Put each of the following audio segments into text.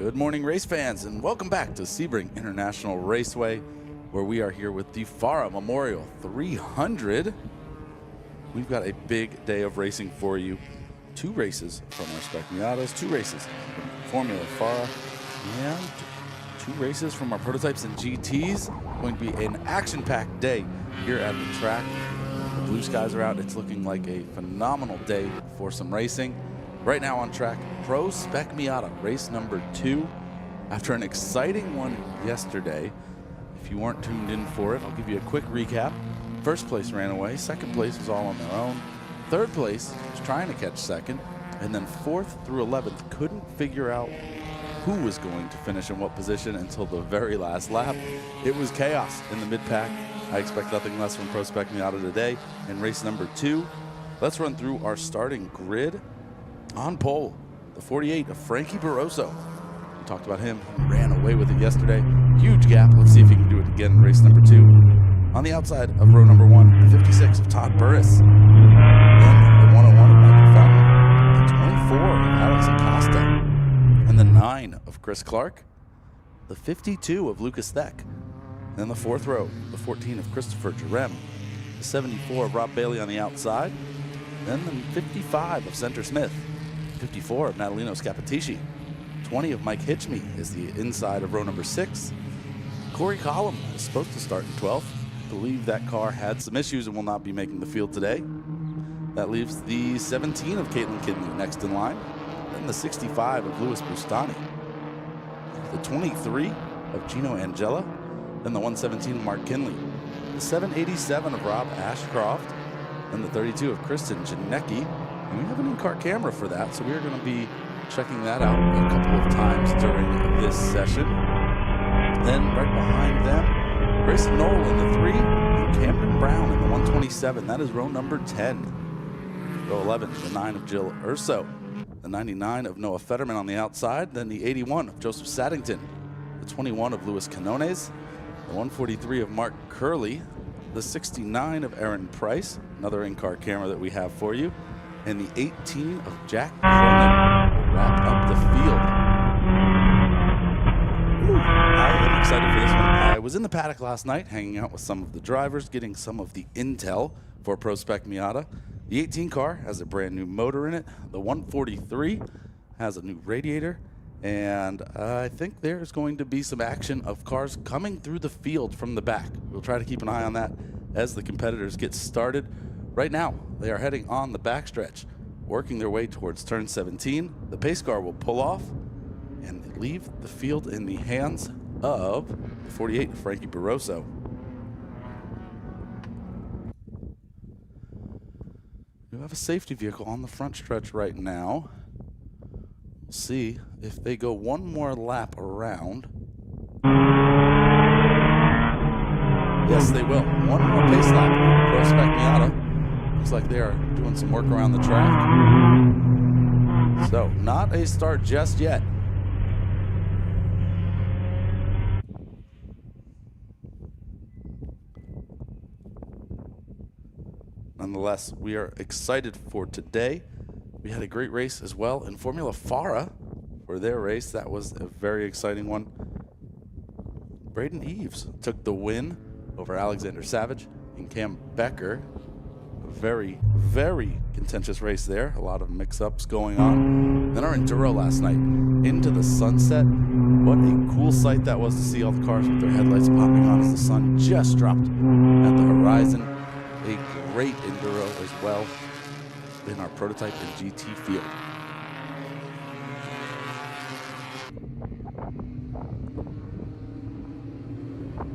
Good morning, race fans, and welcome back to Sebring International Raceway, where we are here with the FARA Memorial 300. We've got a big day of racing for you. 2 races from our Spec Miatas, 2 races from Formula FARA, and 2 races from our prototypes and GTs. Going to be an action-packed day here at the track. The blue skies are out. It's looking like a phenomenal day for some racing. Right now on track, Pro Spec Miata, race number 2. After an exciting one yesterday, if you weren't tuned in for it, I'll give you a quick recap. First place ran away, second place was all on their own. Third place was trying to catch second, and then 4th through 11th couldn't figure out who was going to finish in what position until the very last lap. It was chaos in the mid-pack. I expect nothing less from Pro Spec Miata today in race number 2. Let's run through our starting grid. On pole, the 48 of Frankie Barroso. We talked about him. He ran away with it yesterday. Huge gap. Let's see if he can do it again in race number 2. On the outside of row number 1, the 56 of Todd Burris. Then the 101 of Michael Fountain. The 24 of Alex Acosta. And the 9 of Chris Clark. The 52 of Lucas Theck. Then the 4th row, the 14 of Christopher Jerem. The 74 of Rob Bailey on the outside. Then the 55 of Center Smith. 54 of Natalino Scapitici. 20 of Mike Hitchme is the inside of row number 6. Corey Collum is supposed to start in 12th. I believe that car had some issues and will not be making the field today. That leaves the 17 of Caitlin Kidney next in line. Then the 65 of Louis Bustani. The 23 of Gino Angela. Then the 117 of Mark Kinley. The 787 of Rob Ashcroft. And the 32 of Kristen Janecki. And we have an in-car camera for that, so we're going to be checking that out a couple of times during this session. Then right behind them, Grayson Knoll in the 3 and Cameron Brown in the 127. That is row number 10. Row 11, the 9 of Jill Urso. The 99 of Noah Fetterman on the outside. Then the 81 of Joseph Saddington. The 21 of Louis Canones. The 143 of Mark Curley. The 69 of Aaron Price, another in-car camera that we have for you, and the 18 of Jack Cronin will wrap up the field. I am excited for this one. I was in the paddock last night hanging out with some of the drivers, getting some of the intel for Pro Spec Miata. The 18 car has a brand new motor in it. The 143 has a new radiator. And I think there's going to be some action of cars coming through the field from the back. We'll try to keep an eye on that as the competitors get started. Right now, they are heading on the backstretch, working their way towards turn 17. The pace car will pull off and leave the field in the hands of the 48, Frankie Barroso. We have a safety vehicle on the front stretch right now. See if they go one more lap around. Yes, they will. One more pace lap for Pro Spec Miata. Looks like they are doing some work around the track. So, not a start just yet. Nonetheless, we are excited for today. We had a great race as well in Formula FARA for their race. That was a very exciting one. Braden Eves took the win over Alexander Savage and Cam Becker. A very, very contentious race there. A lot of mix-ups going on. Then our Enduro last night into the sunset. What a cool sight that was to see all the cars with their headlights popping on as the sun just dropped at the horizon. A great Enduro as well in our prototype and GT field.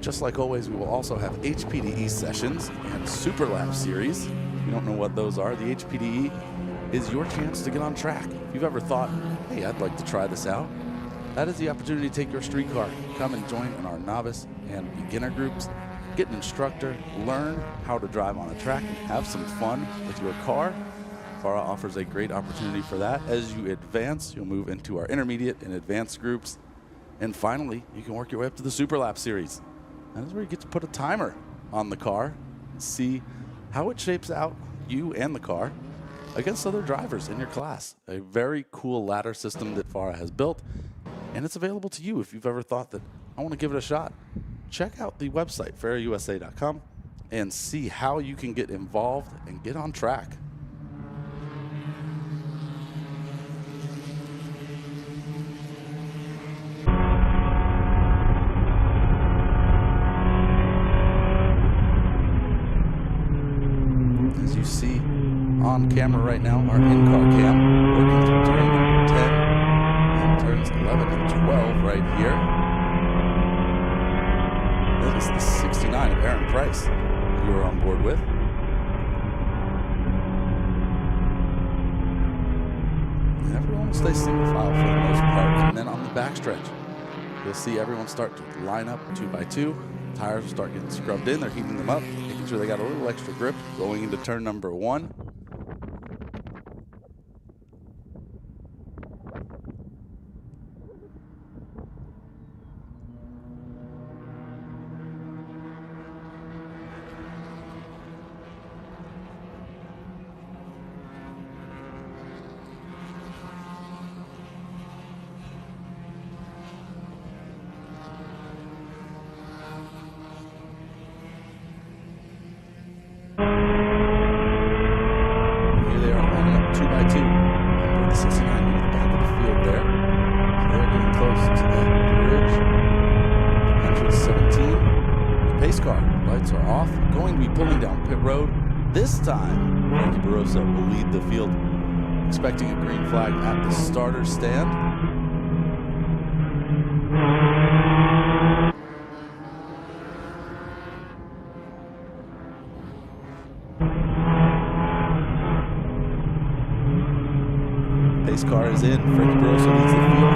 Just like always, we will also have HPDE sessions and Super Lap series. If you don't know what those are, the HPDE is your chance to get on track. If you've ever thought, hey, I'd like to try this out, that is the opportunity to take your street car, come and join in our novice and beginner groups, get an instructor, learn how to drive on a track, and have some fun with your car. FARA offers a great opportunity for that. As you advance, you'll move into our intermediate and advanced groups. And finally, you can work your way up to the Super Lap series. That is where you get to put a timer on the car and see how it shapes out, you and the car, against other drivers in your class. A very cool ladder system that FARA has built. and it's available to you if you've ever thought that I want to give it a shot. Check out the website, farausa.com, and see how you can get involved and get on track. As you see on camera right now, our in-car cam working through turn number 10 and turns 11 and 12 right here. That is the 69 of Aaron Price that you were on board with. And everyone will stay single file for the most part, and then on the backstretch, you'll see everyone start to line up 2 by 2. Tires will start getting scrubbed in, they're heating them up, making sure they got a little extra grip going into turn number 1. This time, Frankie Barroso will lead the field, expecting a green flag at the starter stand. Pace car is in. Frankie Barroso leads the field.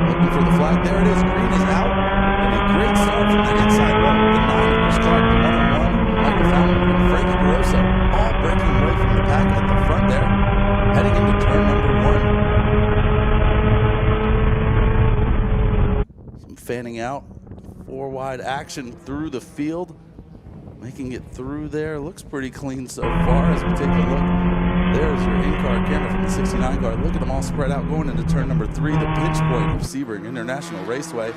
Looking for the flag. There it is. Green is out. And a great start from the inside row. The 9 of Chris Clark, the 101. Michael Fountain and Frankie Barroso all breaking away from the pack at the front there, heading into turn number 1. Some fanning out, 4 wide action through the field, making it through there. Looks pretty clean so far as we take a look. There's your in-car camera from the 69 car. Look at them all spread out going into turn number 3, the pinch point of Sebring International Raceway.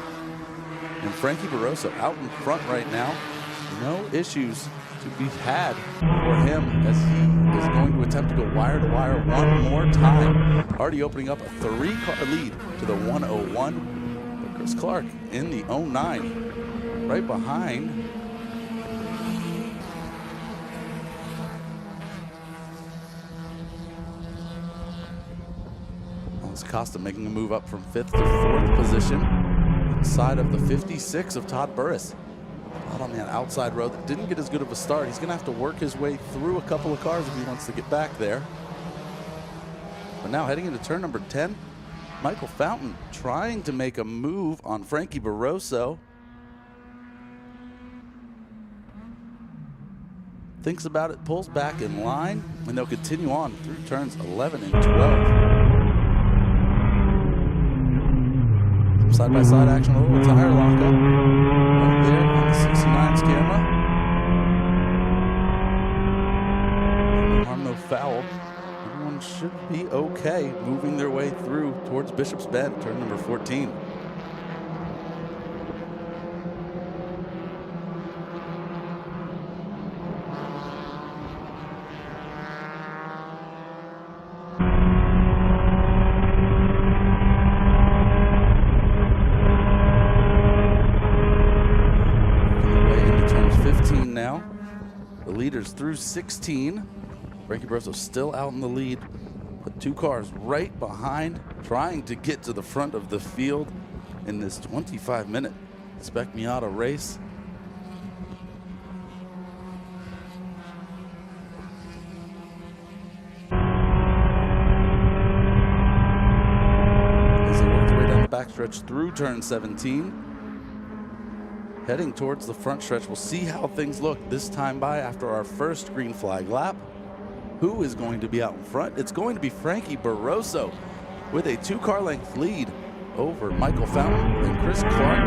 And Frankie Barroso out in front right now. No issues to be had for him as he is going to attempt to go wire to wire one more time. Already opening up a 3-car lead to the 101. But Chris Clark in the 09, right behind. Costa making a move up from 5th to 4th position inside of the 56 of Todd Burris. Out on that outside road that didn't get as good of a start. He's going to have to work his way through a couple of cars if he wants to get back there. But now heading into turn number 10, Michael Fountain trying to make a move on Frankie Barroso. Thinks about it, pulls back in line, and they'll continue on through turns 11 and 12. Side-by-side action, a little tire lockup right there on the 69's camera. No harm, no foul. Everyone should be okay moving their way through towards Bishop's Bend, turn number 14. Leaders through 16. Frankie Barroso still out in the lead, but 2 cars right behind, trying to get to the front of the field in this 25-minute Spec Miata race. As they work their way down the backstretch through turn 17. Heading towards the front stretch. We'll see how things look this time by after our first green flag lap. Who is going to be out in front? It's going to be Frankie Barroso with a 2-car length lead over Michael Fountain and Chris Clark,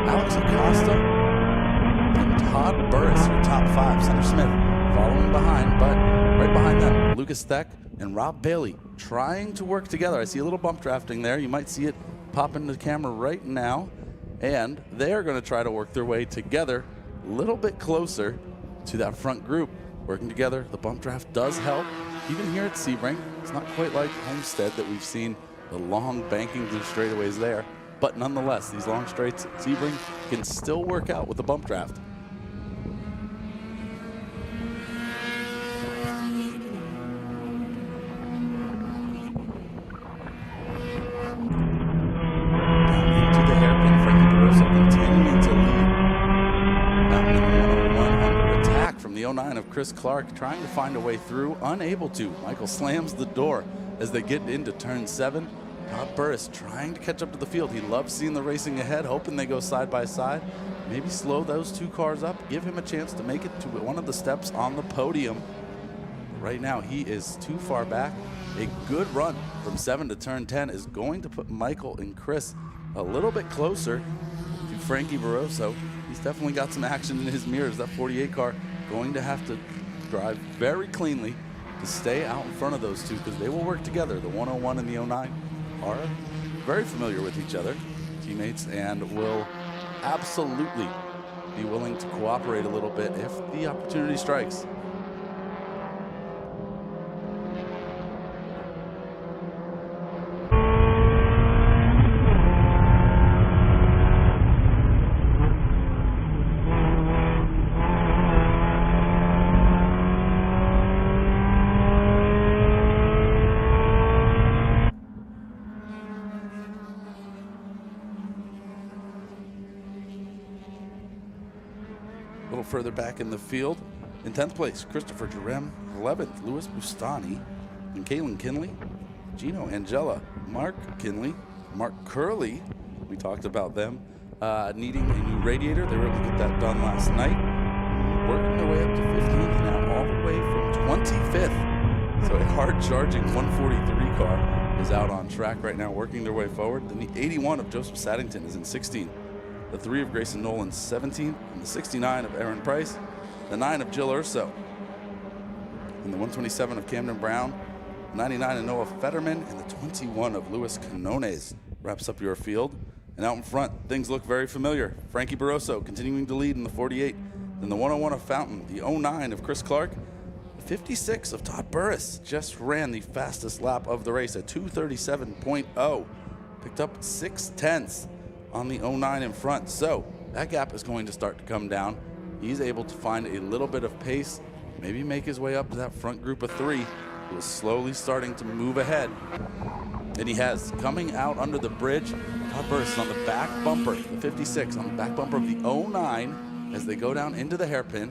Alex Acosta, and Todd Burris, your top 5. Center Smith following behind, but right behind them, Lucas Theck and Rob Bailey trying to work together. I see a little bump drafting there. You might see it pop into the camera right now, and they are going to try to work their way together a little bit closer to that front group. Working together, the bump draft does help. Even here at Sebring, it's not quite like Homestead that we've seen the long bankings and straightaways there, but nonetheless, these long straights at Sebring can still work out with the bump draft. The 09 of Chris Clark trying to find a way through, unable to. Michael slams the door as they get into turn 7. Todd Burris trying to catch up to the field. He loves seeing the racing ahead, hoping they go side by side. Maybe slow those two cars up, give him a chance to make it to one of the steps on the podium. Right now, he is too far back. A good run from 7 to turn 10 is going to put Michael and Chris a little bit closer to Frankie Barroso. He's definitely got some action in his mirrors. That 48 car going to have to drive very cleanly to stay out in front of those two, because they will work together. The 101 and the 09 are very familiar with each other, teammates, and will absolutely be willing to cooperate a little bit if the opportunity strikes. A little further back in the field, in 10th place, Christopher Jerem. 11th, Louis Bustani, and Kalen Kinley, Gino Angela, Mark Kinley, Mark Curley. We talked about them needing a new radiator. They were able to get that done last night. Working their way up to 15th now, all the way from 25th. So a hard-charging 143 car is out on track right now, working their way forward. Then the 81 of Joseph Saddington is in 16th. The 3 of Grayson Nolan 17th, and the 69 of Aaron Price, the 9 of Jill Urso, and the 127 of Camden Brown, 99 of Noah Fetterman, and the 21 of Luis Canones wraps up your field. And out in front, things look very familiar. Frankie Barroso continuing to lead in the 48, then the 101 of Fountain, the 09 of Chris Clark, the 56 of Todd Burris just ran the fastest lap of the race at 2:37.0, picked up 6/10 on the 09 in front. So that gap is going to start to come down. He's able to find a little bit of pace, maybe make his way up to that front group of 3 who is slowly starting to move ahead. And he has, coming out under the bridge, Todd Burris is on the back bumper, the 56 on the back bumper of the 09 as they go down into the hairpin.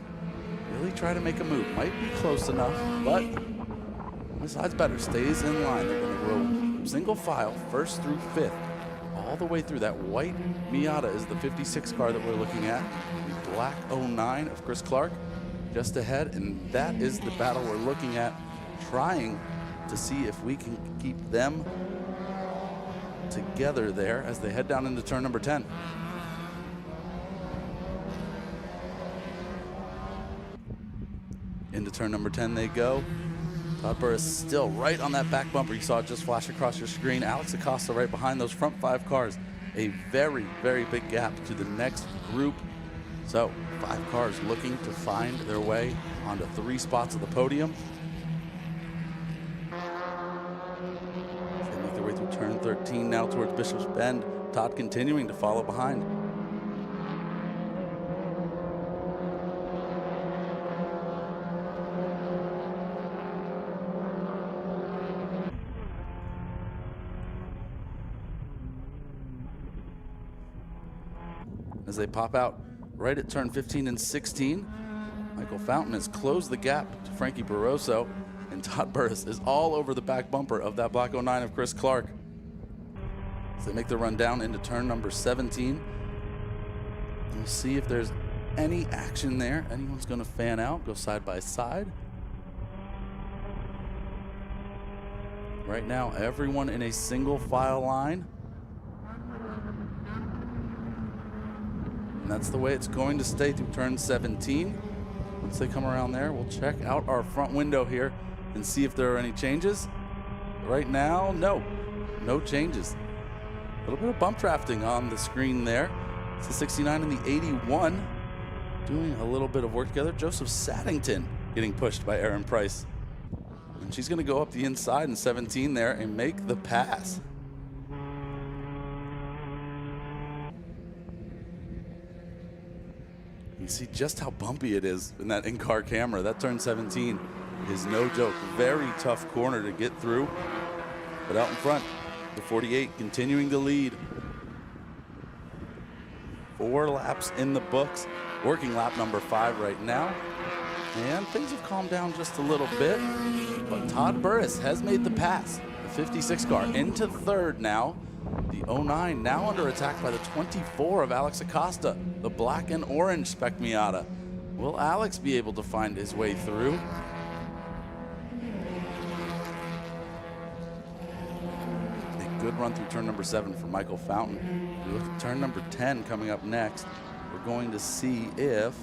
Really try to make a move. Might be close enough, but besides better, stays in line. They're going to go single file, 1st through 5th. All the way through. That white Miata is the 56 car that we're looking at. The black 09 of Chris Clark just ahead, and that is the battle we're looking at, trying to see if we can keep them together there as they head down into turn number 10. Into turn number 10 they go. Todd Burris still right on that back bumper. You saw it just flash across your screen. Alex Acosta right behind those front 5 cars. A very, very big gap to the next group. So 5 cars looking to find their way onto 3 spots of the podium. They make their way through turn 13 now towards Bishop's Bend. Todd continuing to follow behind. As they pop out right at turn 15 and 16, Michael Fountain has closed the gap to Frankie Barroso, and Todd Burris is all over the back bumper of that black 09 of Chris Clark. As they make the run down into turn number 17, and we'll see if there's any action there. Anyone's going to fan out, go side by side. Right now, everyone in a single file line. And that's the way it's going to stay through turn 17. Once they come around there, we'll check out our front window here and see if there are any changes. Right now, no changes. little bit of bump drafting on the screen there. It's the 69 and the 81 doing a little bit of work together. Joseph Saddington getting pushed by Aaron Price. And she's going to go up the inside in 17 there and make the pass. You see just how bumpy it is in that in-car camera. That turn 17 is no joke. Very tough corner to get through. But out in front, the 48 continuing to lead. 4 laps in the books. Working lap number 5 right now. And things have calmed down just a little bit. But Todd Burris has made the pass. The 56 car into third now. The 09 now under attack by the 24 of Alex Acosta, the black and orange Spec Miata. Will Alex be able to find his way through? A good run through turn number 7 for Michael Fountain. We look at turn number 10 coming up next. We're going to see if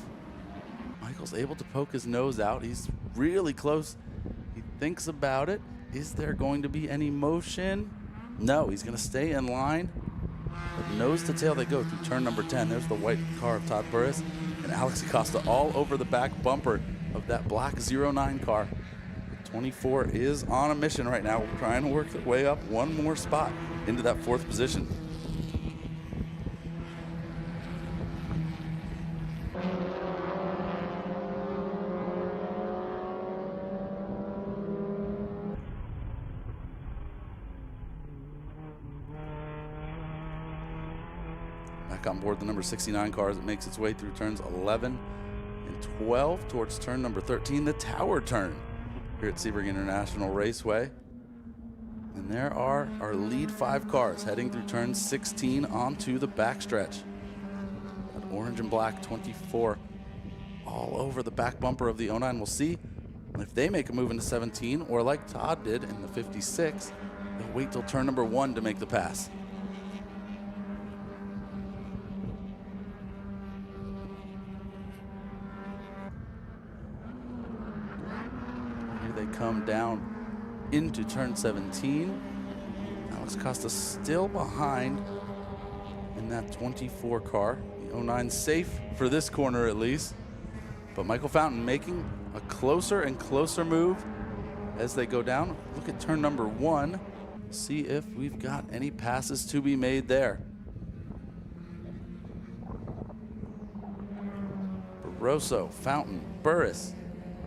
Michael's able to poke his nose out. He's really close. He thinks about it. Is there going to be any motion? No, he's going to stay in line. But nose to tail they go through turn number 10. There's the white car of Todd Burris and Alex Acosta all over the back bumper of that black 09 car. The 24 is on a mission right now, trying to work their way up one more spot into that 4th position. Back on board the number 69 car as it makes its way through turns 11 and 12 towards turn number 13, the tower turn here at Sebring International Raceway. And there are our lead 5 cars heading through turn 16 onto the backstretch. That orange and black 24 all over the back bumper of the 09. We'll see if they make a move into 17, or like Todd did in the 56, they'll wait till turn number 1 to make the pass. They come down into turn 17. Alex Acosta still behind in that 24 car. The 09 safe for this corner at least. But Michael Fountain making a closer and closer move as they go down. Look at turn number 1. See if we've got any passes to be made there. Barroso, Fountain, Burris,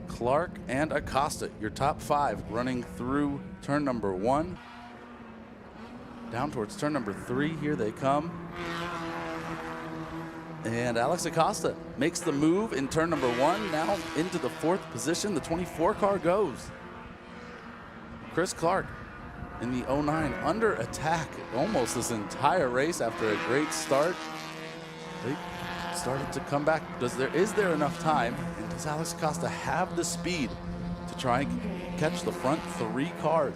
Clark, and Acosta, your top 5 running through turn number 1. Down towards turn number 3, here they come. And Alex Acosta makes the move in turn number 1, now into the 4th position. The 24 car goes. Chris Clark in the 09 under attack almost this entire race after a great start. They started to come back. Is there enough time? And does Alex Acosta have the speed to try and catch the front 3 cars?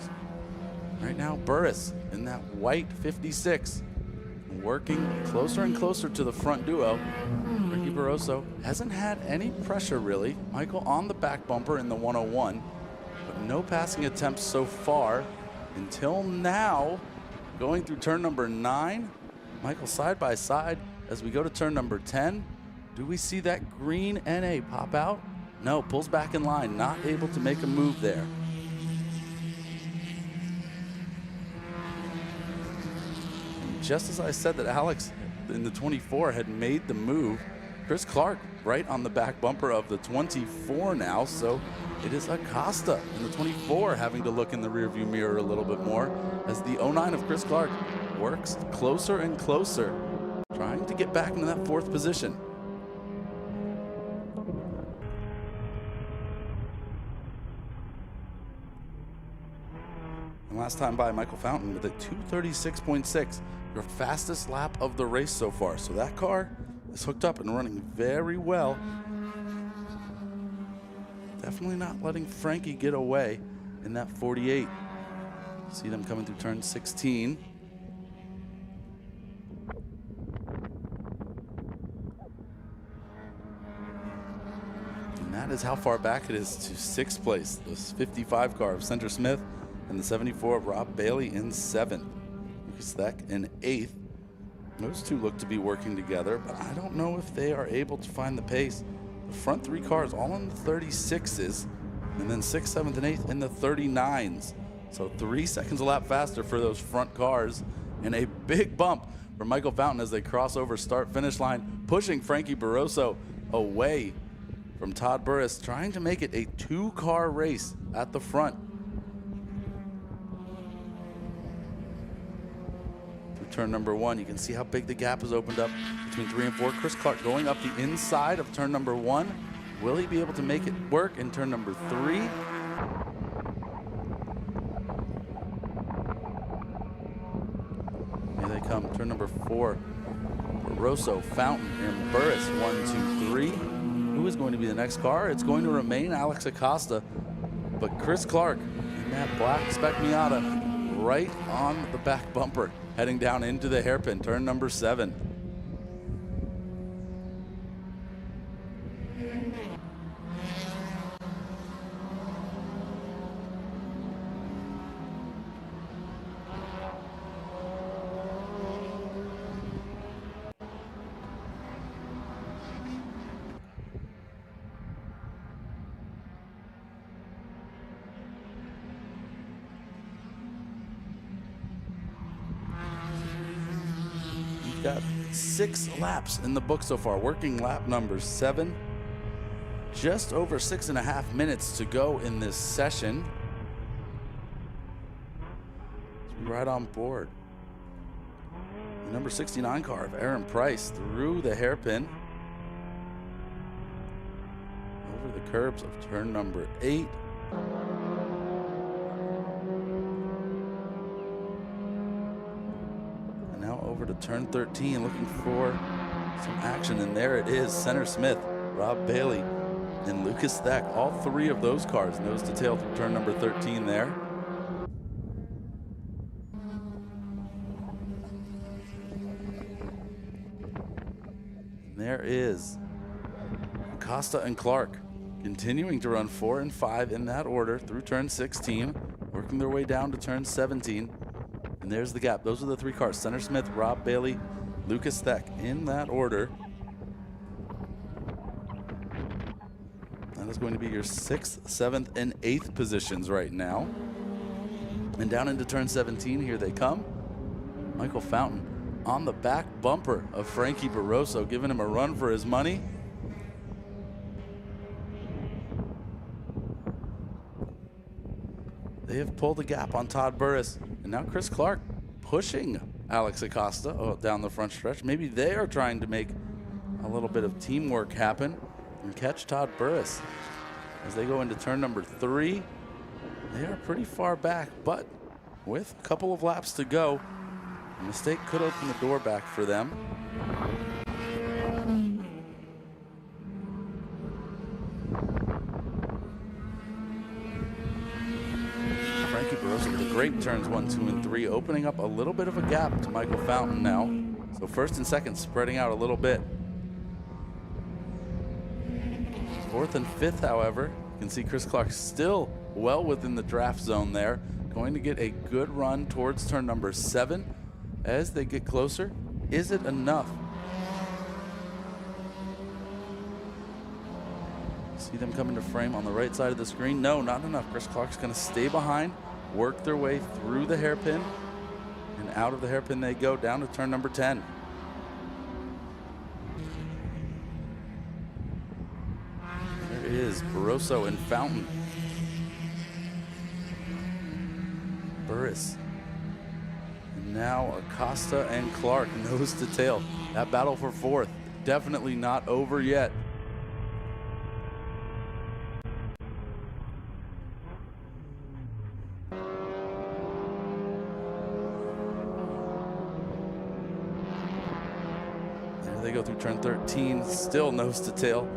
Right now, Burris in that white 56, working closer and closer to the front duo. Ricky Barroso hasn't had any pressure really. Michael on the back bumper in the 101, but no passing attempts so far until now. Going through turn number 9, Michael side by side. As we go to turn number 10, do we see that green NA pop out? No, pulls back in line, not able to make a move there. And just as I said that Alex in the 24 had made the move, Chris Clark right on the back bumper of the 24 now, so it is Acosta in the 24 having to look in the rearview mirror a little bit more as the 09 of Chris Clark works closer and closer, trying to get back into that 4th position. And last time by, Michael Fountain with a 2:36.6, your fastest lap of the race so far. So that car is hooked up and running very well. Definitely not letting Frankie get away in that 48. See them coming through turn 16. And that is how far back it is to 6th place. The 55 car of Center Smith and the 74 of Rob Bailey in 7th. You Lucas Theck in 8th. Those two look to be working together, but I don't know if they are able to find the pace. The front 3 cars all in the 36s, and then 6th, 7th, and 8th in the 39s. So 3 seconds a lap faster for those front cars, and a big bump for Michael Fountain as they cross over start-finish line, pushing Frankie Barroso away from Todd Burris, trying to make it a 2-car race at the front. Turn number 1, you can see how big the gap has opened up between 3 and 4. Chris Clark going up the inside of turn number 1. Will he be able to make it work in turn number 3? Here they come, turn number 4. Barroso, Fountain, and Burris, 1, 2, 3. Who is going to be the next car? It's going to remain Alex Acosta, but Chris Clark in that black Spec Miata right on the back bumper, heading down into the hairpin, turn number 7. Got 6 laps in the book so far. Working lap number 7. Just over 6.5 minutes to go in this session. Let's be right on board. The number 69 car of Aaron Price through the hairpin. Over the curbs of turn number 8. Over to turn 13, looking for some action, and there it is. Center Smith, Rob Bailey, and Lucas Theck. All 3 of those cars nose to tail through turn number 13 there. And there is Acosta and Clark continuing to run 4 and 5 in that order through turn 16, working their way down to turn 17. And there's the gap. Those are the 3 cars. Center Smith, Rob Bailey, Lucas Theck in that order. That is going to be your 6th, 7th, and 8th positions right now. And down into turn 17, here they come. Michael Fountain on the back bumper of Frankie Barroso, giving him a run for his money. They have pulled the gap on Todd Burris. And now Chris Clark pushing Alex Acosta down the front stretch. Maybe they are trying to make a little bit of teamwork happen and catch Todd Burris. As they go into turn number 3, they are pretty far back, but with a couple of laps to go, a mistake could open the door back for them. Great turns 1, 2, and 3, opening up a little bit of a gap to Michael Fountain now. So 1st and 2nd spreading out a little bit. 4th and 5th, however, you can see Chris Clark still well within the draft zone there. Going to get a good run towards turn number 7 as they get closer. Is it enough? See them coming to frame on the right side of the screen. No, not enough. Chris Clark's going to stay behind, work their way through the hairpin, and out of the hairpin they go down to turn number 10. There is Barroso and Fountain. Burris. And now Acosta and Clark nose to tail. That battle for 4th definitely not over yet. They go through turn 13, still nose to tail.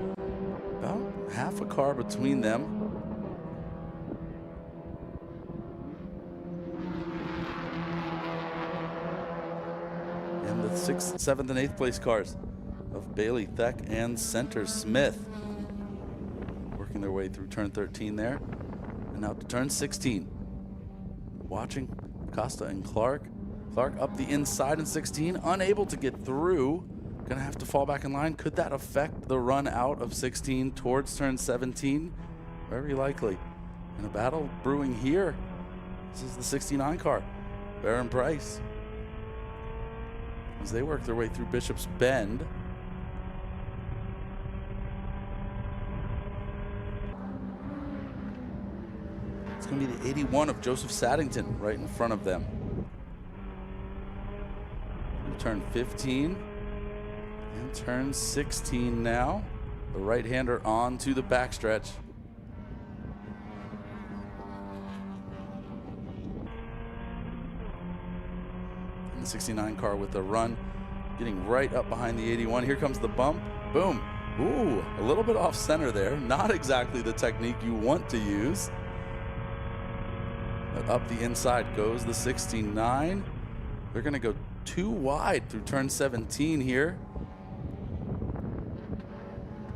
About half a car between them. And the 6th, 7th, and 8th place cars of Bailey, Theck, and Center Smith. Working their way through turn 13 there. And now to turn 16. Watching Acosta and Clark Clark up the inside in 16, unable to get through. Gonna have to fall back in line. Could that affect the run out of 16 towards turn 17? Very likely. And a battle brewing here. This is the 69 car, Baron Price. As they work their way through Bishop's Bend. It's gonna be the 81 of Joseph Saddington right in front of them. Turn 15 and turn 16 now. The right-hander on to the backstretch. And the 69 car with the run, getting right up behind the 81. Here comes the bump. Boom. Ooh, a little bit off center there. Not exactly the technique you want to use. But up the inside goes the 69. They're going to go too wide through turn 17 here.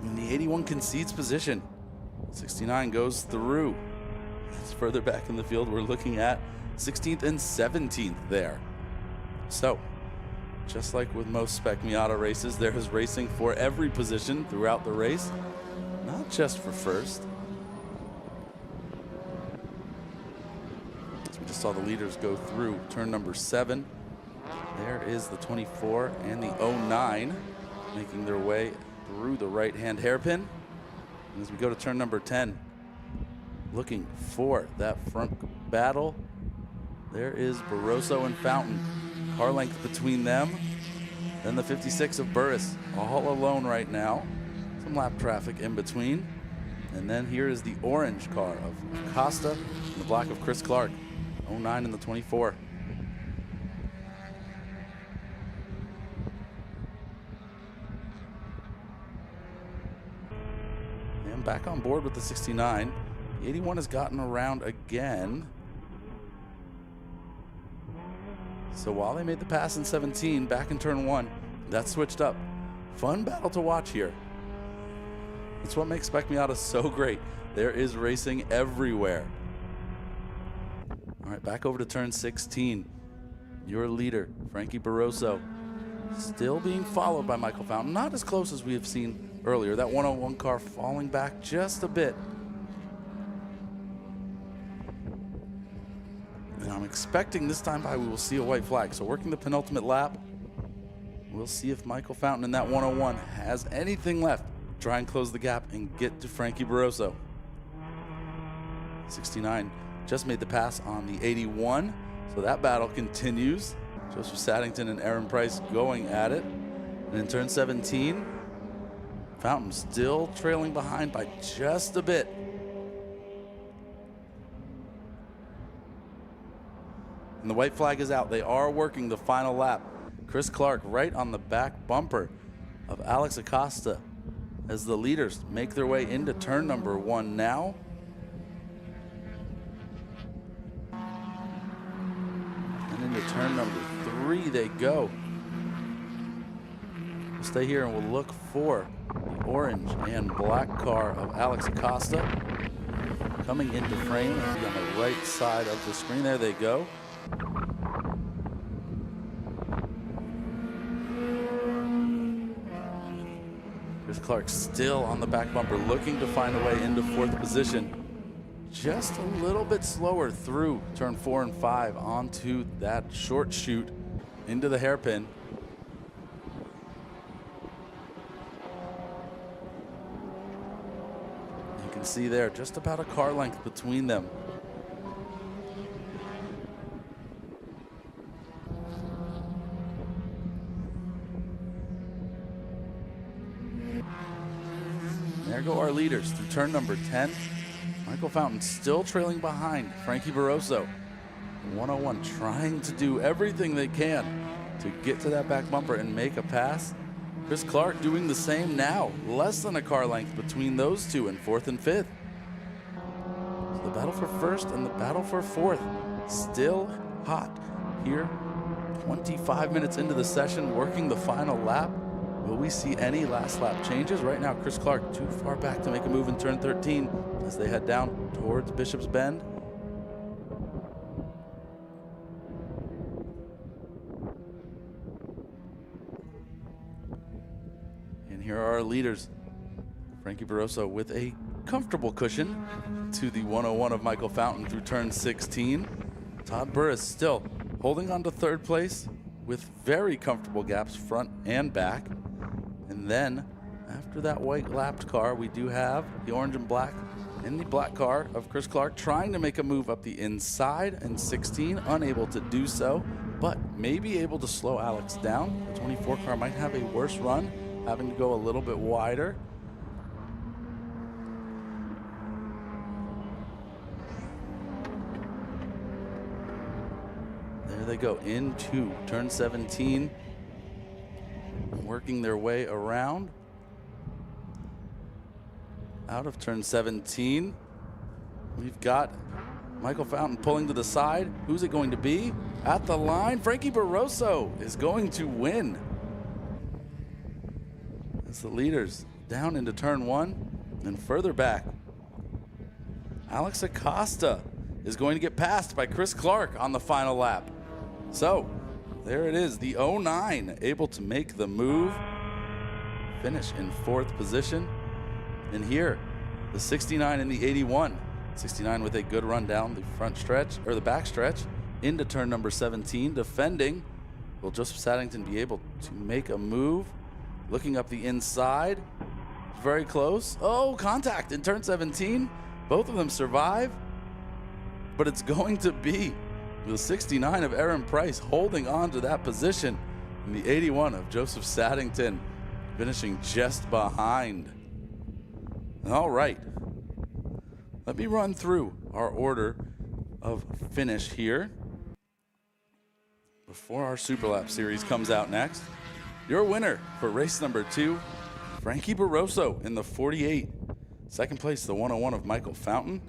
And the 81 concedes position. 69 goes through. It's further back in the field. We're looking at 16th and 17th there. So, just like with most Spec Miata races, there is racing for every position throughout the race, not just for first. So we just saw the leaders go through turn number 7. There is the 24 and the 09 making their way through the right-hand hairpin. And as we go to turn number 10, looking for that front battle, there is Barroso and Fountain. Car length between them. Then the 56 of Burris, all alone right now. Some lap traffic in between. And then here is the orange car of Acosta and the black of Chris Clark. 09 and the 24. Back on board with the 69. The 81 has gotten around again. So while they made the pass in 17, back in turn 1, that switched up. Fun battle to watch here. That's what makes Spec Miata so great. There is racing everywhere. All right, back over to turn 16. Your leader, Frankie Barroso, still being followed by Michael Fountain. Not as close as we have seen earlier. That 101 car falling back just a bit. And I'm expecting this time by we will see a white flag. So working the penultimate lap, we'll see if Michael Fountain in that 101 has anything left. Try and close the gap and get to Frankie Barroso. 69 just made the pass on the 81. So that battle continues. Joseph Saddington and Aaron Price going at it. And in turn 17, Fountain still trailing behind by just a bit. And the white flag is out. They are working the final lap. Chris Clark right on the back bumper of Alex Acosta as the leaders make their way into turn number 1 now. And into turn number 3 they go. We'll stay here and we'll look for the orange and black car of Alex Acosta coming into frame. It'll be on the right side of the screen. There they go. Chris Clark still on the back bumper, looking to find a way into 4th position. Just a little bit slower through turn 4 and 5 onto that short chute into the hairpin. You can see there just about a car length between them. There go our leaders through turn number 10. Michael Fountain still trailing behind Frankie Barroso. 101 trying to do everything they can to get to that back bumper and make a pass. Chris Clark doing the same now. Less than a car length between those two in 4th and 5th. So the battle for 1st and the battle for 4th still hot here. 25 minutes into the session, working the final lap. Will we see any last lap changes? Right now, Chris Clark too far back to make a move in turn 13 as they head down towards Bishop's Bend. here are our leaders. Frankie Barroso with a comfortable cushion to the 101 of Michael Fountain through turn 16. Todd Burris still holding on to third place with very comfortable gaps front and back. And then after that white lapped car, we do have the orange and black and the black car of Chris Clark trying to make a move up the inside, and 16 unable to do so, but maybe able to slow Alex down. The 24 car might have a worse run, having to go a little bit wider. There they go into turn 17, working their way around. Out of turn 17, we've got Michael Fountain pulling to the side. Who's it going to be? At the line, Frankie Barroso is going to win. As the leaders down into turn 1 and further back, Alex Acosta is going to get passed by Chris Clark on the final lap. So there it is, the 09 able to make the move, finish in 4th position. And here, the 69 and the 81. 69 with a good run down the front stretch, or the back stretch, into turn number 17, defending. Will Joseph Saddington be able to make a move? Looking up the inside, very close. Oh, contact in turn 17. Both of them survive, but it's going to be the 69 of Aaron Price holding on to that position, and the 81 of Joseph Saddington finishing just behind. All right, let me run through our order of finish here before our Super Lap series comes out next. Your winner for race number 2, Frankie Barroso in the 48. Second place, the 101 of Michael Fountain,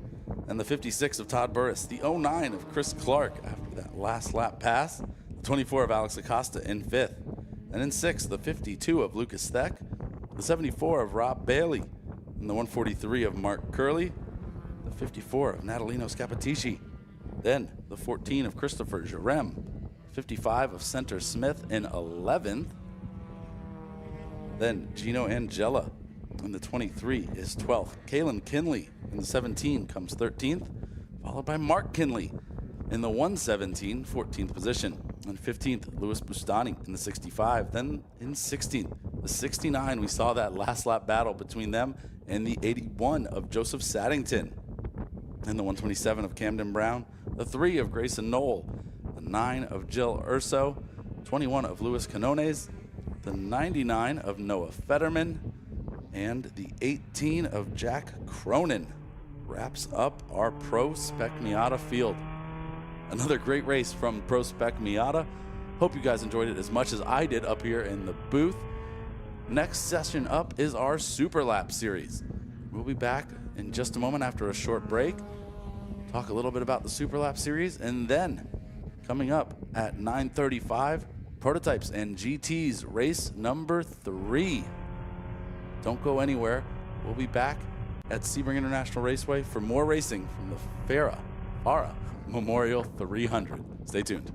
and the 56 of Todd Burris. The 09 of Chris Clark after that last lap pass. The 24 of Alex Acosta in 5th. And in 6th, the 52 of Lucas Theck. The 74 of Rob Bailey. And the 143 of Mark Curley, the 54 of Natalino Scappatisci, then the 14 of Christopher Jarem, 55 of Center Smith in 11th, then Gino Angela, and the 23 is 12th. Kalen Kinley in the 17 comes 13th, followed by Mark Kinley in the 117, 14th position, and 15th, Louis Bustani in the 65, then in 16th, the 69, we saw that last lap battle between them and the 81 of Joseph Saddington, and the 127 of Camden Brown, the 3 of Grayson Knoll, the 9 of Jill Urso, 21 of Luis Canones, the 99 of Noah Fetterman, and the 18 of Jack Cronin wraps up our Pro Spec Miata field. Another great race from Pro Spec Miata. Hope you guys enjoyed it as much as I did up here in the booth. Next session up is our Super Lap series. We'll be back in just a moment after a short break, talk a little bit about the Super Lap series, and then coming up at 9:35, Prototypes and GTs race number 3. Don't go anywhere. We'll be back at Sebring International Raceway for more racing from the FARA Memorial 300. Stay tuned.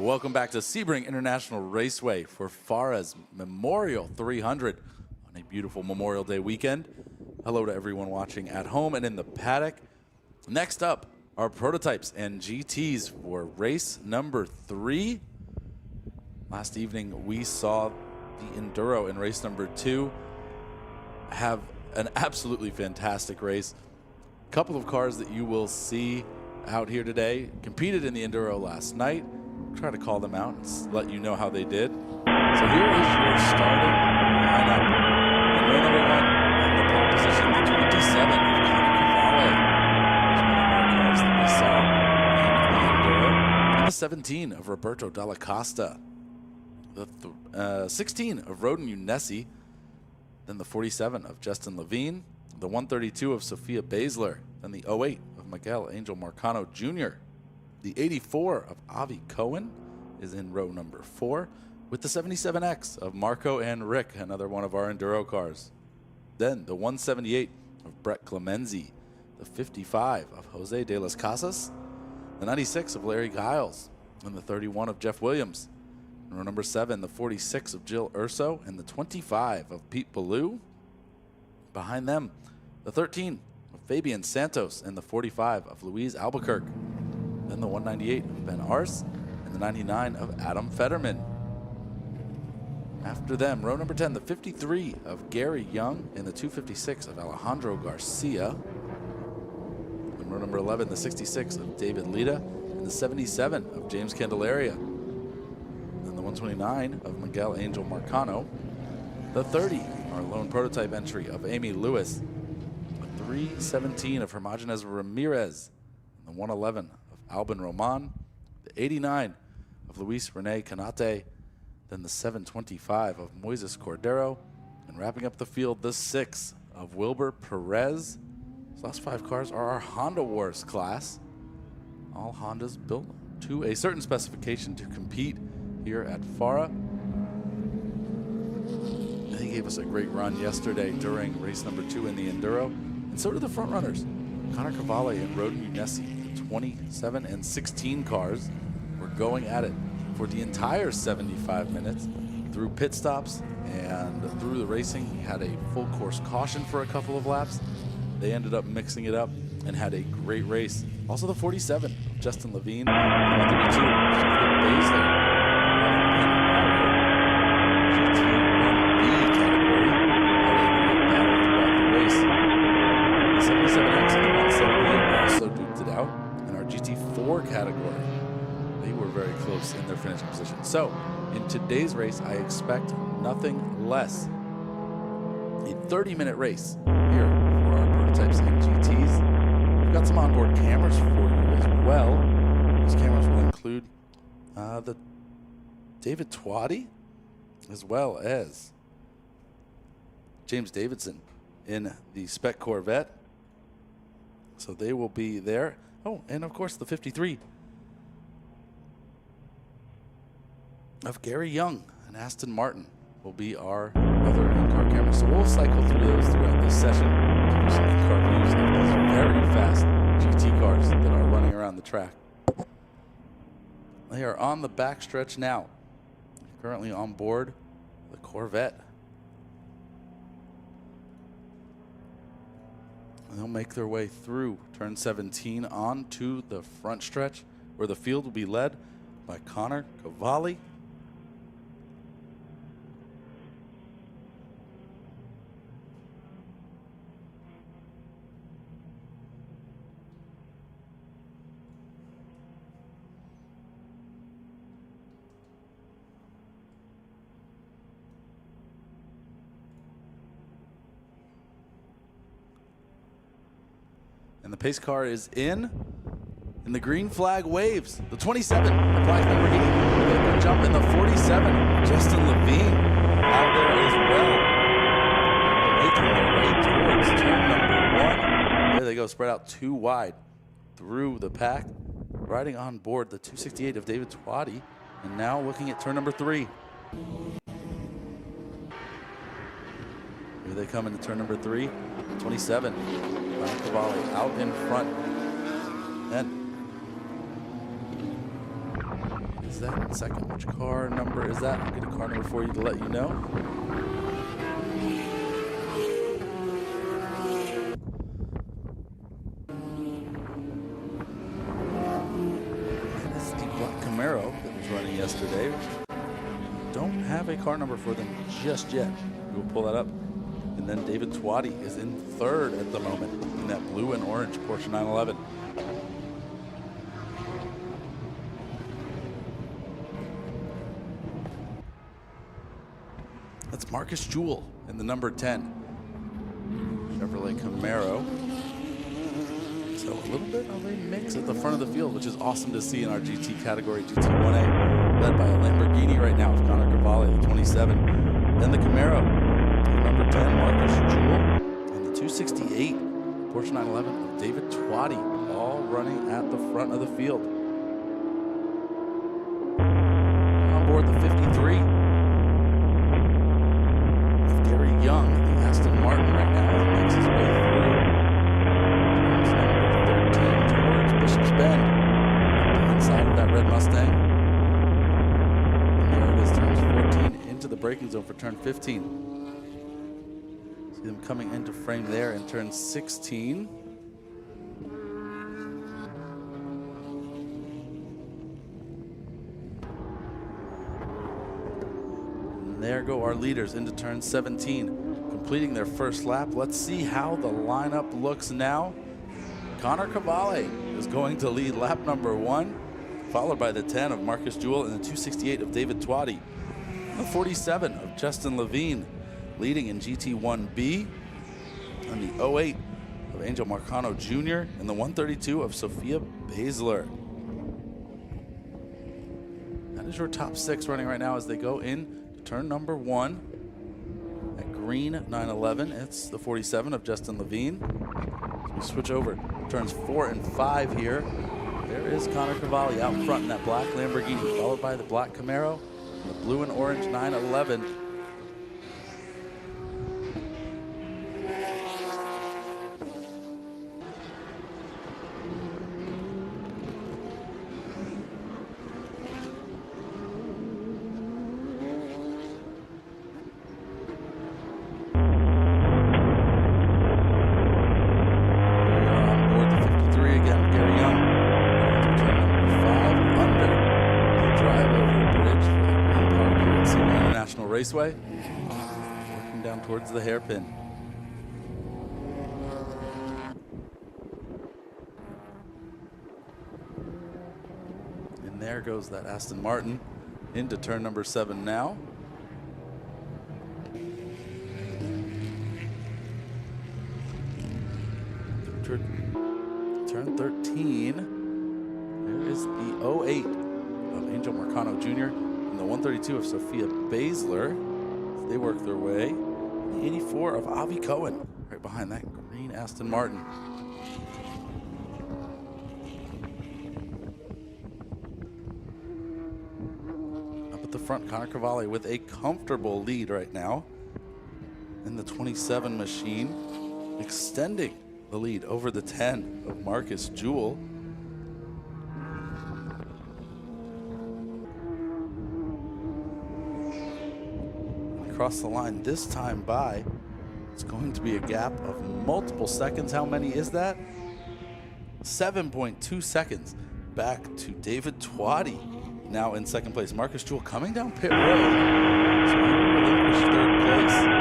Welcome back to Sebring International Raceway for FARA's Memorial 300 on a beautiful Memorial Day weekend. Hello to everyone watching at home and in the paddock. Next up are prototypes and GTs for race number 3. Last evening we saw the Enduro in race number 2 have an absolutely fantastic race. A couple of cars that you will see out here today competed in the Enduro last night. Try to call them out and let you know how they did. So here is your starting lineup. In row number 1, on the pole position, the 27 of Connor Cavalli. There's one of our cars that we saw in the Enduro. And the 17 of Roberto Dalla Costa. The 16 of Roden Unesi. Then the 47 of Justin Levine. The 132 of Sophia Basler. Then the 08 of Miguel Angel Marcano Jr. The 84 of Avi Cohen is in row number 4 with the 77X of Marco and Rick, another one of our Enduro cars. Then the 178 of Brett Clemenzi, the 55 of Jose de las Casas, the 96 of Larry Giles, and the 31 of Jeff Williams. In row number 7, the 46 of Jill Urso and the 25 of Pete Ballou. Behind them, the 13 of Fabian Santos and the 45 of Louise Albuquerque. Then the 198 of Ben Arce and the 99 of Adam Fetterman. After them, row number 10, the 53 of Gary Young and the 256 of Alejandro Garcia. And row number 11, the 66 of David Lita and the 77 of James Candelaria. Then the 129 of Miguel Angel Marcano. The 30, our lone prototype entry of Amy Lewis. The 317 of Hermogenes Ramirez. And the 111 Albin Roman, the 89 of Luis Rene Canate, then the 725 of Moises Cordero, and wrapping up the field, the 6 of Wilbur Perez. These last 5 cars are our Honda Wars class. All Hondas built to a certain specification to compete here at FARA. They gave us a great run yesterday during race number 2 in the Enduro, and so did the front runners. Connor Cavalli and Roden Unesi, 27 and 16 cars were going at it for the entire 75 minutes through pit stops and through the racing. We had a full course caution for a couple of laps. They ended up mixing it up and had a great race. Also the 47 of Justin Levine, the 132 of Sophia Basler, running in our GT1B category, had a great battle throughout the race. The 77X and the 178 also duked it out. GT4 category, they were very close in their finishing position. So in today's race, I expect nothing less. A 30-minute race here for our prototypes and GTs. We've got some onboard cameras for you as well. These cameras will include the David Twatty as well as James Davidson in the Spec Corvette. So they will be there. Oh, and of course the 53 of Gary Young and Aston Martin will be our other in-car cameras. So we'll cycle through those throughout this session. Give you some in-car views of these very fast GT cars that are running around the track. They are on the backstretch now. Currently on board the Corvette. And they'll make their way through turn 17 onto the front stretch, where the field will be led by Connor Cavalli. And the pace car is in, and the green flag waves. The 27, the black Lamborghini, with a good jump, and the 47, Justin Levine, out there as well. Making their way towards turn number 1. There they go, spread out too wide through the pack. Riding on board the 268 of David Twatty, and now looking at turn number 3. Here they come into turn number 3, 27. Cavalli out in front. Then is that in second? Which car number is that? I'll get a car number for you to let you know. That is the black Camaro that was running yesterday. Don't have a car number for them just yet. We'll pull that up. And then David Twatty is in third at the moment in that blue and orange Porsche 911. That's Marcus Jewell in the number 10 Chevrolet Camaro. So a little bit of a mix at the front of the field, which is awesome to see in our GT category, GT1A, led by a Lamborghini right now with Connor Cavalli, the 27. Then the Camaro, number 10, Marcus Jewell, and the 268 Porsche 911 of David Twatty, all running at the front of the field. On board the 53 of Gary Young, the Aston Martin right now, as he makes his way through. Turns number 13 towards Bishop's Bend, the inside of that red Mustang. And there it is, turns 14 into the braking zone for turn 15. See them coming into frame there in turn 16. And there go our leaders into turn 17, completing their first lap. Let's see how the lineup looks now. Connor Cavalli is going to lead lap number 1, followed by the 10 of Marcus Jewell and the 268 of David Twatty. The 47 of Justin Levine leading in GT1B, and the 08 of Angel Marcano Jr. and the 132 of Sophia Basler. That is your top 6 running right now as they go in to turn number 1 at green 911. It's the 47 of Justin Levine. So we switch over turns 4 and 5 here. There is Connor Cavalli out front in that black Lamborghini, followed by the black Camaro and the blue and orange 911. Raceway, working down towards the hairpin. And there goes that Aston Martin into turn number 7 now. Turn 13, there is the 08 of Angel Marcano Jr. and the 132 of Sophia Basler. They work their way. The 84 of Avi Cohen, right behind that green Aston Martin. Up at the front, Connor Cavalli with a comfortable lead right now in the 27 machine, extending the lead over the 10 of Marcus Jewell. Across the line this time by, it's going to be a gap of multiple seconds. How many is that? 7.2 seconds back to David Twatty, now in second place. Marcus Jewell coming down pit road, so he will relinquish third place.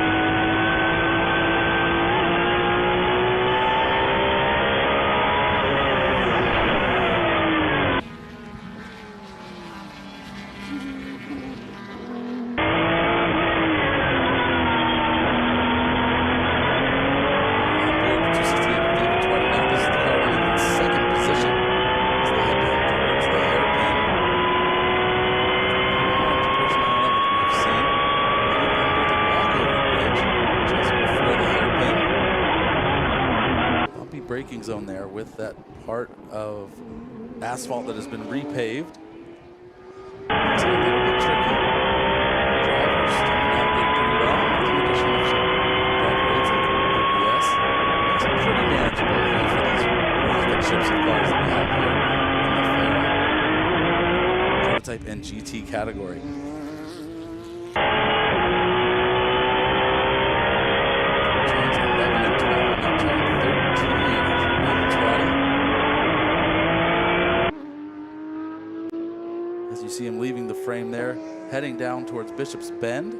Braking zone there with that part of asphalt that has been repaved. It's a little bit tricky. The drivers tend to navigate pretty well with the addition of some driver aids like ABS. Makes it pretty manageable here for these rocket ships of cars that we have here in the FARA prototype NG GT category. Turns 11 and 12, now turn 13. As you see him leaving the frame there, heading down towards Bishop's Bend.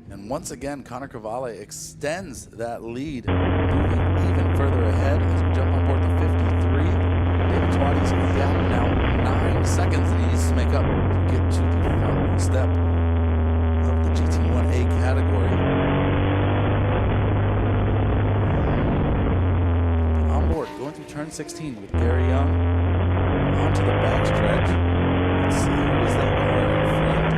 And once again, Connor Cavalli extends that lead, moving even further ahead as we jump on board the 53. David Twatty's gap now 9 seconds that he needs to make up to get to the front step of the GT1A category. On board, going through turn 16 with Gary Young onto the backstretch. Let's see who is that car in front.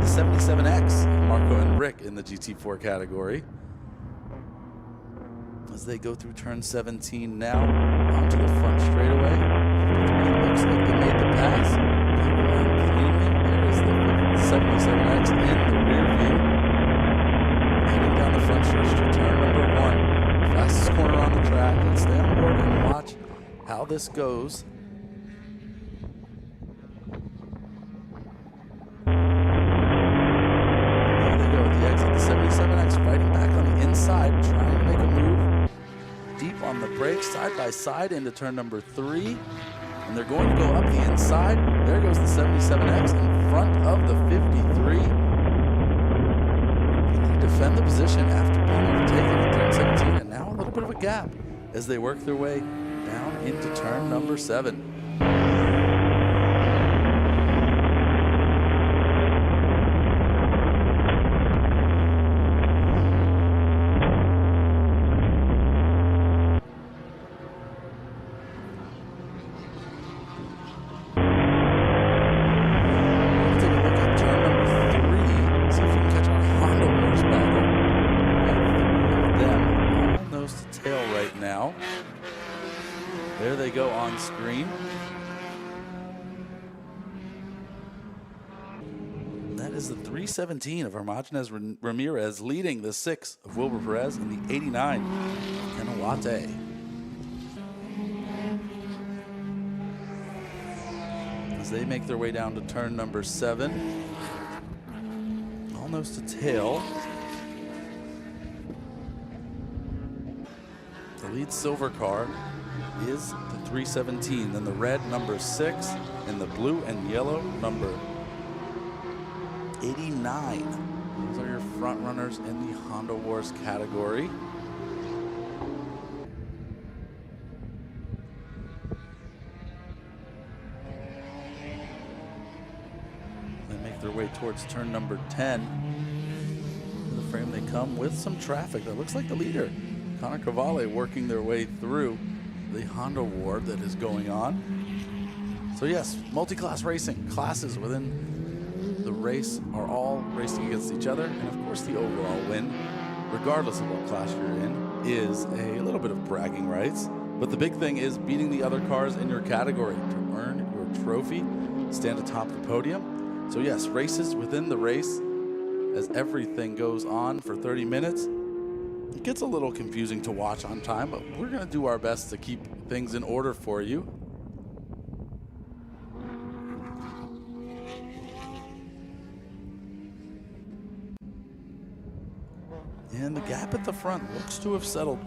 The 77X, Marco and Rick in the GT4 category. As they go through turn 17 now, onto the front straightaway. 53 looks like they made the pass. Back around cleanly. There is the 77X in the rear view. Heading down the front stretch to turn number 1. Fastest corner on the track. Let's stay on board and watch how this goes. Fighting back on the inside, trying to make a move. Deep on the brakes, side by side into turn number 3. And they're going to go up the inside. There goes the 77X in front of the 53. And they defend the position after being overtaken in turn 17. And now a little bit of a gap as they work their way down into turn number 7. There they go on screen. And that is the 317 of Hermogenes Ramirez leading the 6 of Wilbur Perez and the 89 of Kenawate. As they make their way down to turn number 7. All nose to tail. The lead silver car is the 317, then the red number 6, and the blue and yellow number 89. Those are your front runners in the Honda Wars category. They make their way towards turn number 10. To the frame they come with some traffic. That looks like the leader, Connor Cavalli, working their way through the Honda war that is going on. So yes, multi-class racing, classes within the race are all racing against each other, and of course the overall win, regardless of what class you're in, is a little bit of bragging rights. But the big thing is beating the other cars in your category to earn your trophy, stand atop the podium. So yes, races within the race, as everything goes on for 30 minutes. It gets a little confusing to watch on time, but we're going to do our best to keep things in order for you. And the gap at the front looks to have settled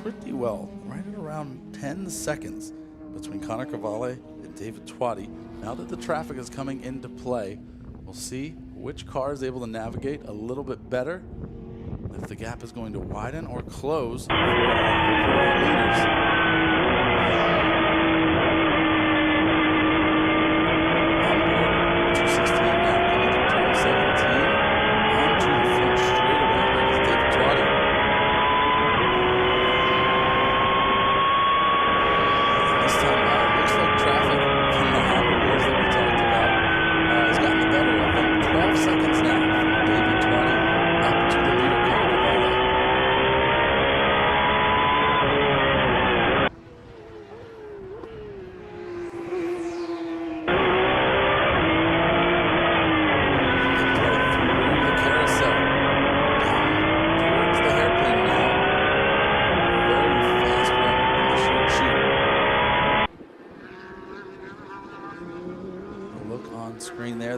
pretty well, right at around 10 seconds between Connor Cavalli and David Twatty. Now that the traffic is coming into play, we'll see which car is able to navigate a little bit better, if the gap is going to widen or close for our overall leaders.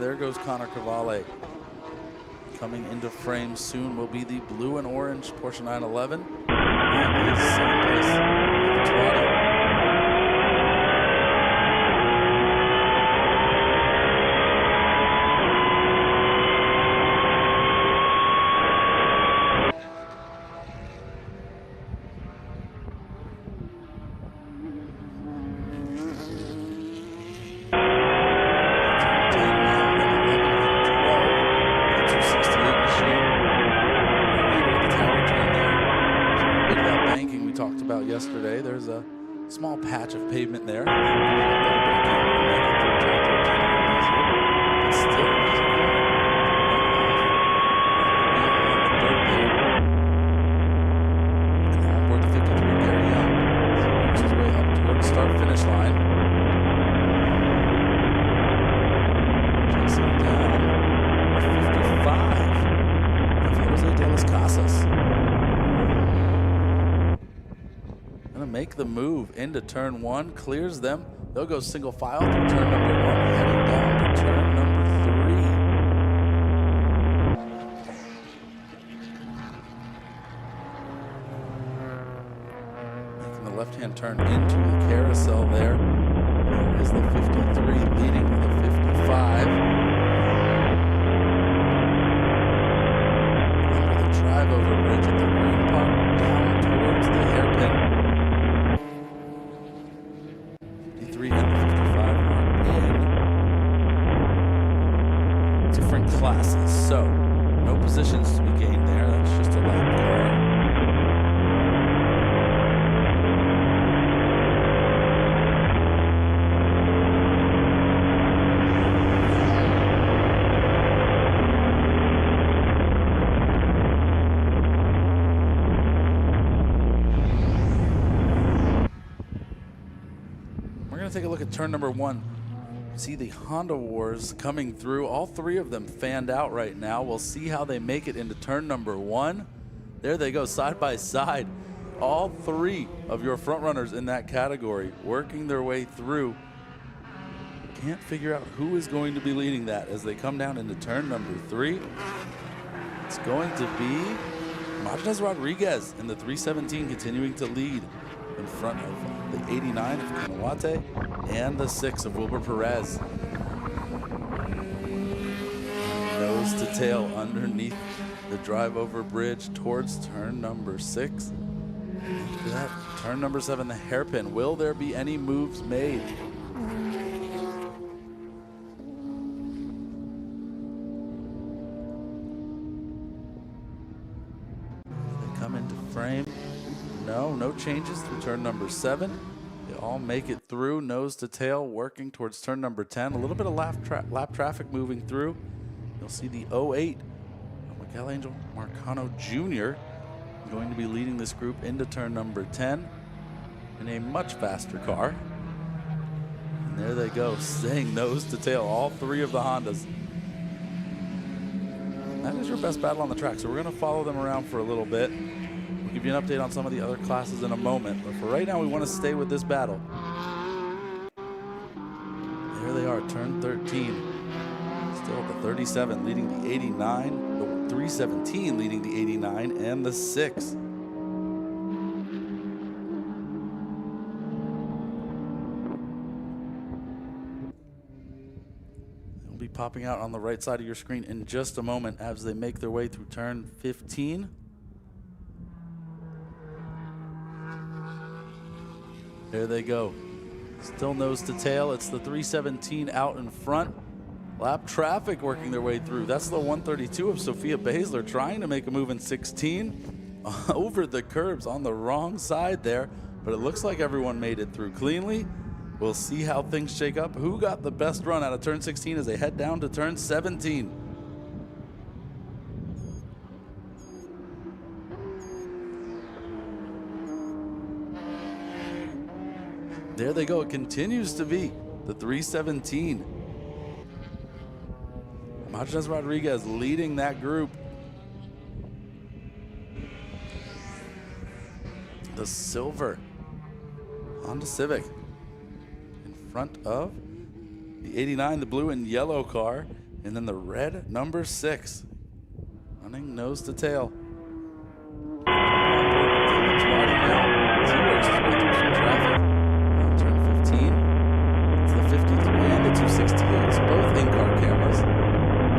There goes Connor Cavale. Coming into frame soon will be the blue and orange Porsche 911. That is second place, David Twatty. About yesterday, there's a small patch of pavement there. But still, and on board the 53, Gary Young. So he works his way up towards the start-finish line. Chasing down 55 of Jose de las Casas. Make the move into turn one, clears them. They'll go single file through turn number one, heading down to turn number three. Making the left-hand turn into the carousel there. There is the 53 leading the 55. Under the drive-over bridge at the green park, down towards the hairpin. Classes, so no positions to be gained there. That's just a lap car. We're going to take a look at turn number one. See the Honda Wars coming through. All three of them fanned out right now. We'll see how they make it into turn number one. There they go, side by side. All three of your front runners in that category working their way through. Can't figure out who is going to be leading that as they come down into turn number three. It's going to be Martinez Rodriguez in the 317 continuing to lead in front of the 89 of Kanawate and the 6 of Wilbur Perez. Nose to tail underneath the drive-over bridge towards turn number 6. After that, turn number 7, the hairpin. Will there be any moves made? They come into frame. No changes through turn number 7. They all make it through, nose to tail, working towards turn number 10. A little bit of lap traffic moving through. You'll see the 08 of Miguel Angel Marcano Jr. going to be leading this group into turn number 10 in a much faster car. And there they go, staying nose to tail, all three of the Hondas. That is your best battle on the track, so we're going to follow them around for a little bit. We'll give you an update on some of the other classes in a moment, but for right now, we want to stay with this battle. There they are, turn 13. Still the 37 leading the 89, the 317 leading the 89, and the 6. popping out on the right side of your screen in just a moment as they make their way through turn 15. There they go. Still nose to tail. It's the 317 out in front. Lap traffic working their way through. That's the 132 of Sophia Baszler trying to make a move in 16. Over the curbs on the wrong side there, but it looks like everyone made it through cleanly. We'll see how things shake up. Who got the best run out of turn 16 as they head down to turn 17? There they go. It continues to be the 317. Martinez Rodriguez leading that group. The silver Honda Civic in front of the 89, the blue and yellow car, and then the red number 6 running nose to tail. Both in-car cameras. You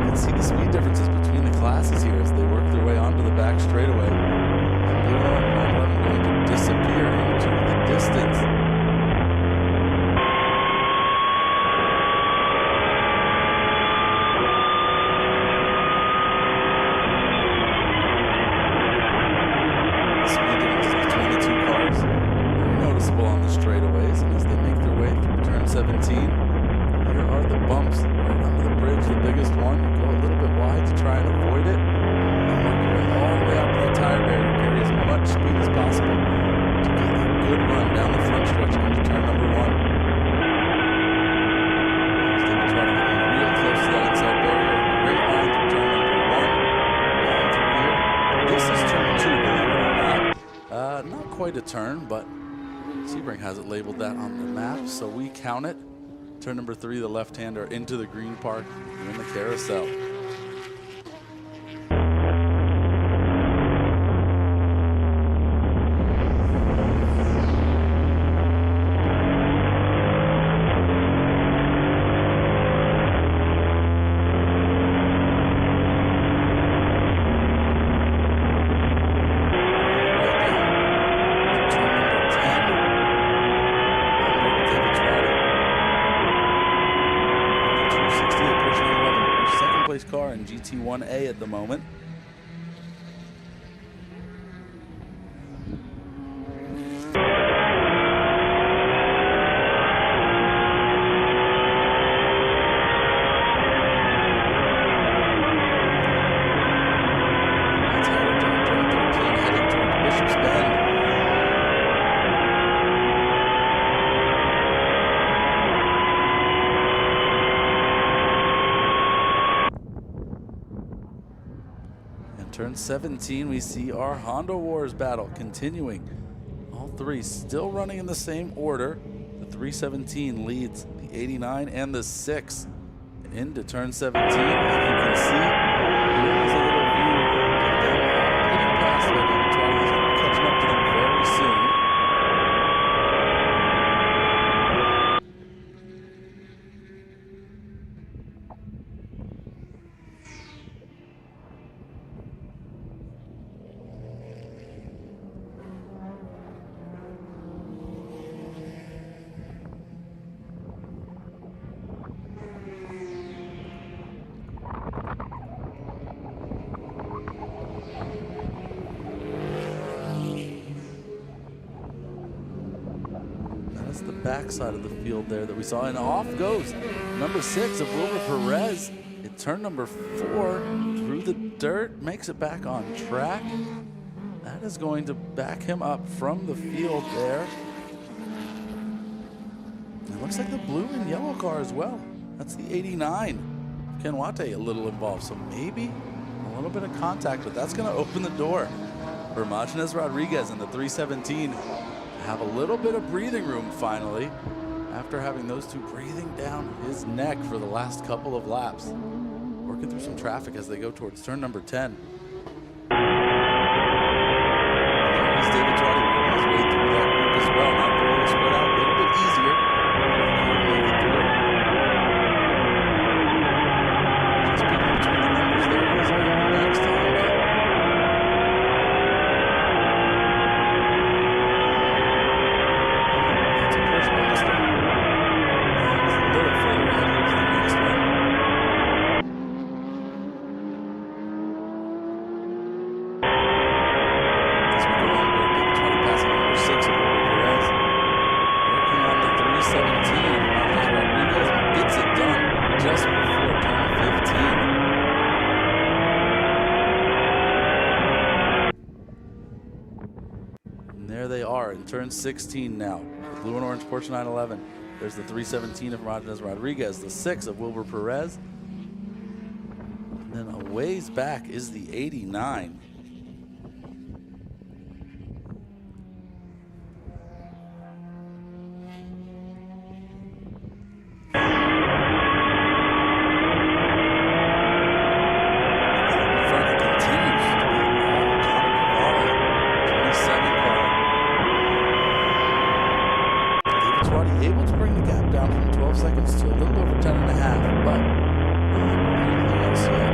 can see the speed differences between the classes here as they work their way onto the back straightaway. Blue and 911 going to disappear into the distance. The speed differences between the two cars are noticeable on the straightaways, and as they make their way through turn 17, here are the bumps right under the bridge, the biggest one. Go a little bit wide to try and avoid it. And work your way all the way up to the tire barrier. Carry as much speed as possible to get a good run down the front stretch into turn number 1. There's David Trotty getting real close to that inside barrier. Great line through turn number 1. Down through here. This is turn 2, believe it or not. Not quite a turn, but Sebring has it labeled that on the map, so we count it. Turn number 3, the left-hander into the green park in the carousel. Car in GT1A at the moment. That's how we're doing turn 13, heading towards Bishop's Bend. Turn 17, we see our Honda Wars battle continuing. All three still running in the same order. The 317 leads the 89 and the 6 into turn 17. As you can see, here's a little view of them getting past there. David Trotty is going to be catching up to them very soon. The backside of the field there that we saw, and off goes number 6 of Wilbur Perez at turn number 4 through the dirt, makes it back on track. That is going to back him up from the field there. It looks like the blue and yellow car as well. That's the 89. Ken Wate a little involved, so maybe a little bit of contact, but that's going to open the door for Martinez Rodriguez in the 317. Have a little bit of breathing room finally after having those two breathing down his neck for the last couple of laps. Working through some traffic as they go towards turn number 10. And there's David Trotty working his way through that group as well. Now they're all spread out a little bit easier for the car to make it through. And there they are in turn 16 now. The blue and orange Porsche 911. There's the 317 of Martinez Rodriguez, the 6 of Wilbur Perez. And then a ways back is the 89. Able to bring the gap down from 12 seconds to a little over 10 and a half, but anything else yet.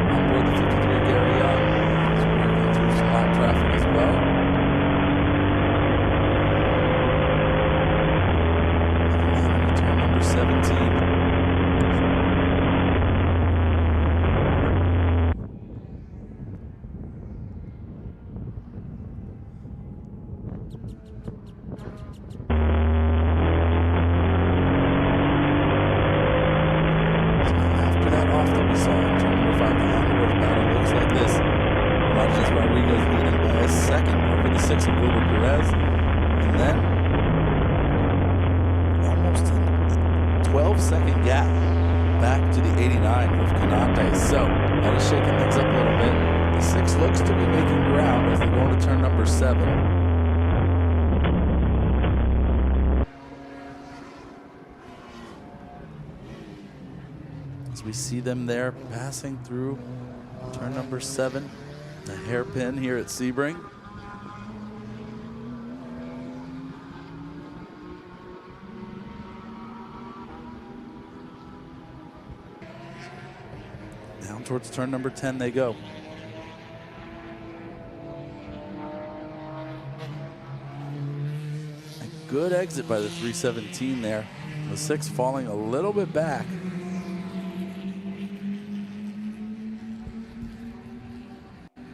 On board the 53 Gary Young. He's working through some lap traffic as well. And then into turn number 17. Rodriguez leading by a second over the 6 of Wilbur Perez, and then almost a 12-second gap back to the 89 of Canate. So that is shaking things up a little bit. The 6 looks to be making ground as they go into turn number 7. As we see them there passing through turn number 7. The hairpin here at Sebring. Down towards turn number 10 they go. A good exit by the 317 there. The 6 falling a little bit back.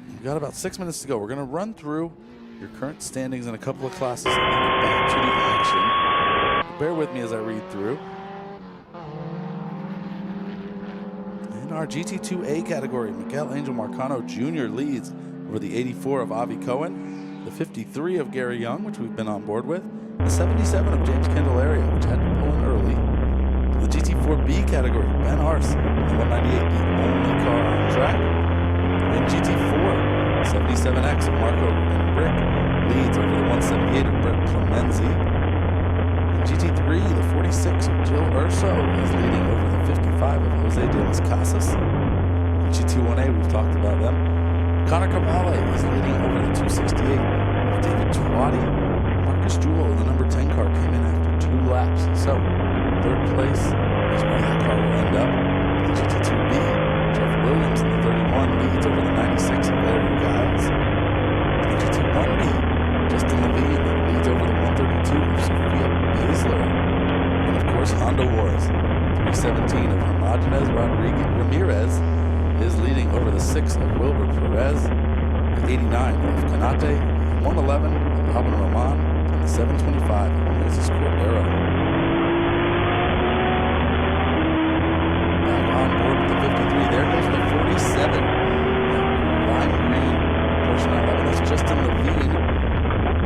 We've got about 6 minutes to go. We're going to run through your current standings in a couple of classes and then get back to the action. Bear with me as I read through. In our GT2A category, Miguel Angel Marcano Jr. leads over the 84 of Avi Cohen, the 53 of Gary Young, which we've been on board with, the 77 of James Candelaria, which had to pull in early. The GT4B category, Ben Arce, the 198, the only car on track. In GT4, 77X of Marco and Brick leads over the 178 of Brett Clemenzi. In GT3, the 46 of Jill Urso is leading over the 55 of Jose de las Casas. In GT1A, we've talked about them. Connor Cavalli is leading over the 268 of David Twatty. Marcus Jewell, the number 10 car, came in after 2 laps. So, third place is where that car will end up. In GT2B, Jeff Williams in the 31 leads over the 96 of Larry Giles. In GT1B, Justin Levine leads over the 132 of Sophia Baszler. And of course, Honda Wars, 317 of Homogenes Ramirez is leading over the 6 of Wilbur Perez, the 89 of Canate, 111 of Alvin Roman, and the 725 of Moises Cordero. The 53, there goes the 47. Lime green, Porsche 911, that's Justin Levine,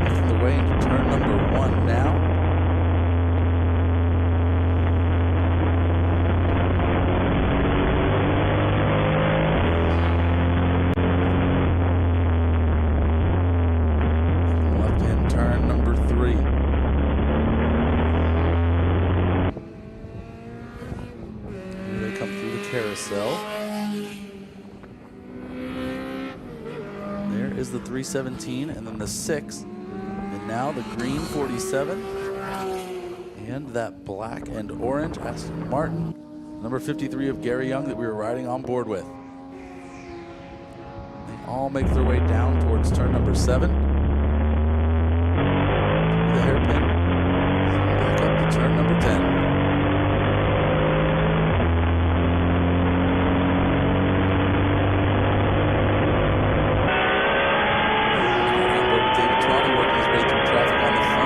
making the way into turn number 1 now. Left-hand turn number 3. Carousel. There is the 317 and then the 6, and now the green 47 and that black and orange Aston Martin, number 53 of Gary Young that we were riding on board with. They all make their way down towards turn number 7. The hairpin and back up to turn number 10.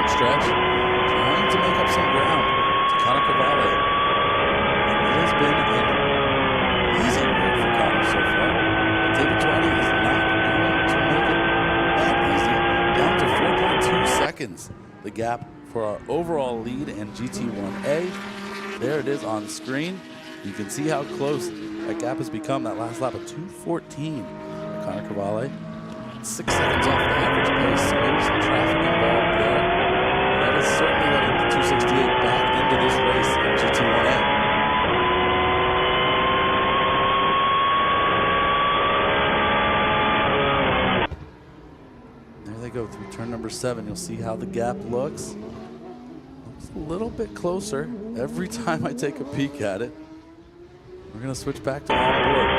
Stretch, trying to make up some ground to Connor Cavalli. It has been an easy road for Connor so far, but David Twatty is not going to make it that easy. seconds, the gap for our overall lead in GT1A. There it is on screen. You can see how close that gap has become. That last lap of 2:14. Connor Cavalli, 6 seconds off the average pace. Maybe some traffic involved there. But that is certainly letting the 268 back into this race in GT1A. There they go through turn number 7. You'll see how the gap looks. Looks a little bit closer every time I take a peek at it. We're going to switch back to onboard.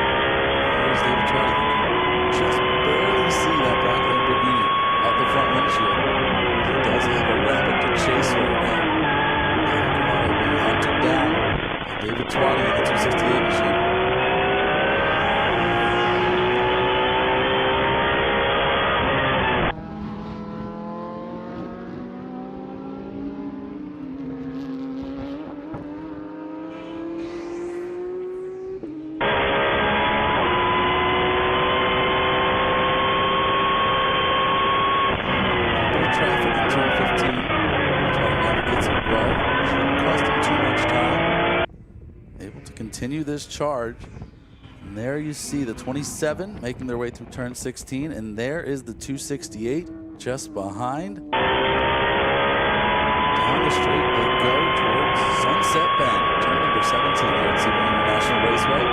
Here's David Trotty. You can just barely see that black Lamborghini out the front windshield. He does have a rabbit to chase right now. Connor Cavalli being hunted down by David Trotty in the 268 machine. Traffic in turn 15. Trying to navigate it well. Shouldn't cost him too much time. Able to continue this charge. And there you see the 27 making their way through turn 16. And there is the 268 just behind. Down the straight they go towards Sunset Bend. Turn number 17 here at Sebring International Raceway.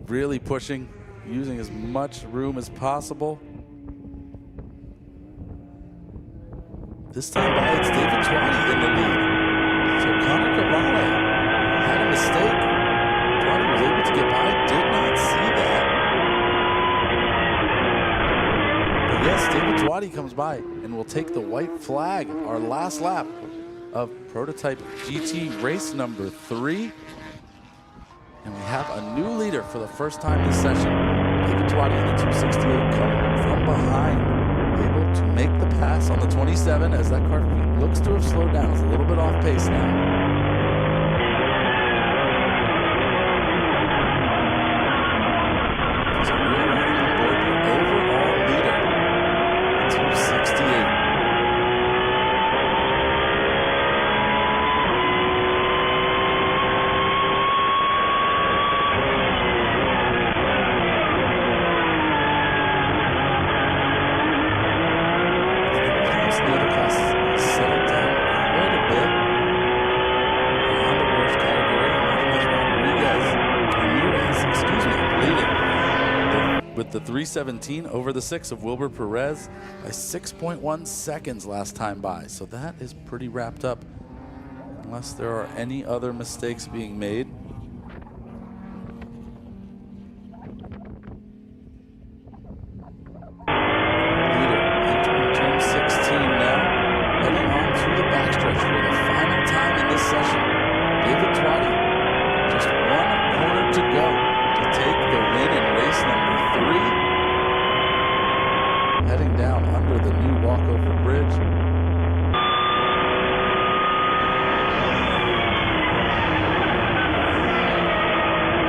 Really pushing, using as much room as possible. This time by, it's David Trotty in the lead. So Connor Cavalli had a mistake. Trotty was able to get by, did not see that. But yes, David Trotty comes by and will take the white flag, our last lap of prototype GT race number 3. And we have a new leader for the first time this session. David Trotty in the 268 coming from behind, able to make the pass on the 27 as that car looks to have slowed down. It's a little bit off pace now. So we are riding on board the overall leader, the 268. Settled down quite a bit. Around the worst category, Ramirez, leading with the 317 over the 6 of Wilbur Perez by 6.1 seconds last time by. So that is pretty wrapped up, unless there are any other mistakes being made. Leader entering turn 16 now. Heading on to the backstretch for the final time in this session. David Trotty, just one corner to go to take the win in race number 3. Heading down under the new walkover bridge.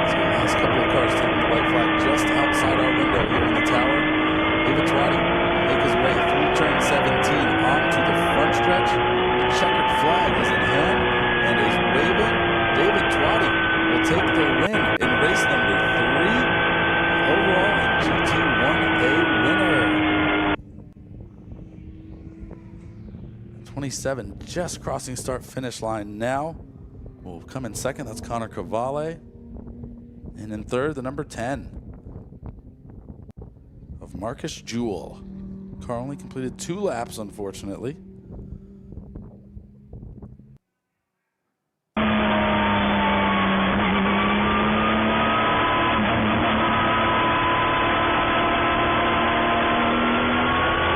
So the last couple of cars taking the white flag just outside our window here in the tower. David Trotty make his way through turn 17 onto the front stretch. The checkered flag is in hand and is waving. David Trotty will take the win in race number 3. Overall and GT1A winner. 27 just crossing start finish line now. Will come in second. That's Connor Cavalli. And in third, the number 10 of Marcus Jewell. Car only completed 2 laps, unfortunately.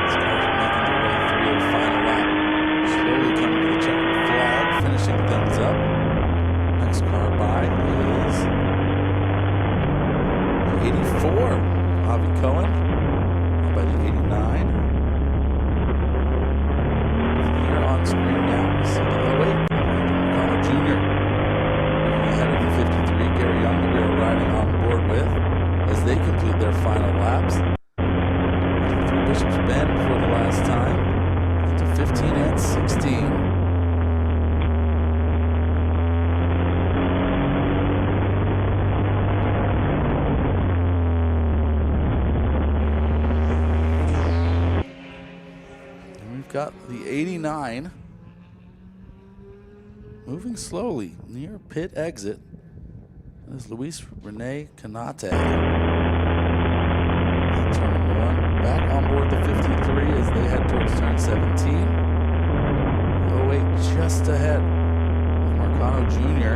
These cars are making their way through the final lap. Slowly coming to the checkered flag, finishing things up. Next car by is 84, Avi Cohen, by the 89. bend for the last time into 15 and 16. Got the 89 moving slowly near pit exit. There's Luis Rene Canate. Turn number 1 back on board the 53 as they head towards turn 17. The 08 just ahead of Marcano Jr.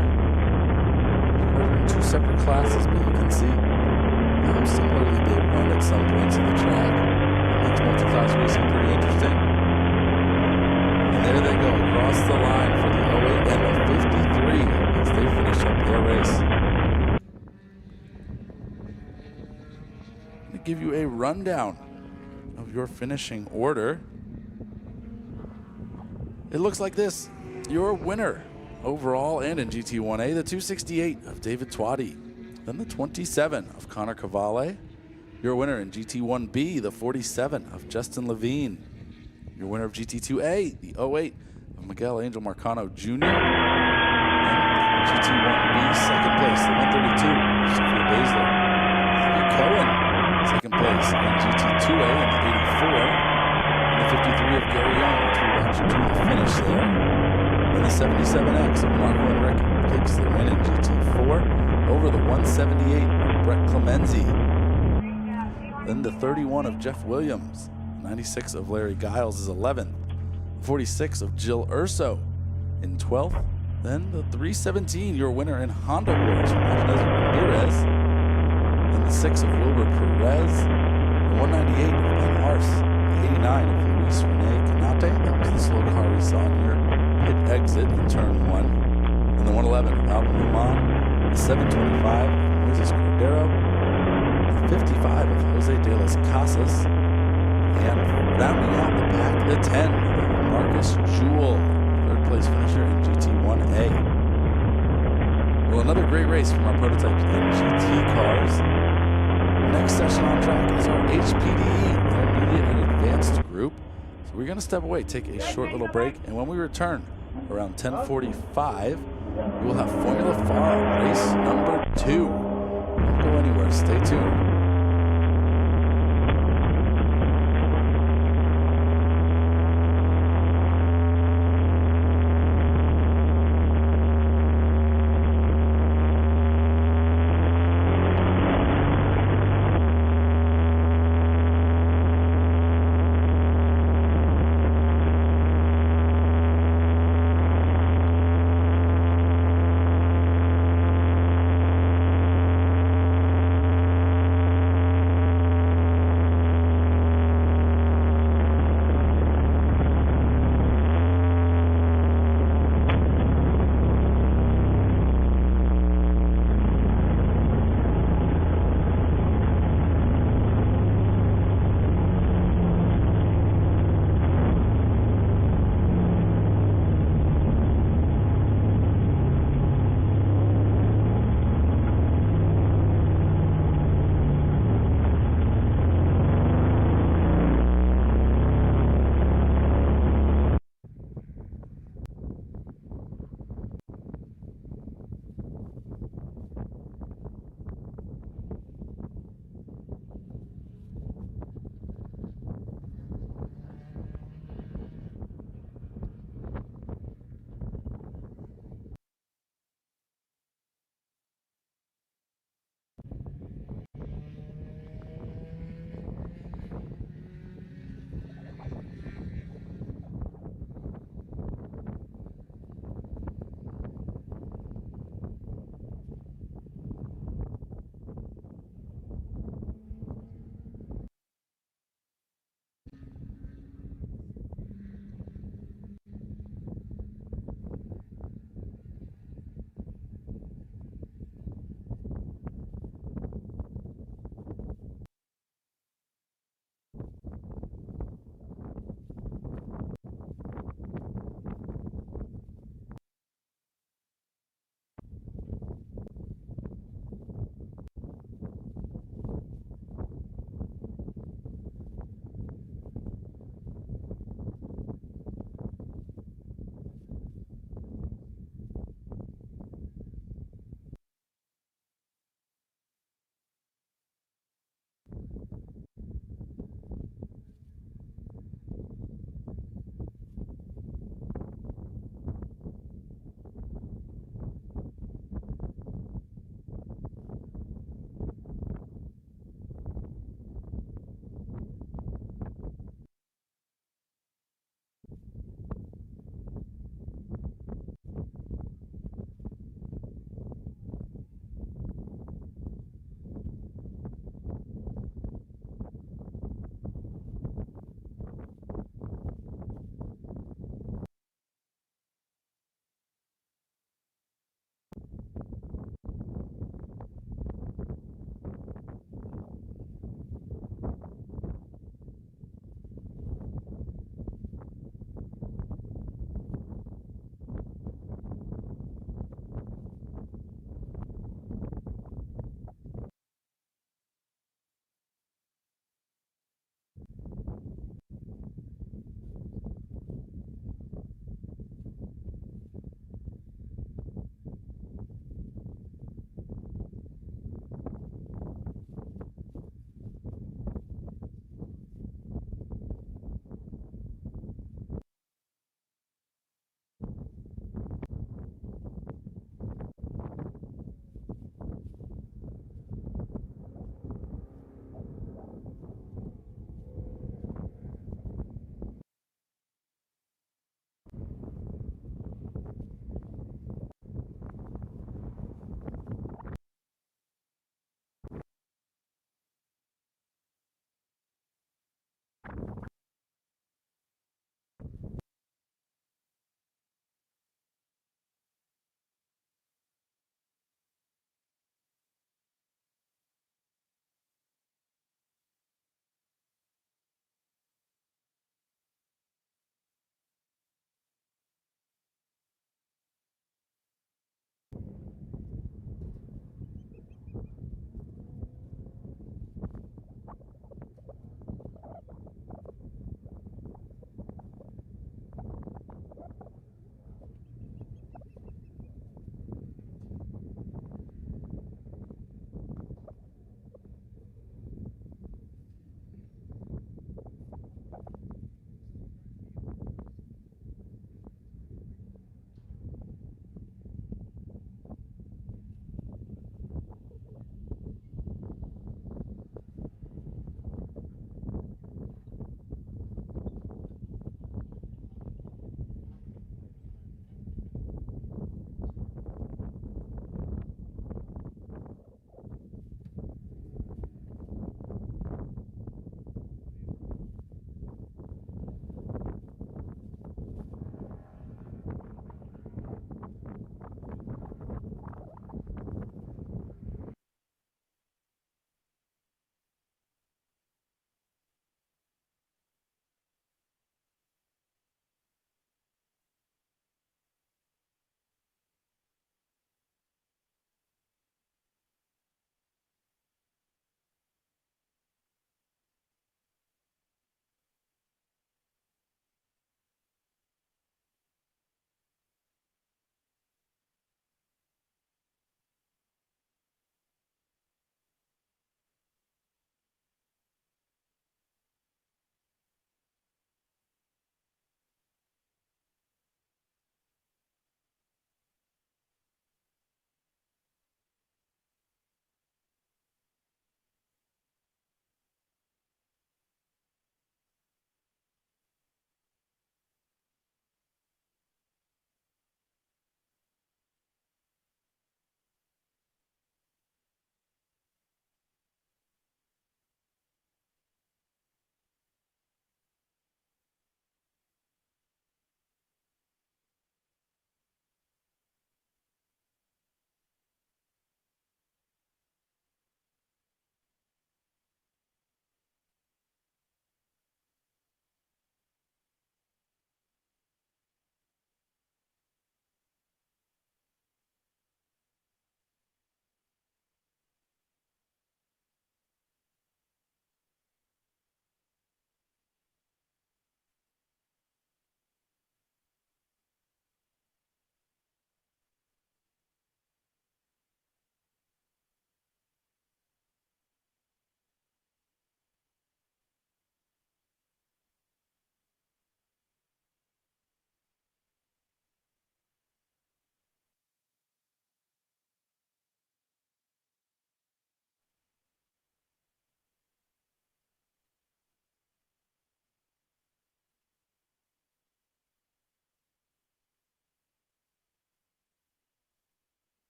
They're in 2 separate classes, but you can see how similarly they run at some points in the track. It makes multi-class racing pretty interesting. And there they go, across the line for the 08 and the 53 as they finish up their race. I'm going to give you a rundown of your finishing order. It looks like this. Your winner overall and in GT1A, the 268 of David Twatty. Then the 27 of Connor Cavale. Your winner in GT1B, the 47 of Justin Levine. Your winner of GT2A, the 08 of Miguel Angel Marcano Jr. And GT1B, second place, the 132 of Sophia Baszler. Abby Cohen, second place in GT2A in the 84. And the 53 of Gary Young, which we watched to the finish there. And the 77X of Marco Enrique takes the win in GT4 over the 178 of Brett Clemenzi. Then the 31 of Jeff Williams. 96 of Larry Giles is 11th. 46 of Jill Urso in 12th. Then the 317, your winner in Honda Wars from Martinez Ramirez. Then the 6 of Wilbur Perez. The 198 of Ben Arce. The 89 of Luis Rene Canate. That was the slow car we saw near pit exit in turn 1. And the 111 of Alvin Roman. The 725 of Moses Cordero. The 55 of Jose de las Casas. And rounding out the pack, the 10 of Marcus Jewell, third place finisher in GT1A. Well, another great race from our prototypes and GT cars. Next session on track is our HPDE, Intermediate and Advanced group. So we're going to step away, take a short little break, and when we return around 10:45, we will have Formula FARA race number 2. Don't go anywhere, stay tuned.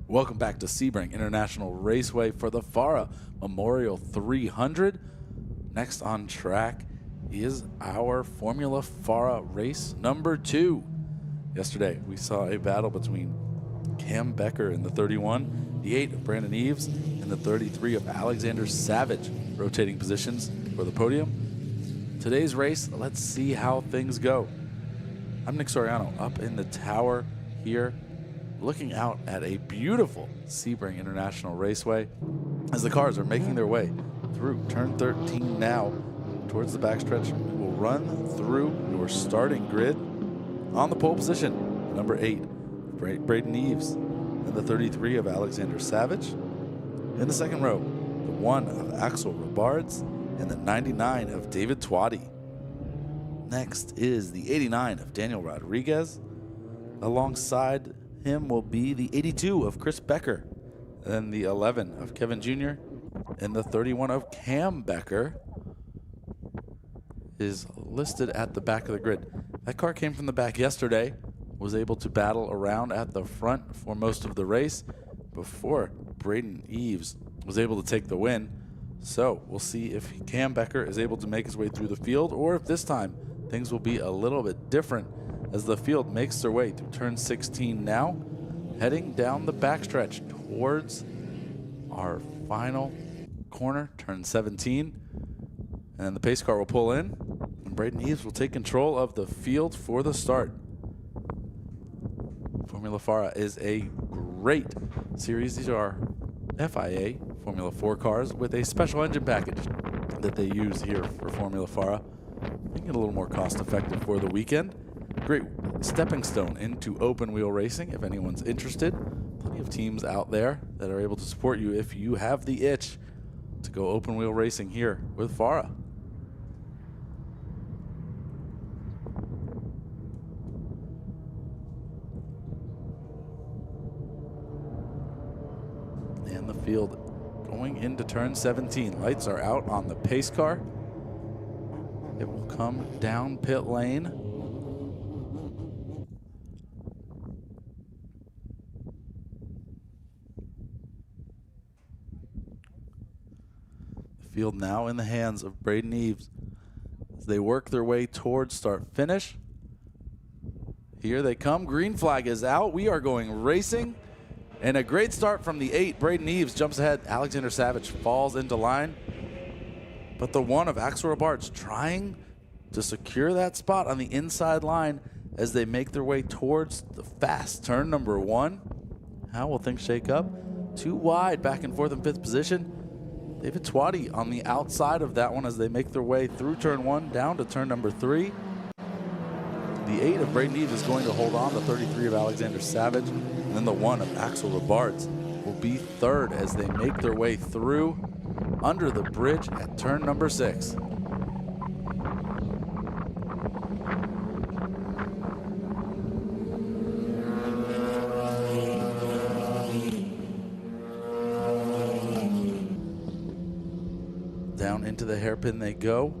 Welcome back to Sebring International Raceway for the FARA Memorial 300. Next on track is our Formula FARA race number 2. Yesterday, we saw a battle between Cam Becker in the 31, the 8 of Brandon Eves, and the 33 of Alexander Savage, rotating positions for the podium. Today's race, let's see how things go. I'm Nick Soriano up in the tower here, looking out at a beautiful Sebring International Raceway as the cars are making their way through turn 13 now towards the backstretch. We will run through your starting grid. On the pole position, number 8, Braden Eves, and the 33 of Alexander Savage. In the second row, the 1 of Axel Robards and the 99 of David Twatty. Next is the 89 of Daniel Rodriguez. Alongside him will be the 82 of Chris Becker, and then the 11 of Kevin Jr., and the 31 of Cam Becker is listed at the back of the grid. That car came from the back yesterday, was able to battle around at the front for most of the race before Braden Eves was able to take the win. So we'll see if Cam Becker is able to make his way through the field, or if this time things will be a little bit different as the field makes their way through turn 16 now, heading down the backstretch towards our final corner, turn 17. And then the pace car will pull in, and Braden Eves will take control of the field for the start. Formula FARA is a great series. These are FIA Formula 4 cars with a special engine package that they use here for Formula FARA, making it a little more cost effective for the weekend. Great stepping stone into open wheel racing if anyone's interested. Plenty of teams out there that are able to support you if you have the itch to go open wheel racing here with FARA. And the field going into turn 17. Lights are out on the pace car. It will come down pit lane. The field now in the hands of Braden Eves as they work their way towards start finish. Here they come. Green flag is out. We are going racing. And a great start from the 8. Braden Eves jumps ahead. Alexander Savage falls into line. But the 1 of Axel Robards trying to secure that spot on the inside line as they make their way towards the fast turn number 1. How will things shake up? Too wide, back and forth in 5th position. David Twatty on the outside of that one as they make their way through turn 1 down to turn number 3. The 8 of Braden Eves is going to hold on. The 33 of Alexander Savage, and then the 1 of Axel Robards will be 3rd as they make their way through under the bridge at turn number 6. Down into the hairpin they go.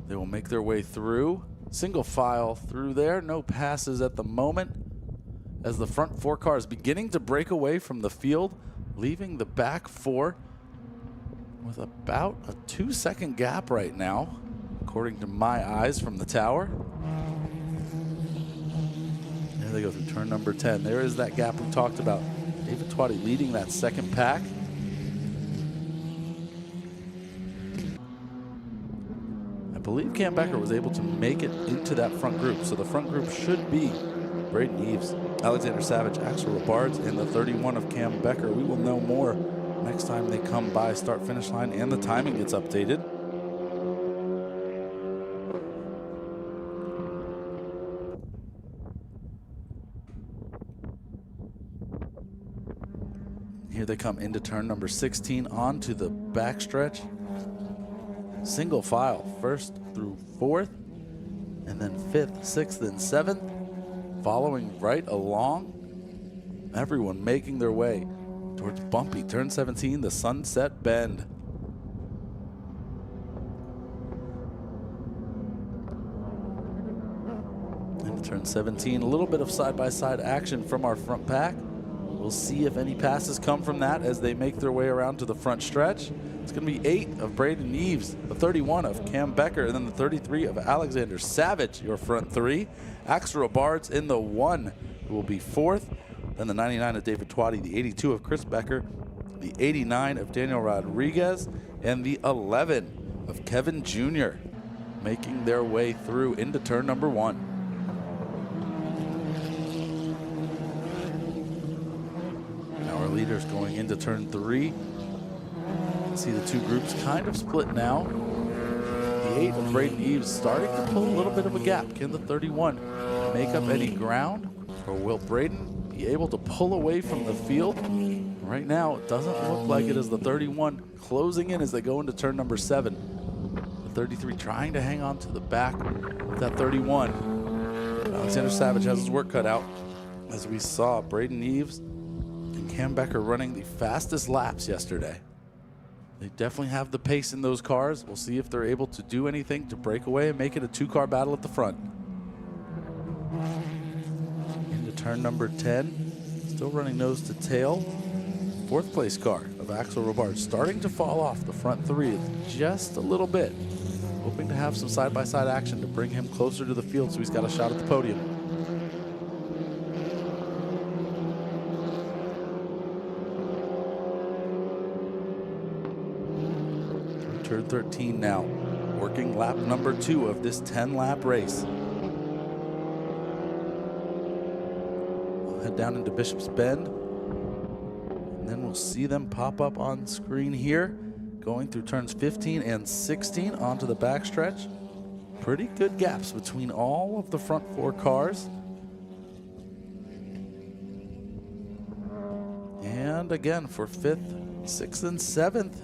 They will make their way through. Single file through there, no passes at the moment as the front 4 cars beginning to break away from the field, leaving the back 4 with about a 2-second gap right now, according to my eyes from the tower. There they go through turn number 10. There is that gap we talked about. David Twatty leading that second pack. I believe Cam Becker was able to make it into that front group, so the front group should be Braden Eves, Alexander Savage, Axel Robards, and the 31 of Cam Becker. We will know more next time they come by start-finish line and the timing gets updated. Here they come into turn number 16 onto the backstretch. Single file, 1st through 4th, and then 5th, 6th, and 7th, following right along. Everyone making their way towards bumpy turn 17, the Sunset Bend. Into turn 17, a little bit of side-by-side action from our front pack. We'll see if any passes come from that as they make their way around to the front stretch. It's going to be 8 of Braden Eves, the 31 of Cam Becker, and then the 33 of Alexander Savage, your front three. Axel Robards in the 1, who will be 4th. Then the 99 of David Twatty, the 82 of Chris Becker, the 89 of Daniel Rodriguez, and the 11 of Kevin Jr. making their way through into turn number 1. Now our leaders going into turn 3. See the two groups kind of split now. The 8 of Braden Eves starting to pull a little bit of a gap. Can the 31 make up any ground, or will Braden be able to pull away from the field? Right now, it doesn't look like it, as the 31 closing in as they go into turn number 7. The 33 trying to hang on to the back of that 31. Alexander Savage has his work cut out, as we saw Braden Eves and Cam Becker running the fastest laps yesterday. They definitely have the pace in those cars. We'll see if they're able to do anything to break away and make it a 2-car battle at the front. Into turn number 10, still running nose to tail. 4th place car of Axel Robards starting to fall off the front 3 just a little bit. Hoping to have some side-by-side action to bring him closer to the field so he's got a shot at the podium. Turn 13 now, working lap number 2 of this 10-lap race. We'll head down into Bishop's Bend, and then we'll see them pop up on screen here, going through turns 15 and 16 onto the backstretch. Pretty good gaps between all of the front 4 cars. And again, for 5th, 6th, and 7th,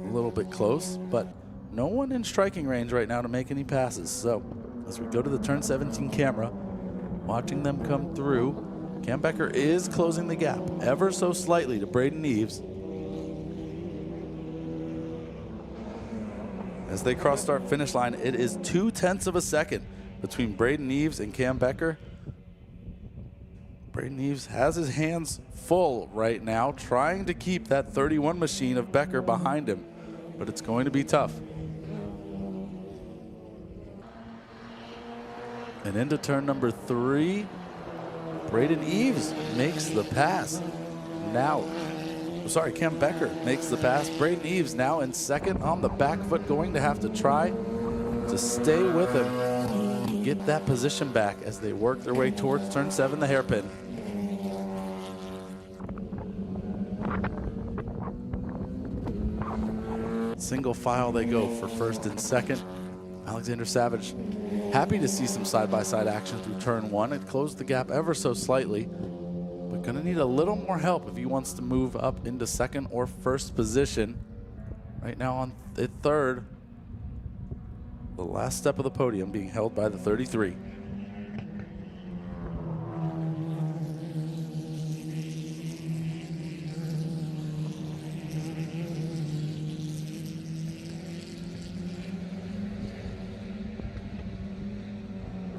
a little bit close, but no one in striking range right now to make any passes. So as we go to the turn 17 camera, watching them come through, Cam Becker is closing the gap ever so slightly to Braden Eves. As they cross start finish line, it is 0.2 of a second between Braden Eves and Cam Becker. Braden Eves has his hands full right now, trying to keep that 31 machine of Becker behind him, but it's going to be tough. And into turn number 3, Braden Eves makes the pass. Cam Becker makes the pass. Braden Eves now in 2nd on the back foot, going to have to try to stay with him and get that position back as they work their way towards turn 7, the hairpin. Single file they go for 1st and 2nd. Alexander Savage happy to see some side-by-side action through turn 1. It closed the gap ever so slightly, but gonna need a little more help if he wants to move up into 2nd or 1st position. Right now on 3rd, the last step of the podium being held by the 33.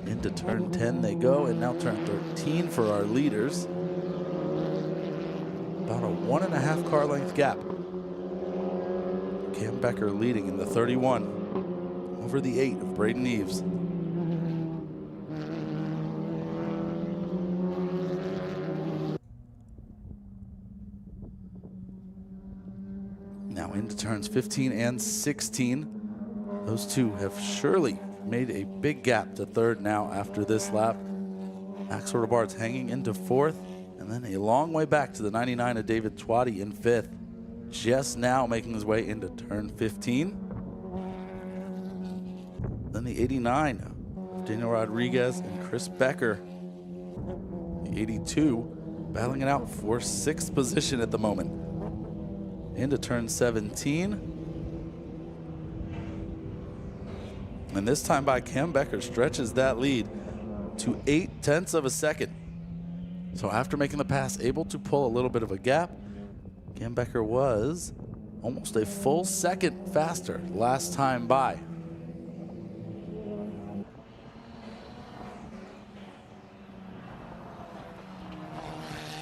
Into turn 10 they go, and now turn 13 for our leaders. About a 1.5 car length gap. Cam Becker leading in the 31 over the 8 of Braden Eves. Now into turns 15 and 16. Those two have surely made a big gap to 3rd now after this lap. Axel Robards hanging into 4th, and then a long way back to the 99 of David Twatty in 5th. Just now making his way into turn 15. Then the 89 of Daniel Rodriguez and Chris Becker. The 82 battling it out for 6th position at the moment. Into turn 17. And this time by Cam Becker stretches that lead to 0.8 of a second. So after making the pass, able to pull a little bit of a gap. Cam Becker was almost a full second faster last time by.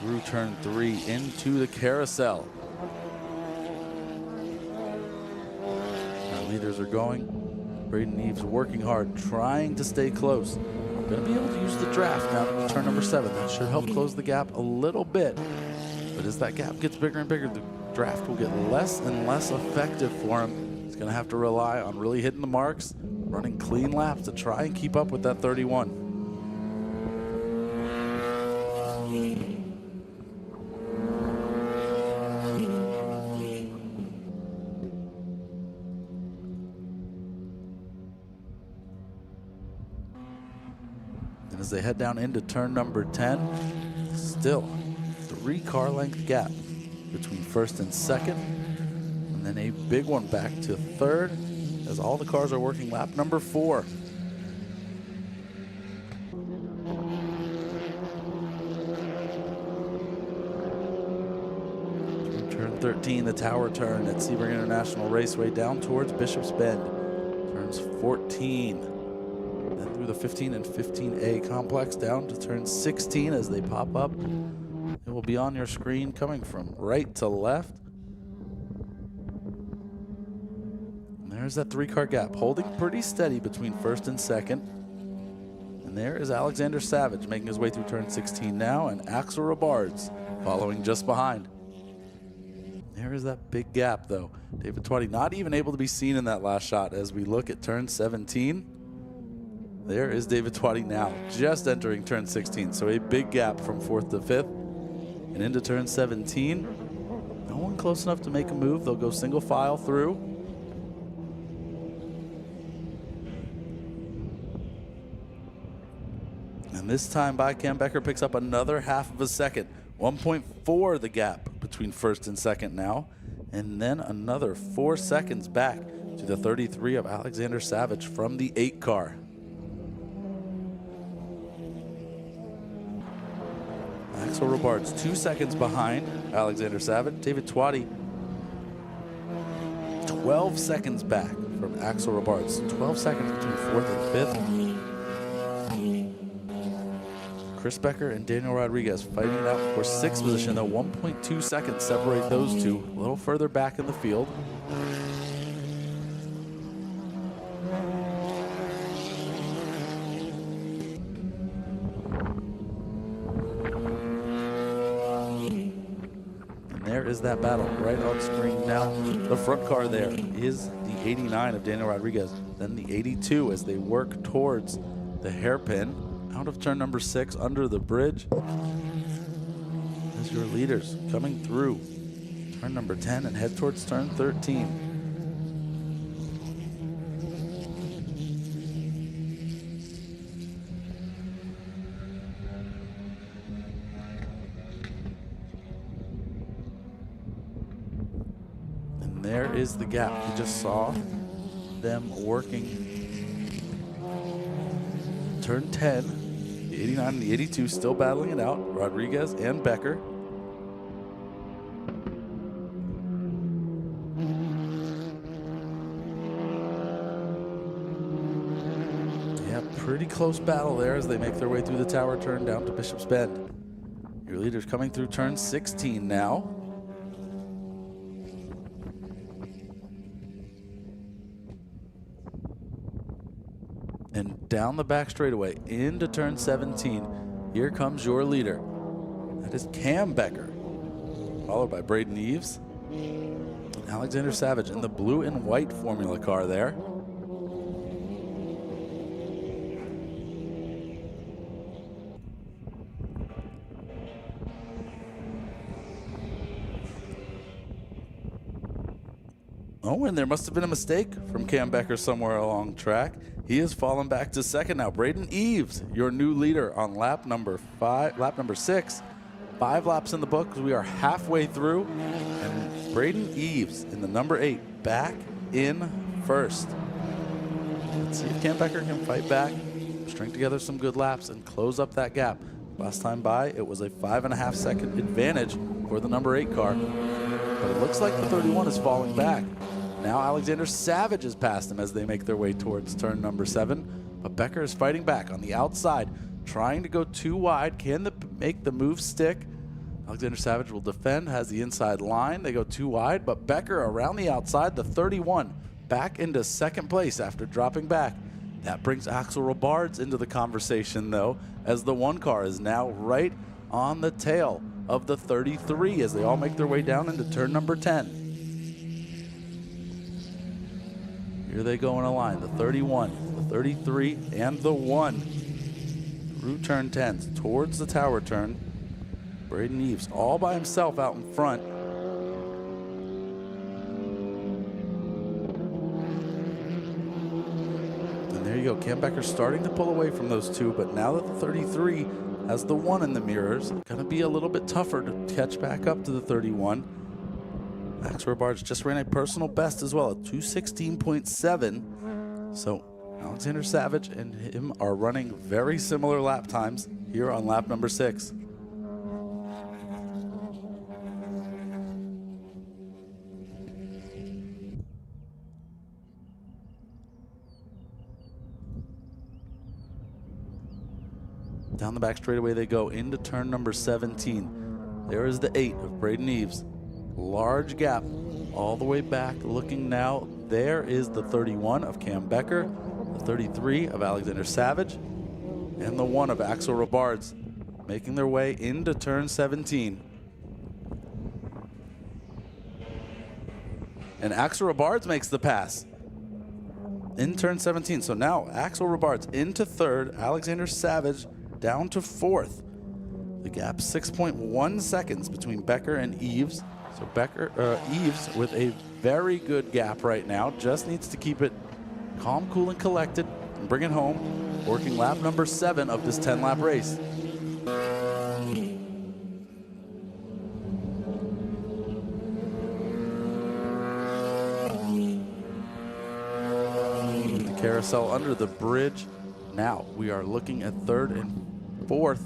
through turn 3 into the carousel. Our leaders are going. Braden Eves working hard, trying to stay close. Going to be able to use the draft down into turn number 7. That should help close the gap a little bit. But as that gap gets bigger and bigger, the draft will get less and less effective for him. He's going to have to rely on really hitting the marks, running clean laps to try and keep up with that 31. And as they head down into turn number 10, still 3 car length gap between first and second, and then a big one back to third as all the cars are working lap number 4. Through turn 13, the tower turn at Sebring International Raceway down towards Bishop's Bend. Turns 14, then through the 15 and 15A complex down to turn 16 as they pop up. It will be on your screen coming from right to left. And there's that 3-car gap, holding pretty steady between first and second. And there is Alexander Savage making his way through turn 16 now, and Axel Robards following just behind. There is that big gap though. David Twatty not even able to be seen in that last shot as we look at turn 17. There is David Twatty now, just entering turn 16. So a big gap from 4th to 5th. And into turn 17, no one close enough to make a move. They'll go single file through. And this time by Cam Becker picks up another half of a second. 1.4 the gap between first and second now. And then another 4 seconds back to the 33 of Alexander Savage from the 8 car. Axel Robards 2 seconds behind Alexander Savage. David Twatty 12 seconds back from Axel Robards. 12 seconds between 4th and 5th. Chris Becker and Daniel Rodriguez fighting it out for 6th position, though 1.2 seconds separate those two. A little further back in the field. There is that battle right on screen now. The front car there is the 89 of Daniel Rodriguez, then the 82 as they work towards the hairpin out of turn number 6 under the bridge. As your leaders coming through turn number 10 and head towards turn 13. There is the gap. You just saw them working. Turn 10, the 89 and the 82 still battling it out. Rodriguez and Becker. Yeah, pretty close battle there as they make their way through the tower turn down to Bishop's Bend. Your leaders coming through turn 16 now. And down the back straightaway into turn 17, here comes your leader. That is Cam Becker, followed by Braden Eves and Alexander Savage in the blue and white Formula car there. Oh, and there must have been a mistake from Cam Becker somewhere along track. He has fallen back to second now. Braden Eves, your new leader on lap number 6. 5 laps in the book. We are halfway through. And Braden Eves in the number 8 back in first. Let's see if Cam Becker can fight back, string together some good laps, and close up that gap. Last time by, it was a 5.5 second advantage for the number 8 car. But it looks like the 31 is falling back. Now Alexander Savage has passed him as they make their way towards turn number 7. But Becker is fighting back on the outside, trying to go too wide. Can make the move stick? Alexander Savage will defend, has the inside line. They go too wide, but Becker around the outside, the 31, back into second place after dropping back. That brings Axel Robards into the conversation, though, as the 1 car is now right on the tail of the 33 as they all make their way down into turn number 10. Here they go in a line, the 31, the 33, and the 1 through turn 10 towards the tower turn. Braden Eves all by himself out in front. And there you go, Cam Becker starting to pull away from those 2, but now that the 33 has the 1 in the mirrors, gonna be a little bit tougher to catch back up to the 31. Axel Robards just ran a personal best as well, at 2:16.7. So Alexander Savage and him are running very similar lap times here on lap number 6. Down the back straightaway they go into turn number 17. There is the 8 of Braden Eves. Large gap all the way back. Looking now, there is the 31 of Cam Becker, the 33 of Alexander Savage, and the 1 of Axel Robards, making their way into turn 17. And Axel Robards makes the pass in turn 17. So now Axel Robards into 3rd, Alexander Savage down to 4th. The gap 6.1 seconds between Becker and Eves. So Eves with a very good gap right now, just needs to keep it calm, cool, and collected and bring it home, working lap number 7 of this 10-lap race. The carousel under the bridge. Now we are looking at 3rd and 4th.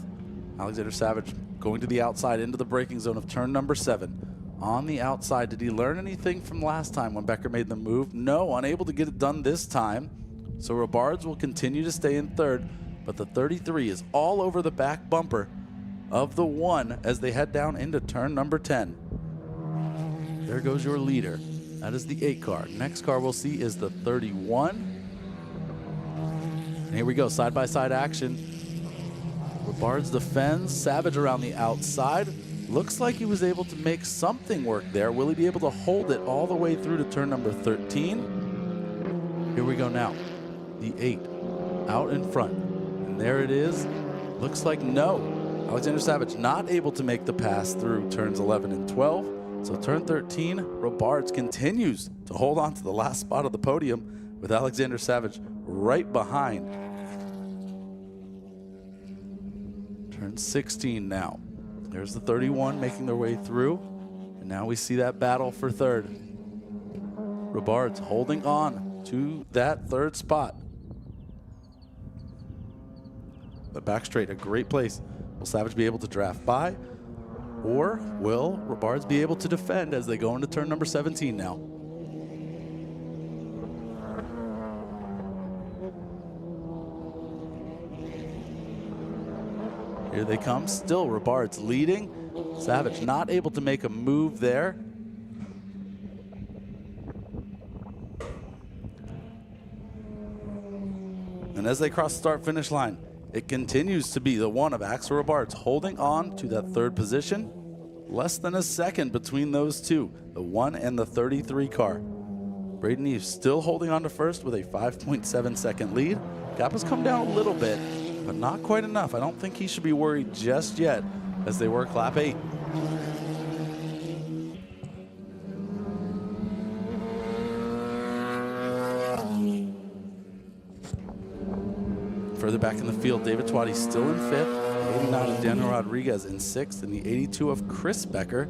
Alexander Savage going to the outside into the braking zone of turn number 7. On the outside, did he learn anything from last time when Becker made the move? No, unable to get it done this time. So Robards will continue to stay in 3rd, but the 33 is all over the back bumper of the 1 as they head down into turn number 10. There goes your leader. That is the 8 car. Next car we'll see is the 31. And here we go, side-by-side action. Robards defends, Savage around the outside. Looks like he was able to make something work there. Will he be able to hold it all the way through to turn number 13? Here we go now. The 8 out in front. And there it is. Looks like no. Alexander Savage not able to make the pass through turns 11 and 12. So turn 13, Robards continues to hold on to the last spot of the podium with Alexander Savage right behind. Turn 16 now. There's the 31 making their way through. And now we see that battle for 3rd. Robards holding on to that 3rd spot. But back straight, a great place. Will Savage be able to draft by? Or will Robards be able to defend as they go into turn number 17 now? Here they come, still Robards leading. Savage not able to make a move there. And as they cross the start-finish line, it continues to be the 1 of Axel Robards holding on to that 3rd position. Less than a second between those 2, the 1 and the 33 car. Braden Eves still holding on to 1st with a 5.7 second lead. Gap has come down a little bit, but not quite enough. I don't think he should be worried just yet as they work lap 8. Further back in the field, David Twatty still in 5th, the 89 of Daniel Rodriguez in 6th, and the 82 of Chris Becker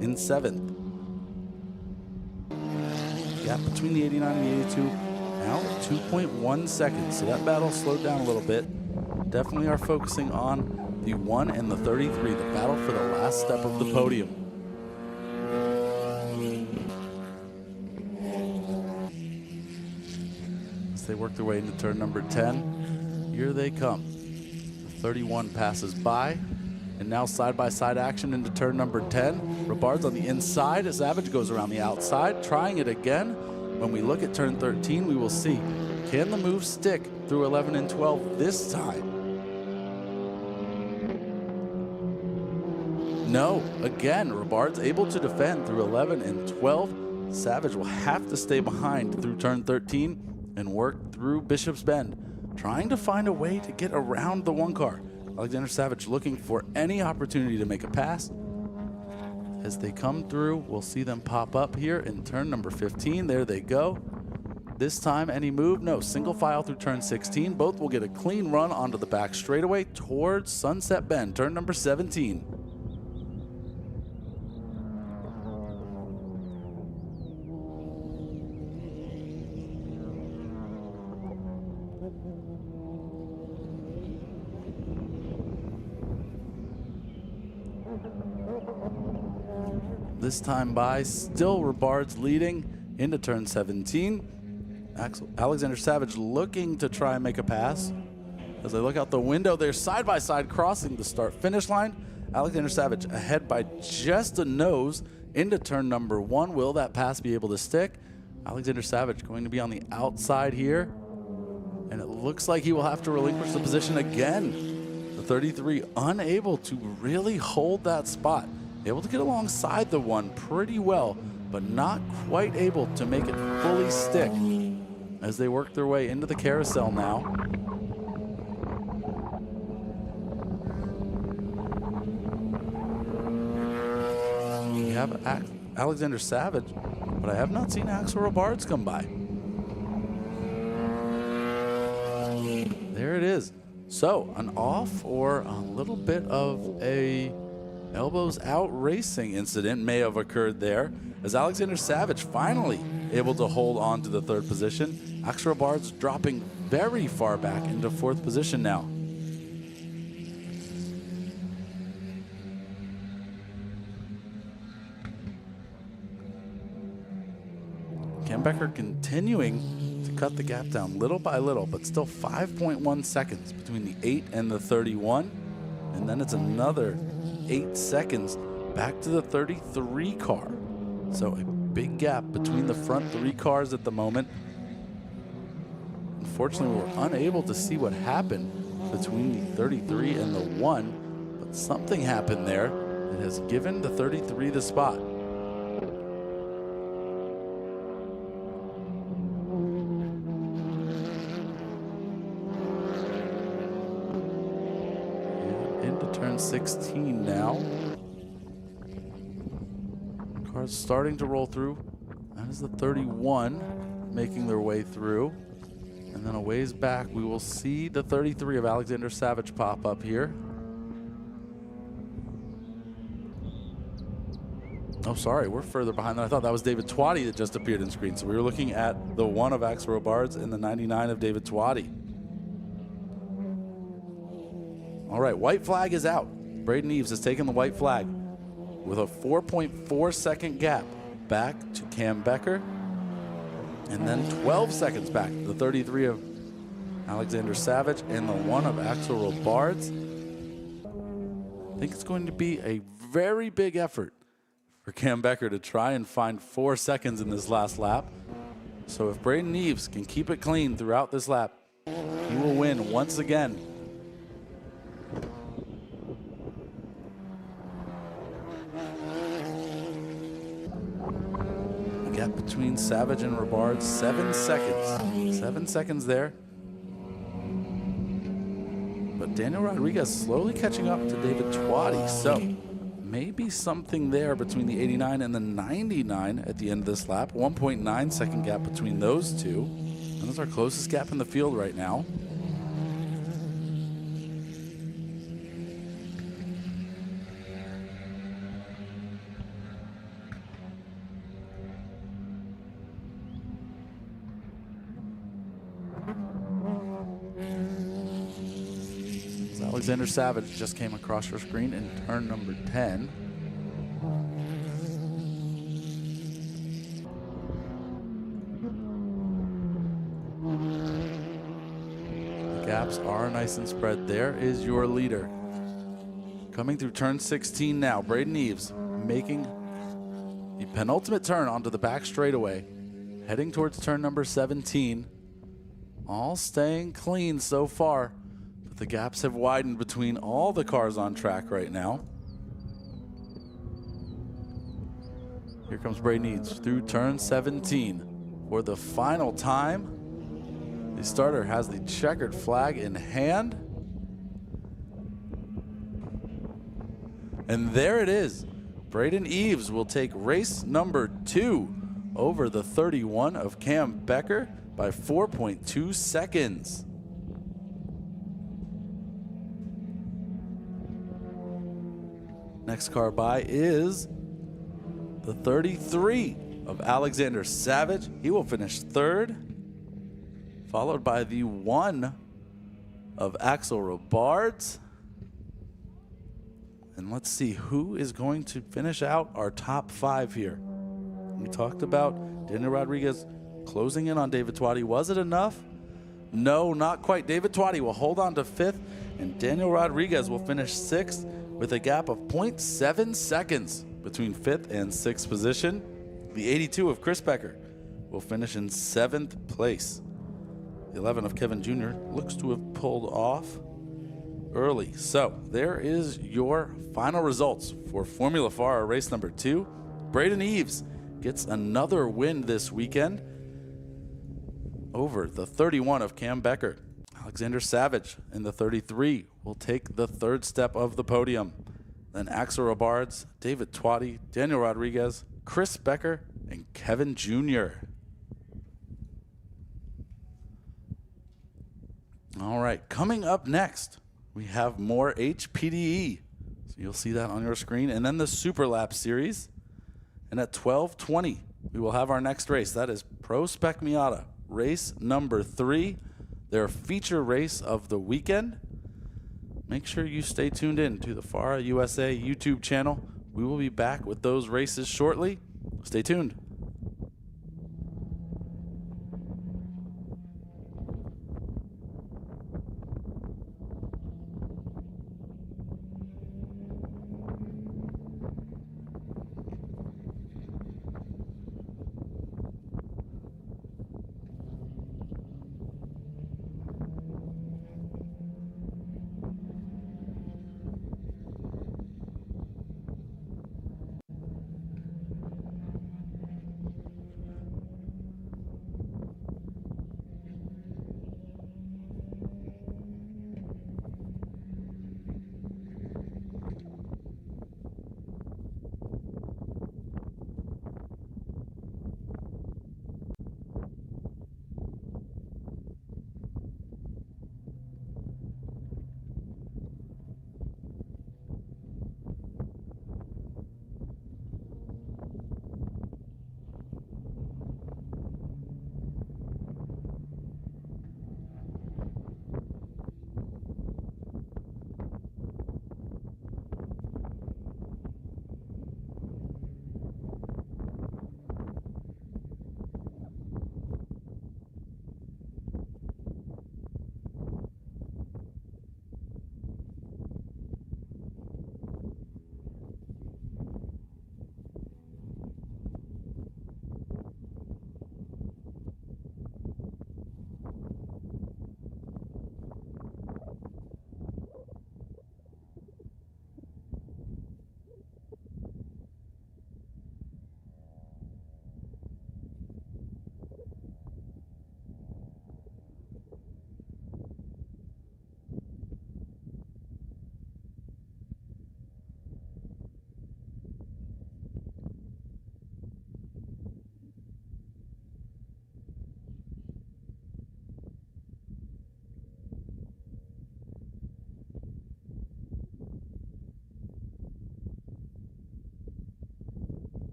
in 7th. Gap between the 89 and the 82 now 2.1 seconds, so that battle slowed down a little bit. Definitely are focusing on the 1 and the 33, the battle for the last step of the podium. As they work their way into turn number 10, here they come. The 31 passes by. And now side-by-side action into turn number 10. Robards on the inside. Savage goes around the outside, trying it again. When we look at turn 13, we will see, can the move stick through 11 and 12 this time? No, again, Robards able to defend through 11 and 12. Savage will have to stay behind through turn 13 and work through Bishop's Bend, trying to find a way to get around the one car. Alexander Savage looking for any opportunity to make a pass. As they come through, we'll see them pop up here in turn number 15. There they go. This time, any move? No, single file through turn 16. Both will get a clean run onto the back straightaway towards Sunset Bend, turn number 17. This time by, still Robards leading into turn 17. Alexander Savage looking to try and make a pass. As they look out the window, they're side-by-side crossing the start-finish line. Alexander Savage ahead by just a nose into turn number 1. Will that pass be able to stick? Alexander Savage going to be on the outside here. And it looks like he will have to relinquish the position again. The 33 unable to really hold that spot. Able to get alongside the one pretty well, but not quite able to make it fully stick as they work their way into the carousel now. We have Alexander Savage, but I have not seen Axel Robards come by. There it is. So an off or a little bit of a elbows out racing incident may have occurred there, as Alexander Savage finally able to hold on to the 3rd position. Axel Robards dropping very far back into 4th position now. Cam Becker continuing to cut the gap down little by little, but still 5.1 seconds between the 8 and the 31. And then it's another 8 seconds back to the 33 car. So a big gap between the front 3 cars at the moment. Unfortunately, we're unable to see what happened between the 33 and the 1, but something happened there that has given the 33 the spot. Into turn 16 now. Cars starting to roll through. That is the 31 making their way through. And then a ways back, we will see the 33 of Alexander Savage pop up here. Oh, sorry, we're further behind than I thought. That was David Twatty that just appeared in screen. So we were looking at the 1 of Axel Robards and the 99 of David Twatty. All right, white flag is out. Braden Eves has taken the white flag with a 4.4 second gap back to Cam Becker. And then 12 seconds back to the 33 of Alexander Savage and the 1 of Axel Robards. I think it's going to be a very big effort for Cam Becker to try and find 4 seconds in this last lap. So if Braden Eves can keep it clean throughout this lap, he will win once again. The gap between Savage and Robards, 7 seconds. 7 seconds there. But Daniel Rodriguez slowly catching up to David Twatty. So maybe something there between the 89 and the 99 at the end of this lap. 1.9 second gap between those two. And that's our closest gap in the field right now. Alexander Savage just came across your screen in turn number 10. The gaps are nice and spread. There is your leader Coming through turn 16 now, Braden Eves making the penultimate turn onto the back straightaway, heading towards turn number 17. All staying clean so far, but the gaps have widened between all the cars on track right now. Here comes Braden Eves through turn 17 for the final time. The starter has the checkered flag in hand. And there it is. Braden Eves will take race number 2 over the 31 of Cam Becker by 4.2 seconds. Next car by is the 33 of Alexander Savage. He will finish 3rd, followed by the 1 of Axel Robards. And let's see who is going to finish out our top 5 here. We talked about Daniel Rodriguez closing in on David Twatty. Was it enough? No, not quite. David Twatty will hold on to 5th, and Daniel Rodriguez will finish 6th with a gap of 0.7 seconds between 5th and 6th position. The 82 of Chris Becker will finish in 7th place. The 11 of Kevin Jr. looks to have pulled off early. So there is your final results for Formula FARA race number 2. Braden Eves gets another win this weekend over the 31 of Cam Becker. Alexander Savage in the 33 will take the 3rd step of the podium. Then Axel Robards, David Twatty, Daniel Rodriguez, Chris Becker, and Kevin Jr. All right, coming up next, we have more HPDE. So you'll see that on your screen. And then the Super Lap Series. And at 12:20, we will have our next race. That is Pro Spec Miata, race number 3, their feature race of the weekend. Make sure you stay tuned in to the FARA USA YouTube channel. We will be back with those races shortly. Stay tuned.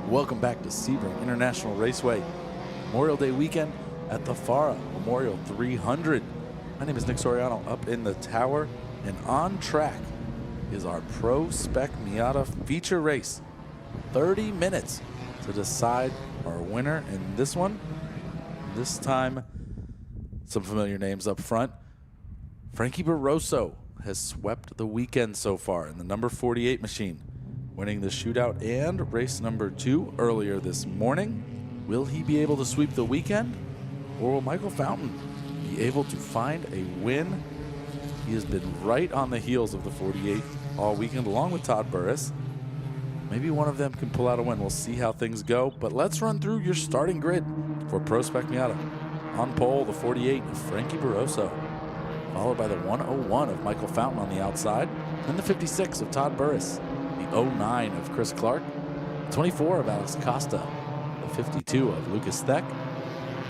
Welcome back to Sebring International Raceway, Memorial Day weekend at the FARA Memorial 300. My name is Nick Soriano up in the tower, and on track is our Pro Spec Miata feature race. 30 minutes to decide our winner in this one. This time, some familiar names up front. Frankie Barroso has swept the weekend so far in the number 48 machine, winning the shootout and race number 2 earlier this morning. Will he be able to sweep the weekend, or will Michael Fountain be able to find a win? He has been right on the heels of the 48 all weekend, along with Todd Burris. Maybe one of them can pull out a win. We'll see how things go, but let's run through your starting grid for Pro Spec Miata. On pole, the 48 of Frankie Barroso, followed by the 101 of Michael Fountain on the outside, then the 56 of Todd Burris, the 09 of Chris Clark, 24 of Alex Costa, the 52 of Lucas Theck,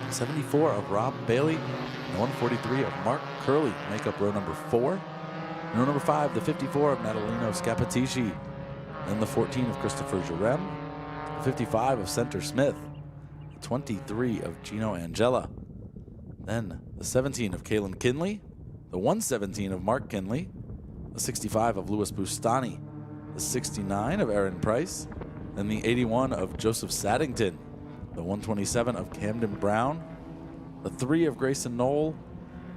74 of Rob Bailey, and 143 of Mark Curley make up row number 4. And row number 5, the 54 of Natalino Scapatici, then the 14 of Christopher Jarem, the 55 of Center Smith, the 23 of Gino Angela, then the 17 of Kalen Kinley, the 117 of Mark Kinley, the 65 of Louis Bustani, the 69 of Aaron Price, then the 81 of Joseph Saddington, the 127 of Camden Brown, the 3 of Grayson Knoll,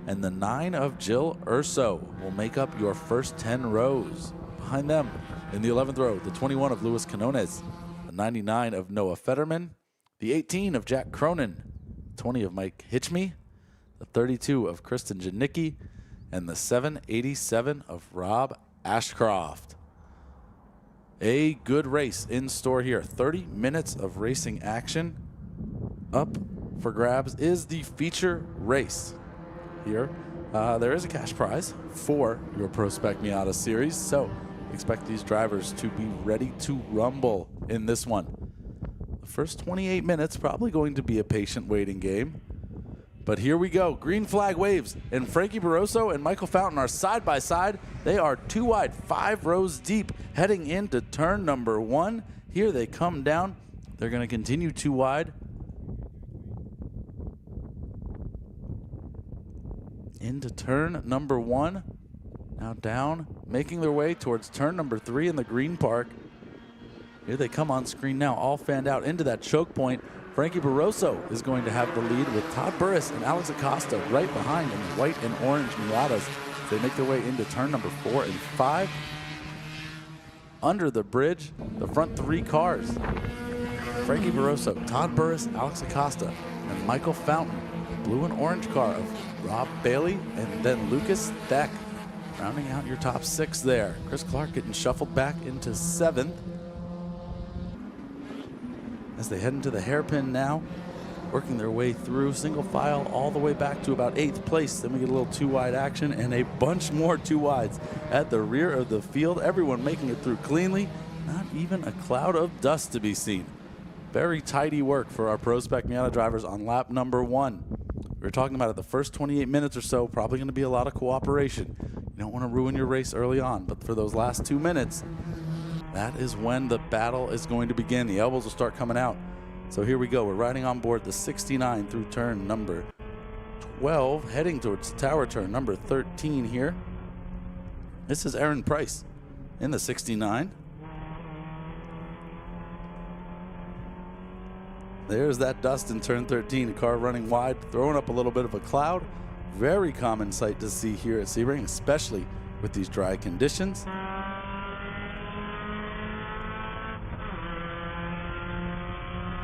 and the 9 of Jill Urso will make up your first 10 rows. Behind them, in the 11th row, the 21 of Luis Canones, the 99 of Noah Fetterman, the 18 of Jack Cronin, 20 of Mike Hitchme, the 32 of Kristen Janicki, and the 787 of Rob Ashcroft. A good race in store here. 30 minutes of racing action. Up for grabs is the feature race. Here, there is a cash prize for your Pro Spec Miata series, so expect these drivers to be ready to rumble in this one. The first 28 minutes probably going to be a patient waiting game. But here we go. Green flag waves, and Frankie Barroso and Michael Fountain are side by side. They are 2 wide, 5 rows deep, heading into turn number 1. Here they come down. They're going to continue 2 wide. Into turn number 1. Now down, making their way towards turn number 3 in the green park. Here they come on screen now, all fanned out into that choke point. Frankie Barroso is going to have the lead with Todd Burris and Alex Acosta right behind in white and orange Miatas. They make their way into turn number 4 and 5. Under the bridge, the front 3 cars. Frankie Barroso, Todd Burris, Alex Acosta, and Michael Fountain. Blue and orange car of Rob Bailey and then Lucas Theck. Rounding out your top 6 there. Chris Clark getting shuffled back into 7th. As they head into the hairpin now, working their way through single file all the way back to about 8th place. Then we get a little 2 wide action and a bunch more 2 wides at the rear of the field. Everyone making it through cleanly. Not even a cloud of dust to be seen. Very tidy work for our Pro Spec Miata drivers on lap number 1. We were talking about it, the first 28 minutes or so, probably going to be a lot of cooperation. You don't want to ruin your race early on, but for those last 2 minutes, that is when the battle is going to begin. The elbows will start coming out. So here we go. We're riding on board the 69 through turn number 12, heading towards tower turn number 13 here. This is Aaron Price in the 69. There's that dust in turn 13. A car running wide, throwing up a little bit of a cloud. Very common sight to see here at Sebring, especially with these dry conditions.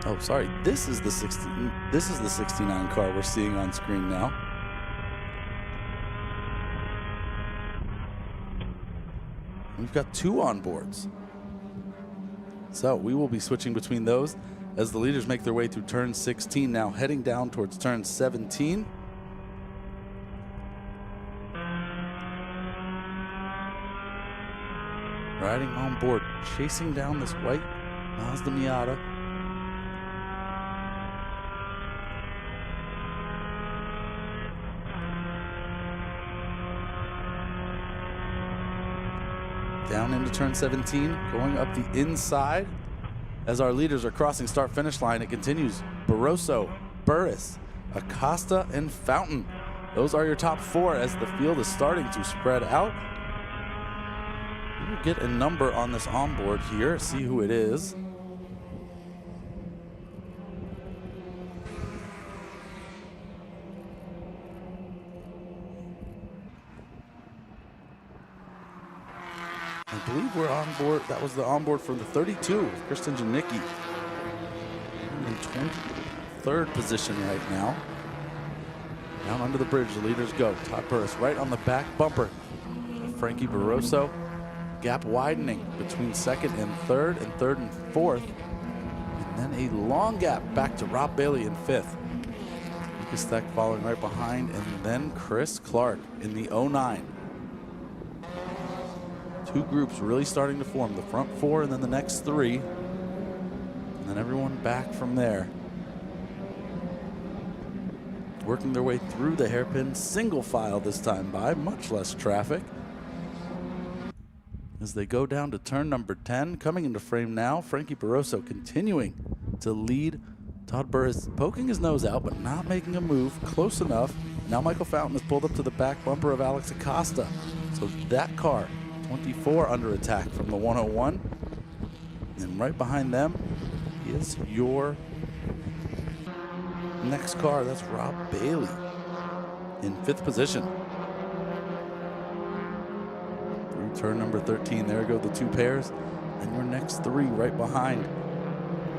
Oh, sorry. This is the 69 car we're seeing on screen now. We've got 2 onboards. So we will be switching between those as the leaders make their way through turn 16, now heading down towards turn 17. Riding on board, chasing down this white Mazda Miata. Down into turn 17, going up the inside. As our leaders are crossing start-finish line, it continues. Barroso, Burris, Acosta, and Fountain. Those are your top 4 as the field is starting to spread out. We'll get a number on this onboard here, see who it is. I believe we're on board. That was the onboard for the 32 of Kristen Janicki. In 23rd position right now. Down under the bridge, the leaders go. Todd Burris right on the back bumper. Frankie Barroso. Gap widening between 2nd and 3rd and 3rd and 4th. And then a long gap back to Rob Bailey in 5th. Lucas Steck following right behind, and then Chris Clark in the 09. 2 groups really starting to form, the front 4 and then the next 3. And then everyone back from there. Working their way through the hairpin, single file this time by, much less traffic. As they go down to turn number 10, coming into frame now, Frankie Barroso continuing to lead. Todd Burris poking his nose out, but not making a move, close enough. Now Michael Fountain is pulled up to the back bumper of Alex Acosta. So that car, 24 under attack from the 101. And right behind them is your next car. That's Rob Bailey in 5th position. Through turn number 13, there go the 2 pairs. And your next 3 right behind.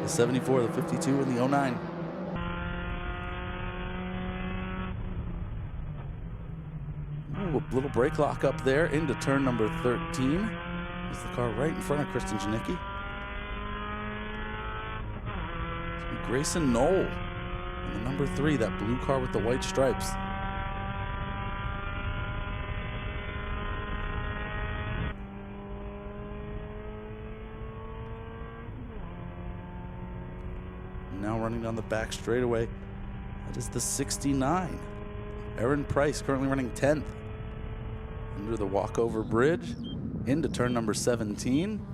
The 74, the 52, and the 09. Ooh, a little brake lock up there into turn number 13. There's the car right in front of Kristen Janicki. Grayson Knoll. And the number 3, that blue car with the white stripes. Now running down the back straightaway, that is the 69. Aaron Price currently running 10th. Under the walkover bridge, into turn number 17.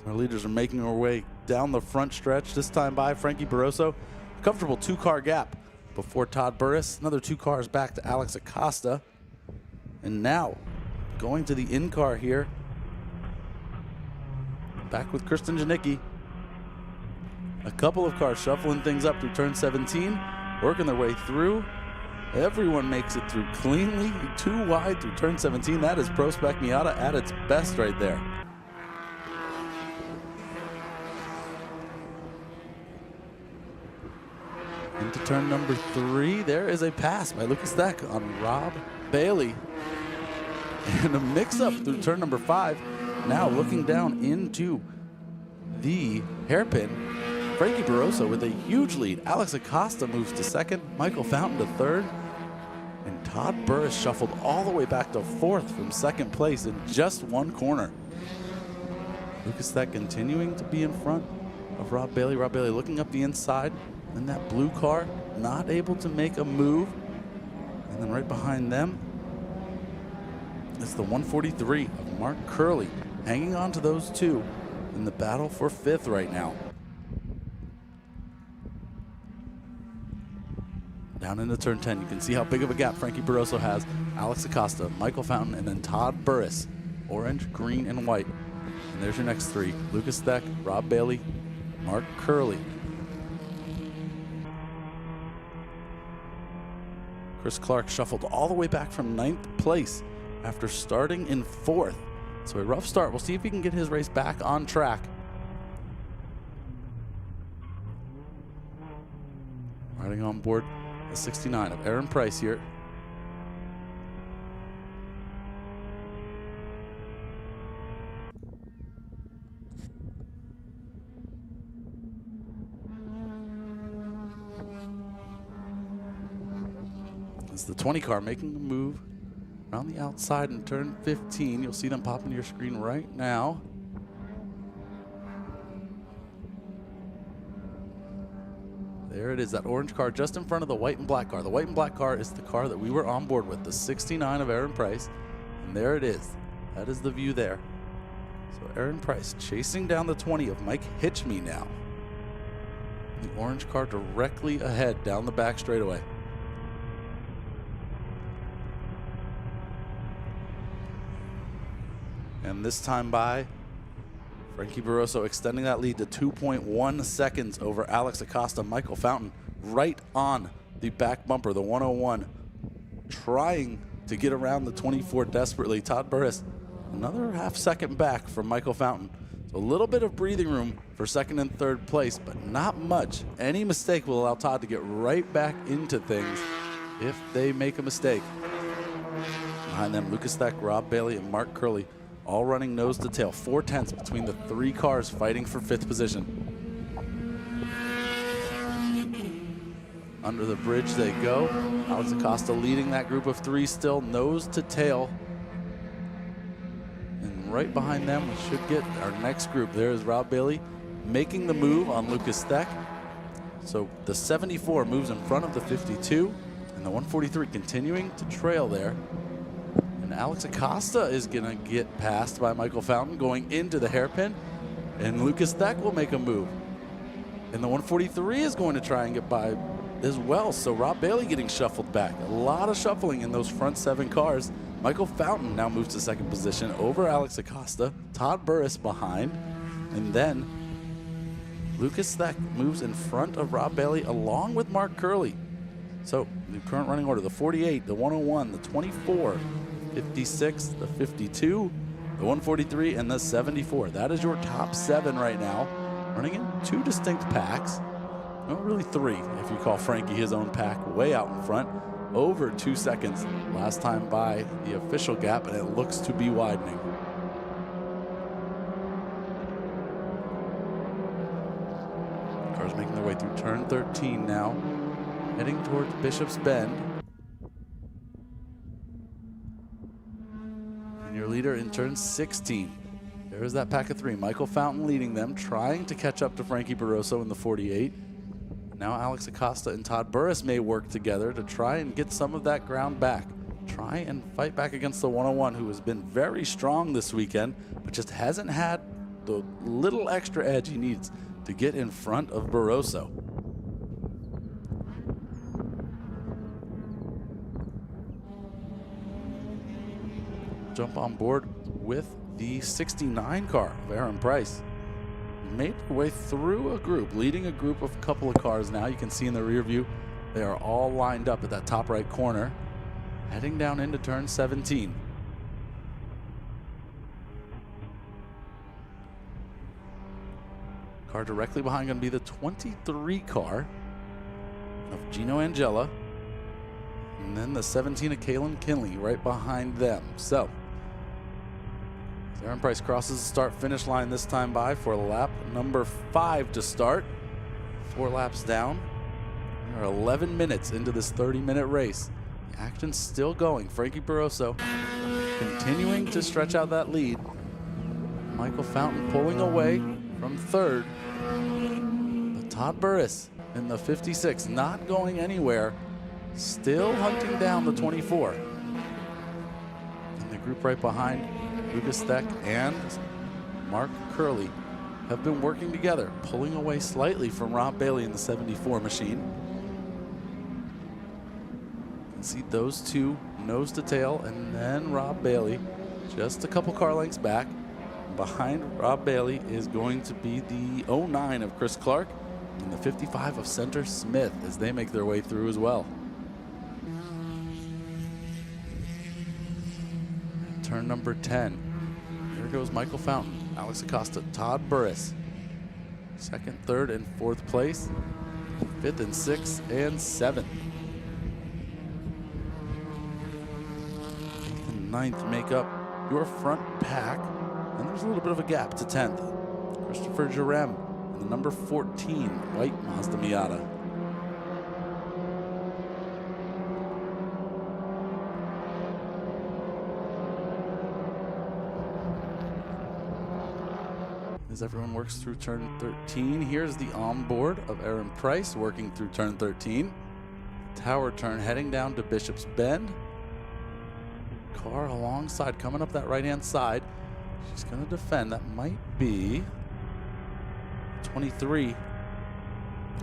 Our leaders are making their way down the front stretch, this time by Frankie Barroso. A comfortable 2-car gap before Todd Burris. Another 2 cars back to Alex Acosta. And now, going to the in-car here. Back with Kristen Janicki. A couple of cars shuffling things up through turn 17, working their way through. Everyone makes it through cleanly, 2 wide through turn 17. That is Pro Spec Miata at its best right there. Into turn number 3, there is a pass by Lucas Steck on Rob Bailey. And a mix-up through turn number 5. Now looking down into the hairpin. Frankie Barroso with a huge lead. Alex Acosta moves to 2nd, Michael Fountain to 3rd. And Todd Burris shuffled all the way back to 4th from 2nd place in just 1 corner. Lucas Steck continuing to be in front of Rob Bailey. Rob Bailey looking up the inside. And that blue car not able to make a move. And then right behind them is the 143 of Mark Curley, hanging on to those 2 in the battle for 5th right now. Down into turn 10, you can see how big of a gap Frankie Barroso has. Alex Acosta, Michael Fountain, and then Todd Burris. Orange, green, and white. And there's your next 3. Lucas Steck, Rob Bailey, Mark Curley. Chris Clark shuffled all the way back from 9th place after starting in 4th. So a rough start. We'll see if he can get his race back on track. Riding on board the 69 of Aaron Price here. It's the 20 car making a move around the outside in turn 15. You'll see them pop into your screen right now. There it is, that orange car just in front of the white and black car. The white and black car is the car that we were on board with, the 69 of Aaron Price. And there it is. That is the view there. So Aaron Price chasing down the 20 of Mike Hitchme now. The orange car directly ahead down the back straightaway. And this time by, Frankie Barroso extending that lead to 2.1 seconds over Alex Acosta. Michael Fountain right on the back bumper, the 101, trying to get around the 24 desperately. Todd Burris, another half second back from Michael Fountain. So a little bit of breathing room for second and third place, but not much. Any mistake will allow Todd to get right back into things if they make a mistake. Behind them, Lucas Theck, Rob Bailey, and Mark Curley all running nose to tail. 4/10 between the three cars fighting for fifth position. Under the bridge they go. Alex Acosta leading that group of three still, nose to tail. And right behind them, we should get our next group. There is Rob Bailey making the move on Lucas Theck. So the 74 moves in front of the 52, and the 143 continuing to trail there. And Alex Acosta is gonna get passed by Michael Fountain going into the hairpin, and Lucas Theck will make a move. And the 143 is going to try and get by as well. So Rob Bailey getting shuffled back. A lot of shuffling in those front 7 cars. Michael Fountain now moves to second position over Alex Acosta. Todd Burris behind. And then Lucas Theck moves in front of Rob Bailey along with Mark Curley. So the current running order, the 48, the 101, the 24, 56, the 52, the 143, and the 74. That is your top 7 right now, running in 2 distinct packs. Well, really 3 if you call Frankie his own pack, way out in front. Over 2 seconds last time by the official gap, and it looks to be widening. Cars making their way through turn 13 now, heading towards Bishop's Bend. And your leader in turn 16. There's that pack of 3. Michael Fountain leading them, trying to catch up to Frankie Barroso in the 48. Now Alex Acosta and Todd Burris may work together to try and get some of that ground back. Try and fight back against the 101, who has been very strong this weekend, but just hasn't had the little extra edge he needs to get in front of Barroso. Jump on board with the 69 car of Aaron Price. Made their way through a group, leading a group of a couple of cars now. You can see in the rear view, they are all lined up at that top right corner, heading down into turn 17. Car directly behind going to be the 23 car of Gino Angela, and then the 17 of Kalen Kinley right behind them. So Aaron Price crosses the start-finish line this time by for lap number 5 to start. 4 laps down. We are 11 minutes into this 30-minute race. The action's still going. Frankie Barroso continuing to stretch out that lead. Michael Fountain pulling away from third. But Todd Burris in the 56 not going anywhere. Still hunting down the 24. And the group right behind, Lucas Theck and Mark Curley, have been working together, pulling away slightly from Rob Bailey in the 74 machine. You can see those two nose to tail, and then Rob Bailey just a couple car lengths back. Behind Rob Bailey is going to be the 09 of Chris Clark and the 55 of Center Smith as they make their way through as well. Turn number 10. Here goes Michael Fountain, Alex Acosta, Todd Burris. Second, third, and fourth place. 5th and 6th and 7th. 8th and 9th make up your front pack. And there's a little bit of a gap to 10th. Christopher Jarem and the number 14 white Mazda Miata. As everyone works through turn 13, here's the onboard of Aaron Price working through turn 13. Tower turn heading down to Bishop's Bend. car alongside, coming up that right-hand side. She's going to defend. That might be 23.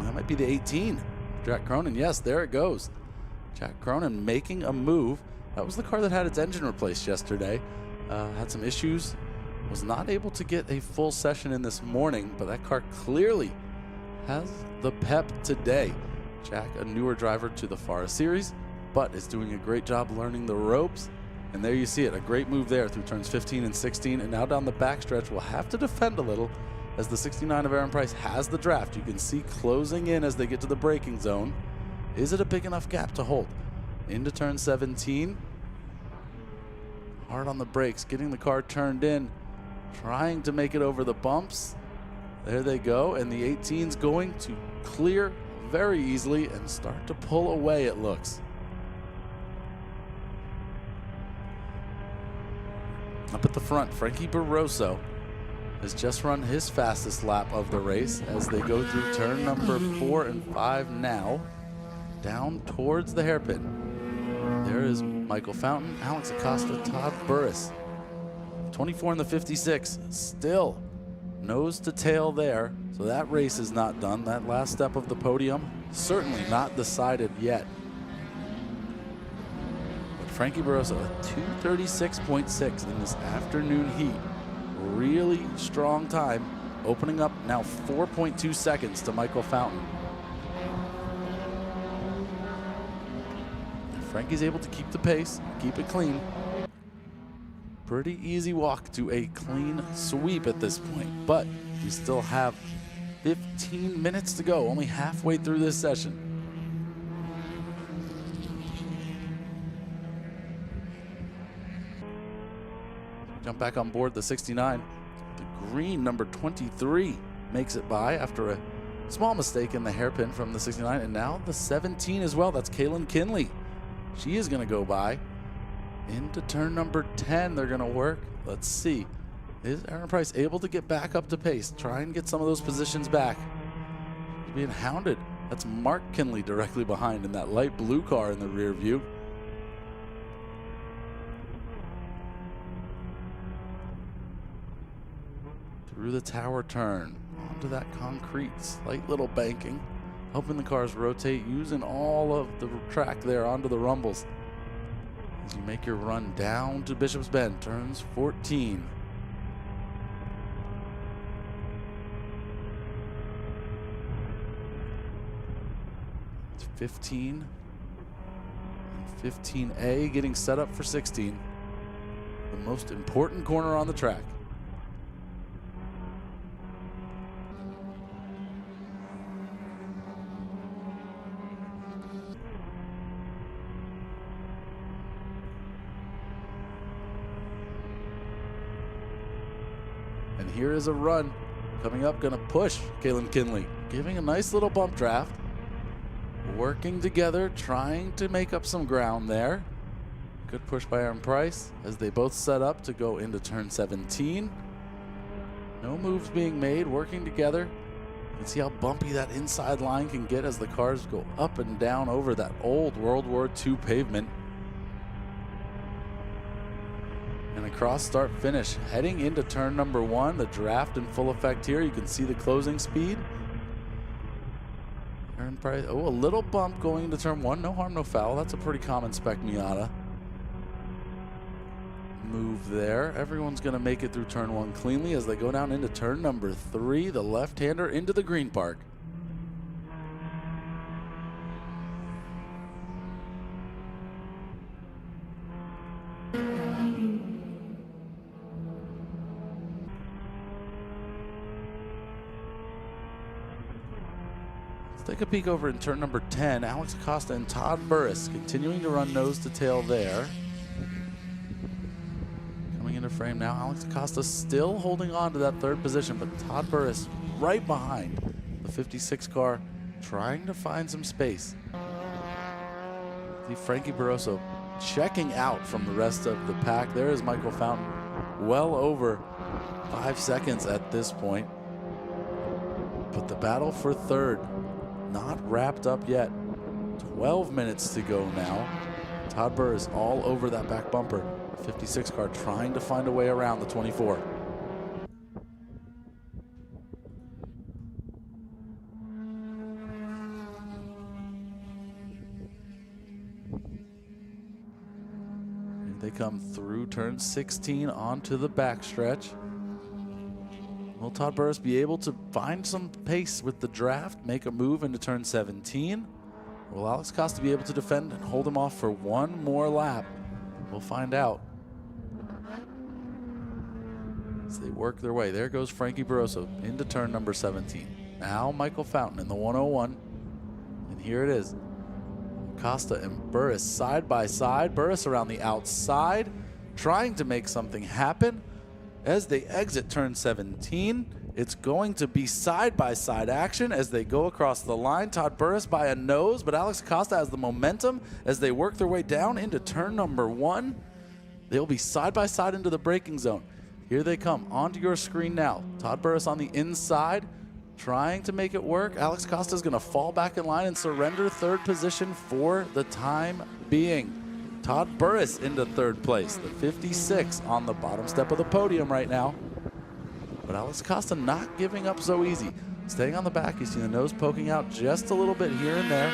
That might be the 18. Jack Cronin. Yes, there it goes. Jack Cronin making a move. That was the car that had its engine replaced yesterday. Had some issues. Was not able to get a full session in this morning, but that car clearly has the pep today. Jack, a newer driver to the FARA series, but is doing a great job learning the ropes. And there you see it, a great move there through turns 15 and 16. And now down the backstretch, we'll have to defend a little as the 69 of Aaron Price has the draft. You can see closing in as they get to the braking zone. Is it a big enough gap to hold? Into turn 17. Hard on the brakes, getting the car turned in, trying to make it over the bumps. There they go, and the 18's going to clear very easily and start to pull away, it looks. Up at the front, Frankie Barroso has just run his fastest lap of the race as they go through turn number 4 and 5 now, down towards the hairpin. There is Michael Fountain, Alex Acosta, Todd Burris. 24 in the 56, still nose to tail there. So that race is not done. That last step of the podium, certainly not decided yet. But Frankie Barroso, a 2:36.6 in this afternoon heat. Really strong time, opening up now 4.2 seconds to Michael Fountain. Frankie's able to keep the pace, keep it clean. Pretty easy walk to a clean sweep at this point, but we still have 15 minutes to go, only halfway through this session. Jump back on board the 69. The green number 23 makes it by after a small mistake in the hairpin from the 69, and now the 17 as well. That's Kaylin Kinley. She is going to go by. Into turn number 10, they're going to work. Let's see. Is Aaron Price able to get back up to pace? Try and get some of those positions back. He's being hounded. That's Mark Kinley directly behind in that light blue car in the rear view. Through the tower turn, onto that concrete, slight little banking. Hoping the cars rotate, using all of the track there onto the rumbles. As you make your run down to Bishop's Bend, turns 14. It's 15 and 15A getting set up for 16. The most important corner on the track. And here is a run coming up, gonna push Kaylin Kinley, giving a nice little bump draft, working together, trying to make up some ground there. Good push by Aaron Price as they both set up to go into turn 17. No moves being made, working together. You can see how bumpy that inside line can get as the cars go up and down over that old World War II pavement. And a cross start finish heading into turn number 1. The draft in full effect here. You can see the closing speed. Aaron Price, oh, a little bump going into turn 1. No harm, no foul. That's a pretty common Spec Miata move there. Everyone's going to make it through turn 1 cleanly as they go down into turn number 3. The left-hander into the green park. Take a peek over in turn number 10. Alex Acosta and Todd Burris continuing to run nose to tail there. Coming into frame now. Alex Acosta still holding on to that 3rd position, but Todd Burris right behind the 56 car, trying to find some space. See Frankie Barroso checking out from the rest of the pack. There is Michael Fountain, well over 5 seconds at this point. But the battle for 3rd not wrapped up yet. 12 minutes to go now. Todd Burris all over that back bumper. 56 car trying to find a way around the 24. They come through turn 16 onto the backstretch. Will Todd Burris be able to find some pace with the draft, make a move into turn 17? Or will Alex Costa be able to defend and hold him off for one more lap? We'll find out as they work their way. There goes Frankie Barroso into turn number 17. Now Michael Fountain in the 101. And here it is. Costa and Burris side by side. Burris around the outside, trying to make something happen. As they exit turn 17, it's going to be side-by-side action as they go across the line. Todd Burris by a nose, but Alex Costa has the momentum as they work their way down into turn number 1. They'll be side-by-side into the braking zone. Here they come onto your screen now. Todd Burris on the inside, trying to make it work. Alex Costa is going to fall back in line and surrender third position for the time being. Todd Burris into third place, the 56 on the bottom step of the podium right now. But Alex Costa not giving up so easy. Staying on the back, you see the nose poking out just a little bit here and there.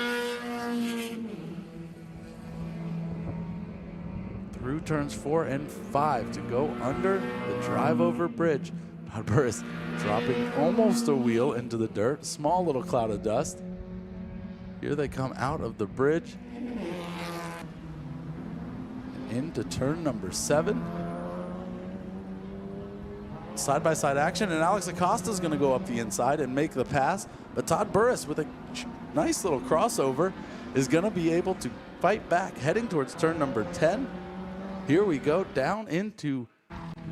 Through turns 4 and 5 to go under the drive-over bridge. Todd Burris dropping almost a wheel into the dirt. Small little cloud of dust. Here they come out of the bridge. Into turn number 7. Side-by-side action, and Alex Acosta is going to go up the inside and make the pass. But Todd Burris with a nice little crossover is going to be able to fight back, heading towards turn number 10. Here we go down into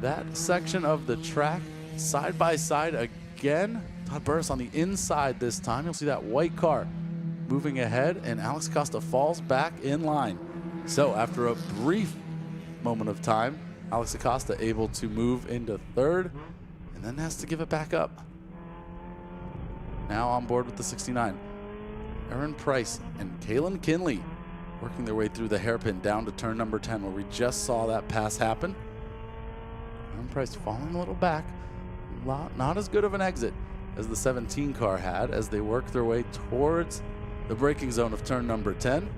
that section of the track. Side-by-side again. Todd Burris on the inside this time. You'll see that white car moving ahead, and Alex Costa falls back in line. So after a brief moment of time, Alex Acosta able to move into third and then has to give it back up. Now on board with the 69. Aaron Price and Kalen Kinley working their way through the hairpin down to turn number 10 where we just saw that pass happen. Aaron Price falling a little back. Not as good of an exit as the 17 car had as they work their way towards the braking zone of turn number 10.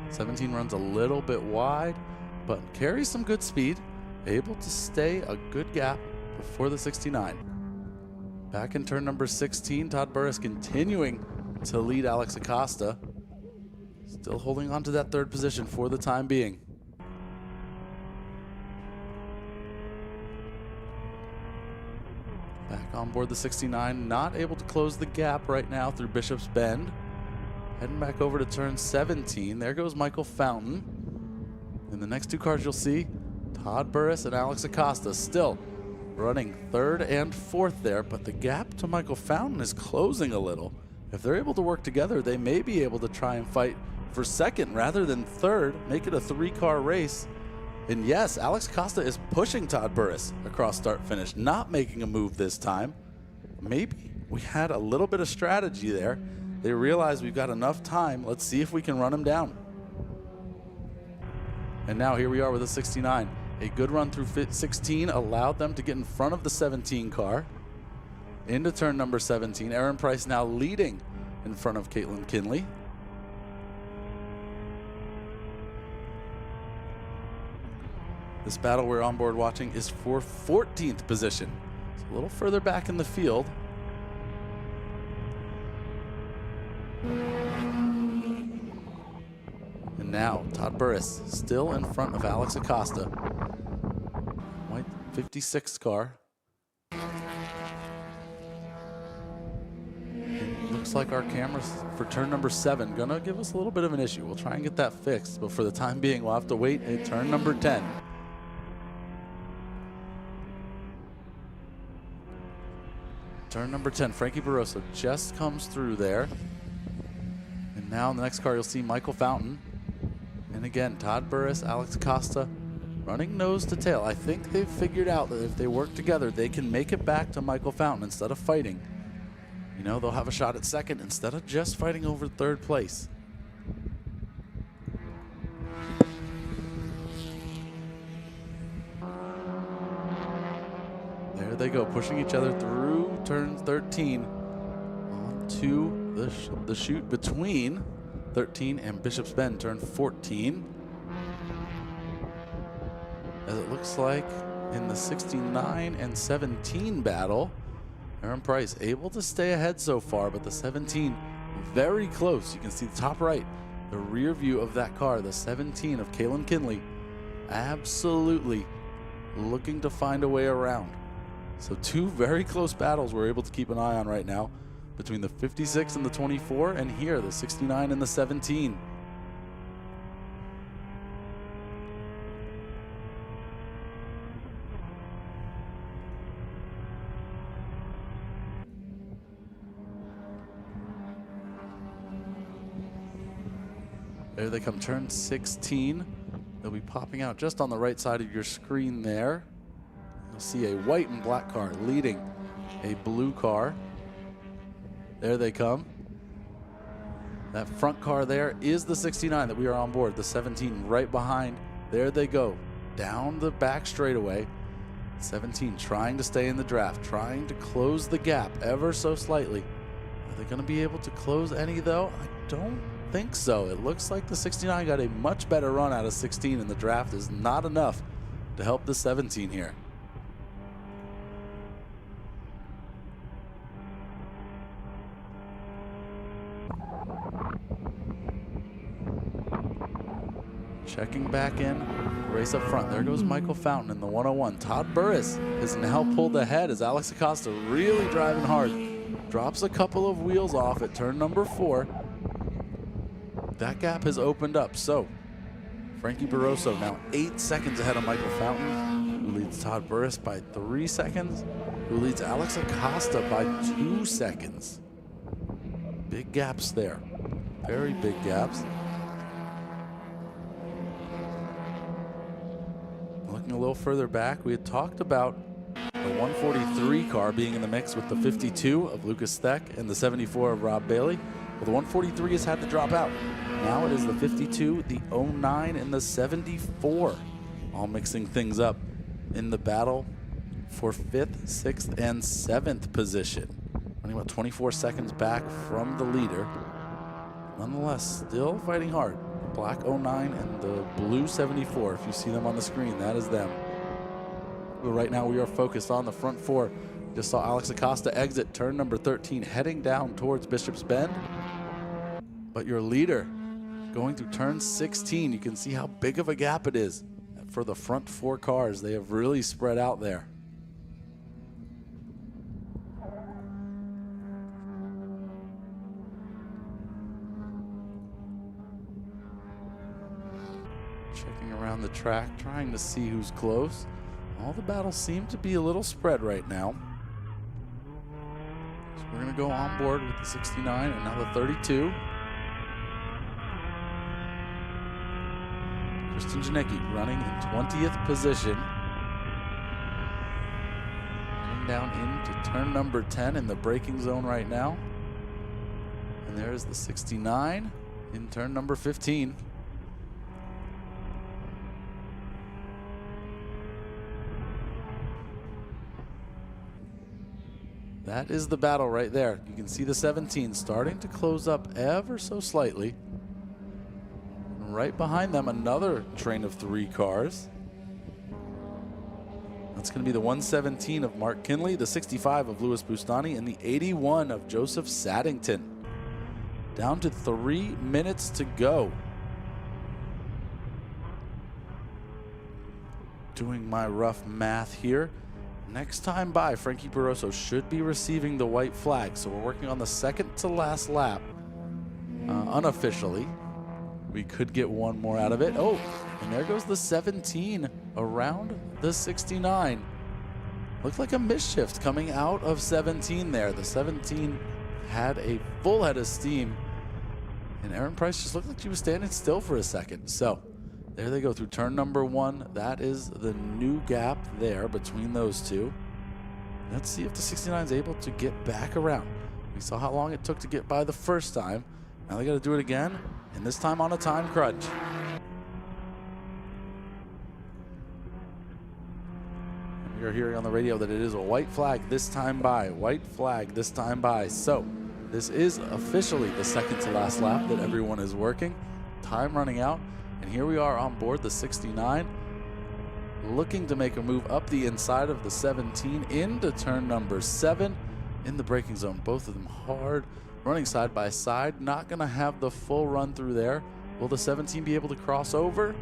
17 runs a little bit wide, but carries some good speed, able to stay a good gap before the 69. Back in turn number 16, Todd Burris continuing to lead Alex Acosta, still holding on to that third position for the time being. Back on board the 69, not able to close the gap right now through Bishop's Bend. Heading back over to turn 17. There goes Michael Fountain. In the next two cars you'll see Todd Burris and Alex Acosta still running third and fourth there, but the gap to Michael Fountain is closing a little. If they're able to work together, they may be able to try and fight for second rather than third, make it a 3-car race. And yes, Alex Costa is pushing Todd Burris across start finish, not making a move this time. Maybe we had a little bit of strategy there. They realize we've got enough time. Let's see if we can run him down. And now here we are with a 69. A good run through 16 allowed them to get in front of the 17 car. Into turn number 17. Aaron Price now leading in front of Caitlin Kinley. This battle we're on board watching is for 14th position. It's a little further back in the field. And now Todd Burris still in front of Alex Acosta. White 56 car. It looks like our cameras for turn number 7 gonna give us a little bit of an issue. We'll try and get that fixed, but for the time being we'll have to wait at turn number 10. Turn number 10, Frankie Barroso just comes through there. And now in the next car, you'll see Michael Fountain. And again, Todd Burris, Alex Acosta running nose to tail. I think they've figured out that if they work together, they can make it back to Michael Fountain instead of fighting. You know, they'll have a shot at second instead of just fighting over third place. they go, pushing each other through turn 13 onto the chute between 13 and Bishop's Bend, turn 14. As it looks like in the 69 and 17 battle, Aaron Price able to stay ahead so far, but the 17 very close. You can see the top right, the rear view of that car, the 17 of Kalen Kinley, absolutely looking to find a way around. So two very close battles we're able to keep an eye on right now between the 56 and the 24, and here the 69 and the 17. There they come, turn 16. They'll be popping out just on the right side of your screen there. You'll see a white and black car leading a blue car. There they come. That front car there is the 69 that we are on board, the 17 right behind. There they go, down the back straightaway. 17 trying to stay in the draft, trying to close the gap ever so slightly. Are they going to be able to close any though? I don't think so. It looks like the 69 got a much better run out of 16, and the draft is not enough to help the 17 here. Checking back in, race up front. There goes Michael Fountain in the 101. Todd Burris is now pulled ahead as Alex Acosta really driving hard. Drops a couple of wheels off at turn number 4. That gap has opened up. So Frankie Barroso now 8 seconds ahead of Michael Fountain, who leads Todd Burris by 3 seconds, who leads Alex Acosta by 2 seconds. Big gaps there. Very big gaps. Looking a little further back, we had talked about the 143 car being in the mix with the 52 of Lucas Steck and the 74 of Rob Bailey. Well, the 143 has had to drop out. Now it is the 52, the 09, and the 74, all mixing things up in the battle for 5th, 6th, and 7th position. Running about 24 seconds back from the leader. Nonetheless, still fighting hard. The black 09 and the blue 74, if you see them on the screen, that is them. But right now we are focused on the front 4. Just saw Alex Acosta exit turn number 13, heading down towards Bishop's Bend. But your leader going through turn 16, you can see how big of a gap it is for the front 4 cars. They have really spread out there. Checking around the track, trying to see who's close. All the battles seem to be a little spread right now. So we're going to go on board with the 69 and now the 32. Kristen Janicki running in 20th position. Coming down into turn number 10 in the braking zone right now. And there's the 69 in turn number 15. That is the battle right there. You can see the 17 starting to close up ever so slightly. And right behind them, another train of 3 cars. That's going to be the 117 of Mark Kinley, the 65 of Louis Bustani, and the 81 of Joseph Saddington. Down to 3 minutes to go. Doing my rough math here. Next time by, Frankie Barroso should be receiving the white flag. So we're working on the second to last lap. Unofficially, we could get one more out of it. Oh, and there goes the 17 around the 69. Looks like a misshift coming out of 17 there. The 17 had a full head of steam, and Aaron Price just looked like she was standing still for a second. So there they go through turn number 1. That is the new gap there between those two. Let's see if the 69 is able to get back around. We saw how long it took to get by the first time. Now they got to do it again, and this time on a time crunch. And We are hearing on the radio that it is a white flag this time by. White flag this time by. So this is officially the second to last lap that everyone is working. Time running out. And here we are on board the 69. Looking to make a move up the inside of the 17 into turn number 7 in the braking zone. Both of them hard, running side by side. Not going to have the full run through there. Will the 17 be able to cross over?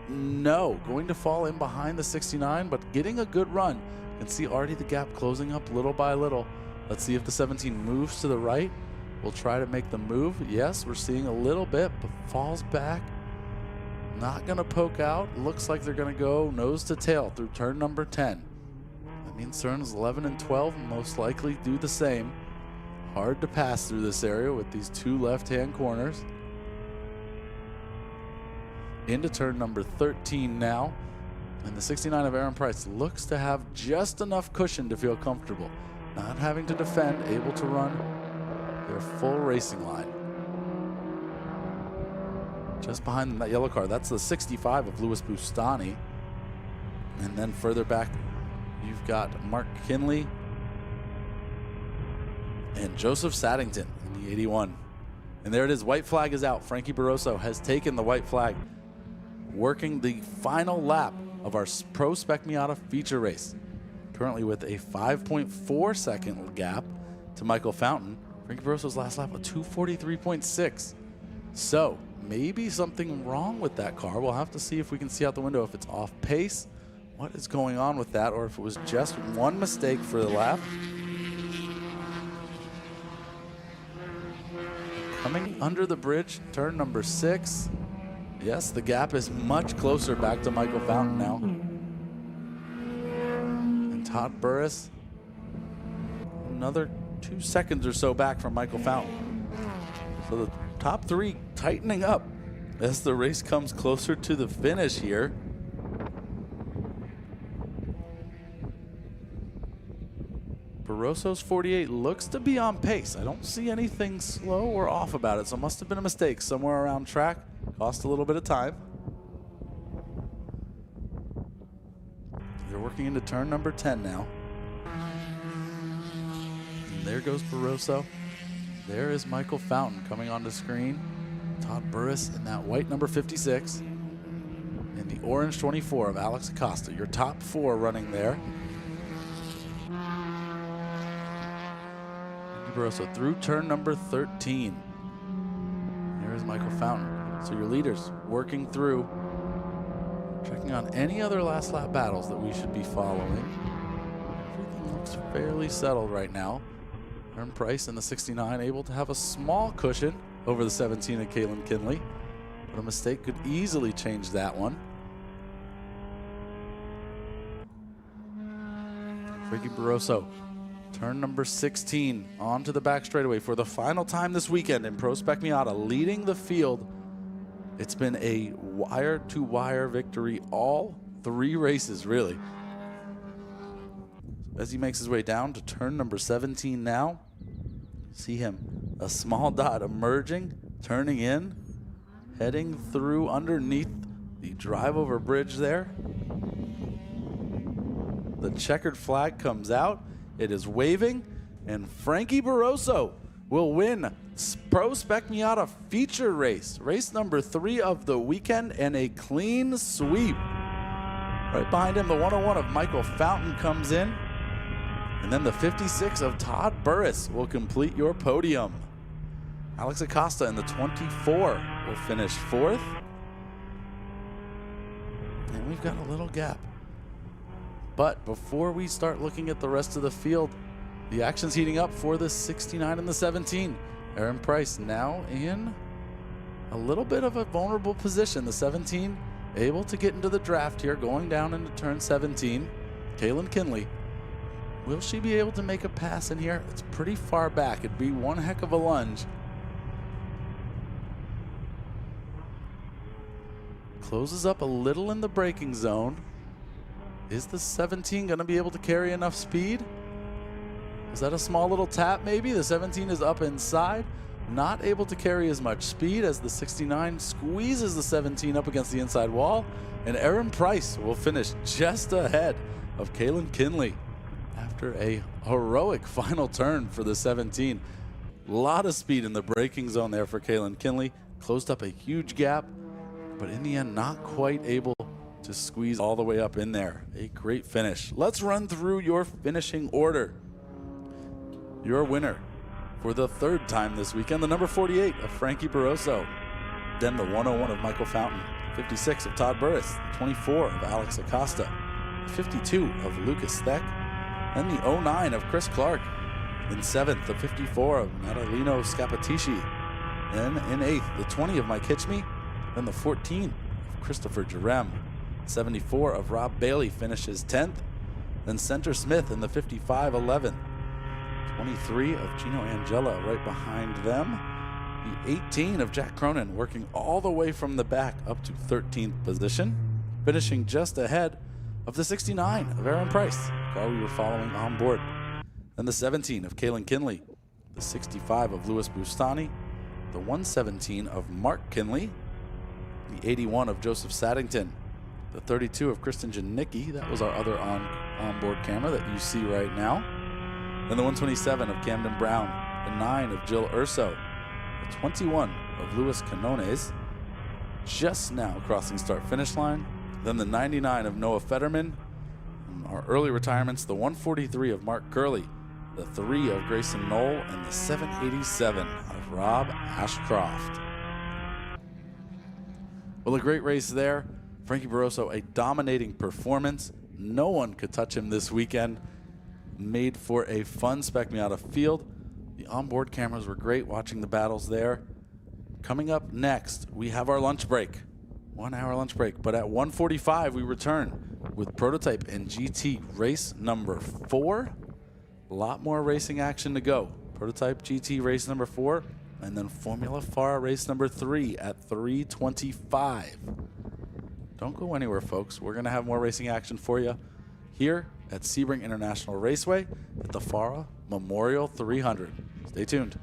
No, going to fall in behind the 69, but getting a good run. You can see already the gap closing up little by little. Let's see if the 17 moves to the right. We'll try to make the move. Yes, we're seeing a little bit, but falls back. Not going to poke out. Looks like they're going to go nose to tail through turn number 10. That means turns 11 and 12 most likely do the same. Hard to pass through this area with these two left-hand corners. Into turn number 13 now. And the 69 of Aaron Price looks to have just enough cushion to feel comfortable. Not having to defend, able to run their full racing line. Just behind that yellow car, that's the 65 of Louis Bustani. And then further back, you've got Mark Kinley and Joseph Saddington in the 81. And there it is, white flag is out. Frankie Barroso has taken the white flag, working the final lap of our Pro Spec Miata feature race. Currently with a 5.4 second gap to Michael Fountain. Frankie Barroso's last lap, a 2:43.6. So maybe something wrong with that car. We'll have to see if we can see out the window if it's off pace, what is going on with that, or if it was just one mistake for the lap. Coming under the bridge, turn number 6. Yes, the gap is much closer back to Michael Fountain now. And Todd Burris, another 2 seconds or so back from Michael Fountain. So the top 3 tightening up as the race comes closer to the finish here. Barroso's 48 looks to be on pace. I don't see anything slow or off about it, so it must have been a mistake somewhere around track. Cost a little bit of time. They're working into turn number 10 now. And there goes Barroso. There is Michael Fountain coming onto screen. Todd Burris in that white number 56. And the orange 24 of Alex Acosta. Your top 4 running there. Barroso through turn number 13. There is Michael Fountain. So your leaders working through, checking on any other last lap battles that we should be following. Everything looks fairly settled right now. Aaron Price in the 69 able to have a small cushion over the 17 of Kalen Kinley, but a mistake could easily change that one. Frankie Barroso, turn number 16 onto the back straightaway for the final time this weekend in Pro Spec Miata, leading the field. It's been a wire-to-wire victory all 3 races, really. As he makes his way down to turn number 17 now, see him, a small dot emerging, turning in, heading through underneath the drive-over bridge there. The checkered flag comes out. It is waving, and Frankie Barroso will win Pro Spec Miata feature race. Race number 3 of the weekend, and a clean sweep. Right behind him, the 101 of Michael Fountain comes in. And then the 56 of Todd Burris will complete your podium. Alex Acosta in the 24 will finish 4th. And we've got a little gap. But before we start looking at the rest of the field, the action's heating up for the 69 and the 17. Aaron Price now in a little bit of a vulnerable position. The 17 able to get into the draft here, going down into turn 17. Kalen Kinley, will she be able to make a pass in here? It's pretty far back. It'd be one heck of a lunge. Closes up a little in the braking zone. Is the 17 going to be able to carry enough speed? Is that a small little tap maybe? The 17 is up inside. Not able to carry as much speed as the 69 squeezes the 17 up against the inside wall. And Aaron Price will finish just ahead of Kalen Kinley after a heroic final turn for the 17. A lot of speed in the braking zone there for Kalen Kinley. Closed up a huge gap, but in the end, not quite able to squeeze all the way up in there. A great finish. Let's run through your finishing order. Your winner for the third time this weekend, the number 48 of Frankie Barroso. Then the 101 of Michael Fountain, 56 of Todd Burris, 24 of Alex Acosta, 52 of Lucas Theck, and the 09 of Chris Clark. In 7th, the 54 of Natalino Scapatici. Then in 8th, the 20 of Mike Hitchme. Then the 14 of Christopher Jerem. 74 of Rob Bailey finishes 10th. Then Center Smith in the 55 11th. 23 of Gino Angela right behind them. The 18 of Jack Cronin working all the way from the back up to 13th position. Finishing just ahead of the 69 of Aaron Price, car we were following on board. Then the 17 of Kalen Kinley, the 65 of Louis Bustani, the 117 of Mark Kinley, the 81 of Joseph Saddington, the 32 of Kristen Janicki, that was our other onboard camera that you see right now, then the 127 of Camden Brown, the 9 of Jill Urso, the 21 of Luis Canones, just now crossing start-finish line, then the 99 of Noah Fetterman, our early retirements, the 143 of Mark Gurley, the 3 of Grayson Knoll, and the 787 of Rob Ashcroft. Well, a great race there. Frankie Barroso, a dominating performance. No one could touch him this weekend. Made for a fun Spec Miata field. The onboard cameras were great watching the battles there. Coming up next, we have our lunch break. 1 hour lunch break, but at 1:45 we return with Prototype and GT race number 4. A lot more racing action to go. Prototype GT race number 4, and then Formula FARA race number 3 at 3:25. Don't go anywhere, folks. We're gonna have more racing action for you here at Sebring International Raceway at the FARA Memorial 300. Stay tuned.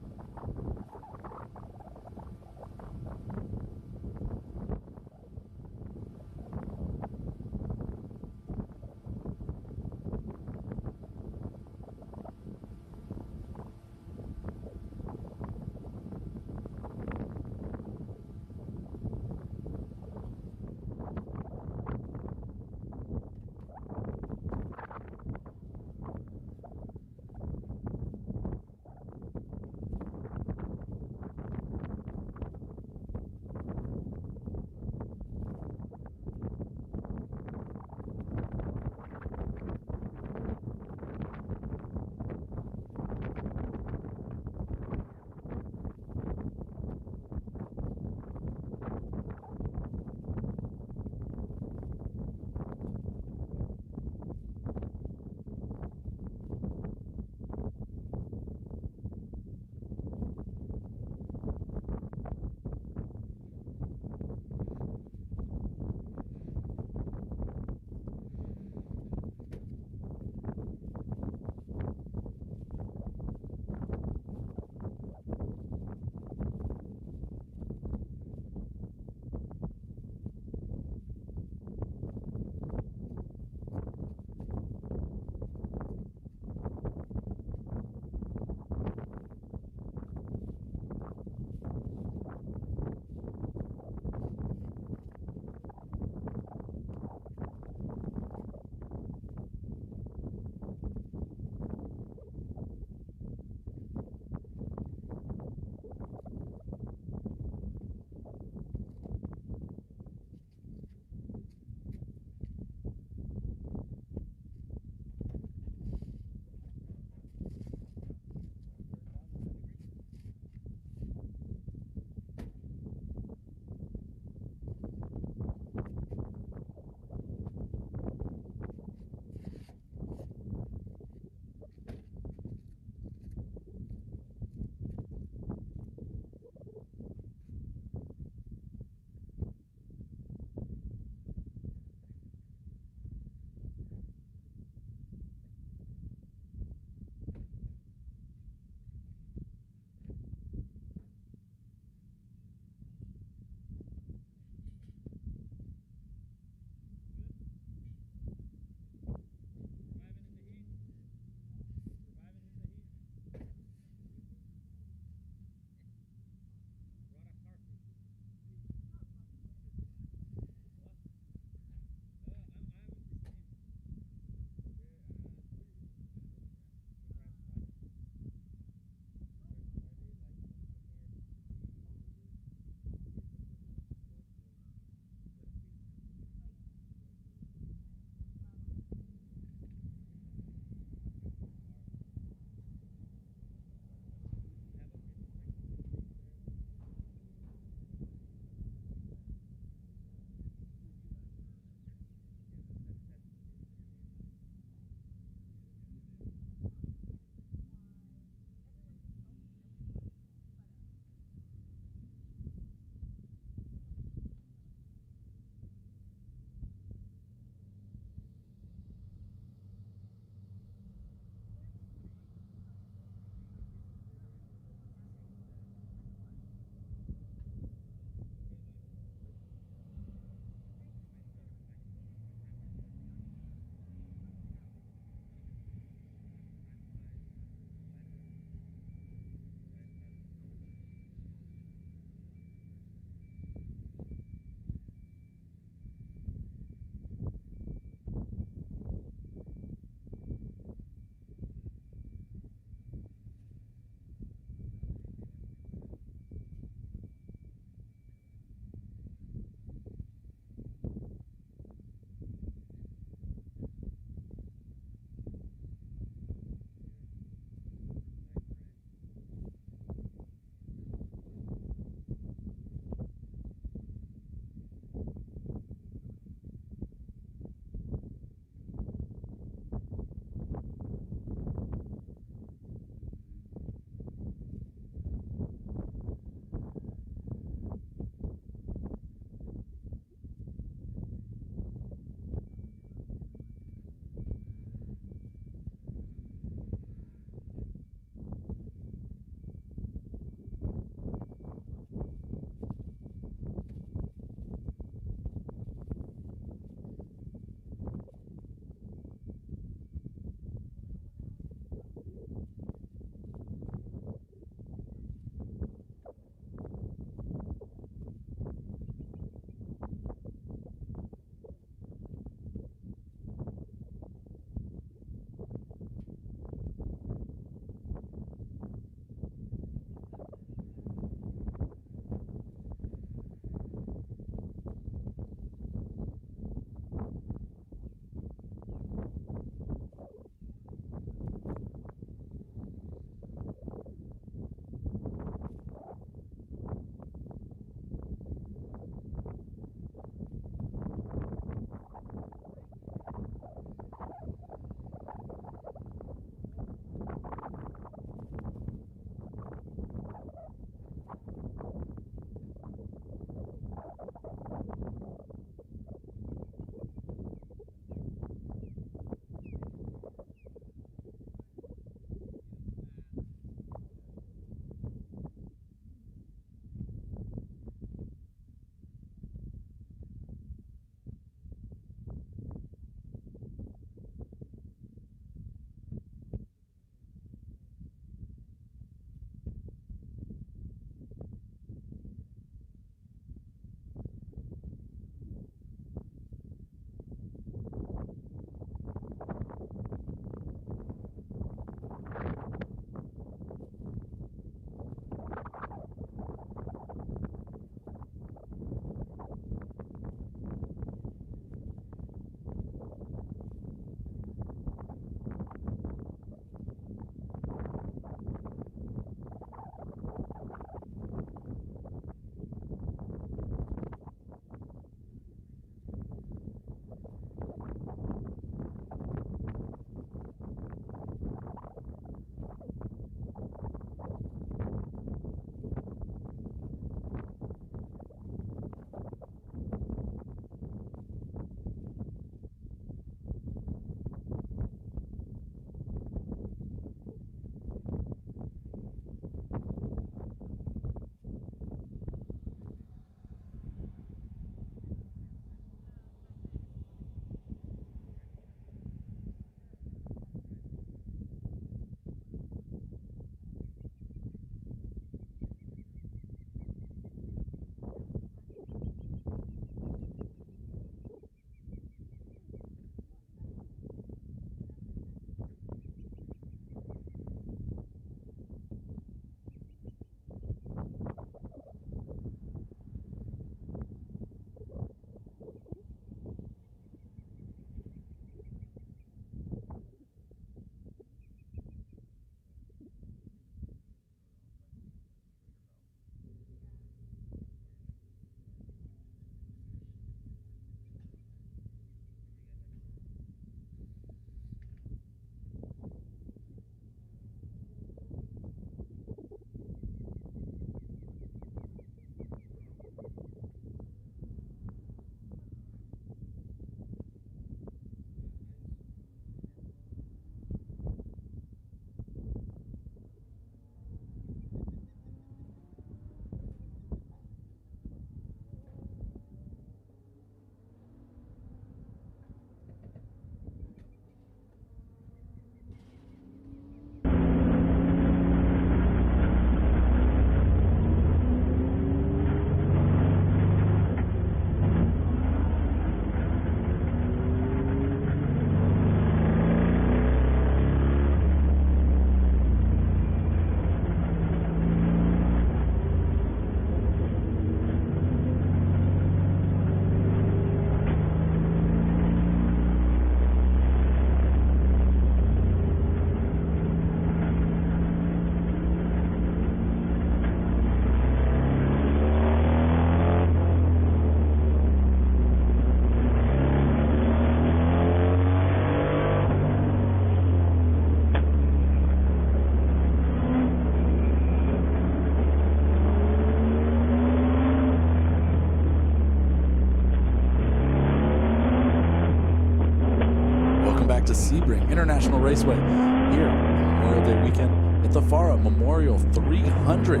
to Sebring International Raceway here on Memorial Day weekend at the FARA Memorial 300.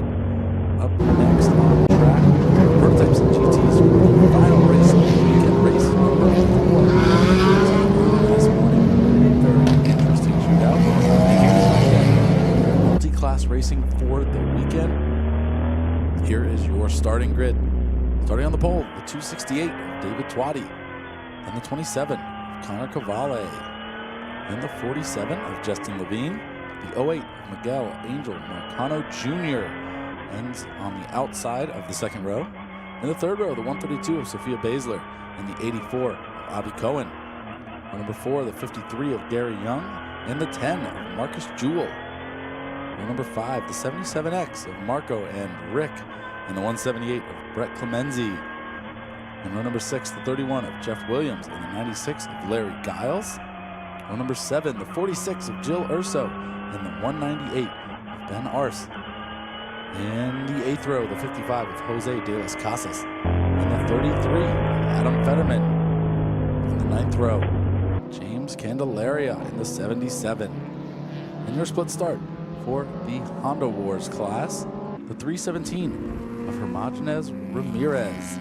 Up next on track, prototypes and GTs for the final race of the weekend, race number 4. This morning, very interesting shootout. And here's multi-class racing for the weekend. Here is your starting grid. Starting on the pole, the 268 of David Twatty, then the 27 of Connor Cavalli, then the 47 of Justin Levine, the 08 of Miguel Angel Marcano Jr. ends on the outside of the second row. In the third row, the 132 of Sophia Baszler and the 84 of Abby Cohen. On number 4, the 53 of Gary Young and the 10 of Marcus Jewell. On number 5, the 77X of Marco and Rick and the 178 of Brett Clemenzi. And row number 6, the 31 of Jeff Williams and the 96 of Larry Giles. Row number 7, the 46 of Jill Urso and the 198 of Ben Arce. In the 8th row, the 55 of Jose de las Casas and the 33 of Adam Fetterman. In the 9th row, James Candelaria in the 77. And your split start for the Honda Wars class, the 317 of Hermogenes Ramirez,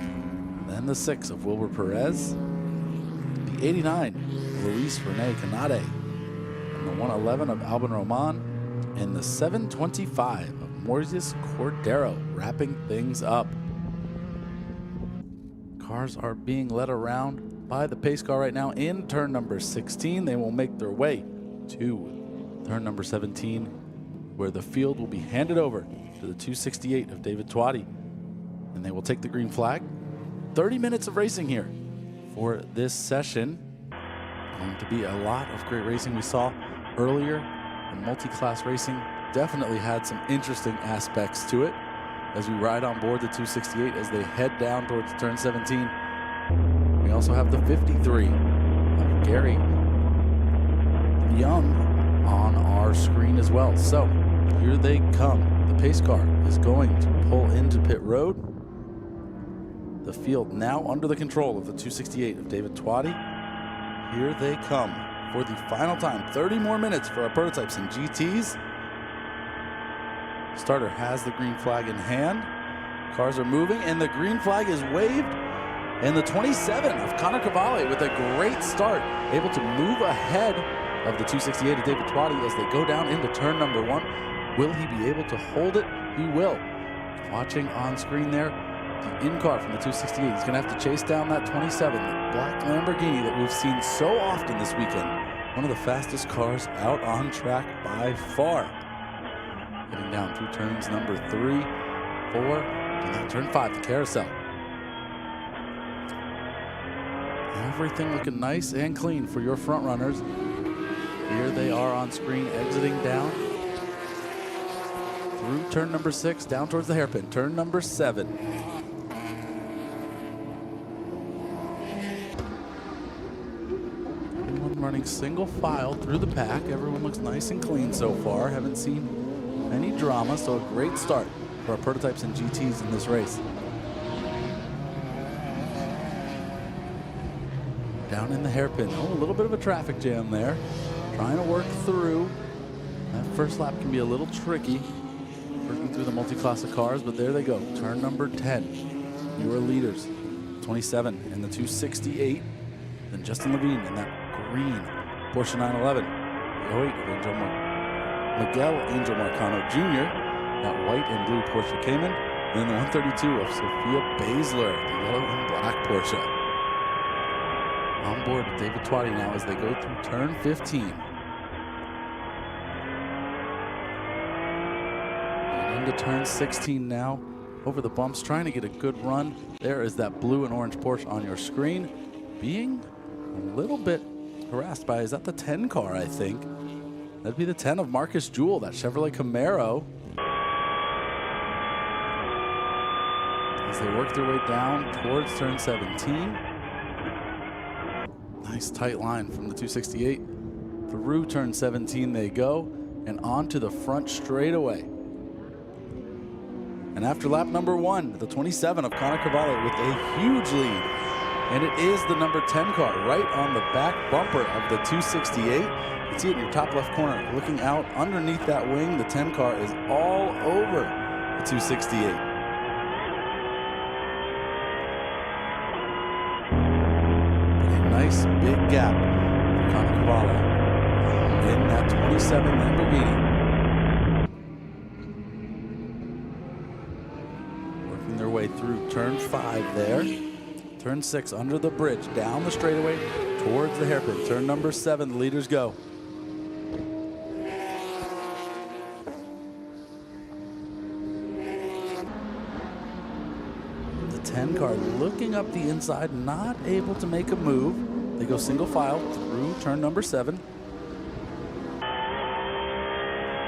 then the 6 of Wilbur Perez, the 89 of Luis Rene Canade, and the 111 of Alban Roman, and the 725 of Moises Cordero, wrapping things up. Cars are being led around by the pace car right now in turn number 16. They will make their way to turn number 17, where the field will be handed over to the 268 of David Twatty, and they will take the green flag. 30 minutes of racing here for this session. Going to be a lot of great racing. We saw earlier the multi-class racing definitely had some interesting aspects to it as we ride on board the 268 as they head down towards turn 17. We also have the 53 of Gary Young on our screen as well. So here they come. The pace car is going to pull into pit road. The field now under the control of the 268 of David Twatty. Here they come for the final time. 30 more minutes for our prototypes and GTs. Starter has the green flag in hand. Cars are moving and the green flag is waved. And the 27 of Connor Cavalli with a great start, able to move ahead of the 268 of David Twatty as they go down into turn number 1. Will he be able to hold it? He will. Watching on screen there, the in-car from the 268. He's going to have to chase down that 27, the black Lamborghini that we've seen so often this weekend. One of the fastest cars out on track by far. Heading down through turns number 3, 4, and then turn 5, the carousel. Everything looking nice and clean for your front runners. Here they are on screen, exiting down through turn number 6, down towards the hairpin. Turn number 7. Everyone running single file through the pack. Everyone looks nice and clean so far. Haven't seen any drama, so a great start for our prototypes and GTs in this race. Down in the hairpin. Oh, a little bit of a traffic jam there. Trying to work through. That first lap can be a little tricky, working through the multi-class of cars, but there they go. Turn number 10. Your leaders. 27 in the 268. Then Justin Levine in that green Porsche 911. The 08 of Miguel Angel Marcano Jr. That white and blue Porsche Cayman. And then the 132 of Sophia Baszler, the yellow and black Porsche. On board with David Twatty now as they go through turn 15. And into turn 16 now. Over the bumps, trying to get a good run. There is that blue and orange Porsche on your screen. Being a little bit harassed by, is that the 10 car, I think? That'd be the 10 of Marcus Jewell, that Chevrolet Camaro. As they work their way down towards turn 17. Nice tight line from the 268. Through turn 17 they go, and onto the front straightaway. And after lap number 1, the 27 of Connor Cavalli with a huge lead. And it is the number 10 car right on the back bumper of the 268. You can see it in your top left corner. Looking out underneath that wing, the 10 car is all over the 268. A nice big gap for Cannavale in that 27 Lamborghini. Working their way through turn 5 there. Turn 6 under the bridge, down the straightaway towards the hairpin. Turn number 7, the leaders go. The 10 car looking up the inside, not able to make a move. They go single file through turn number 7.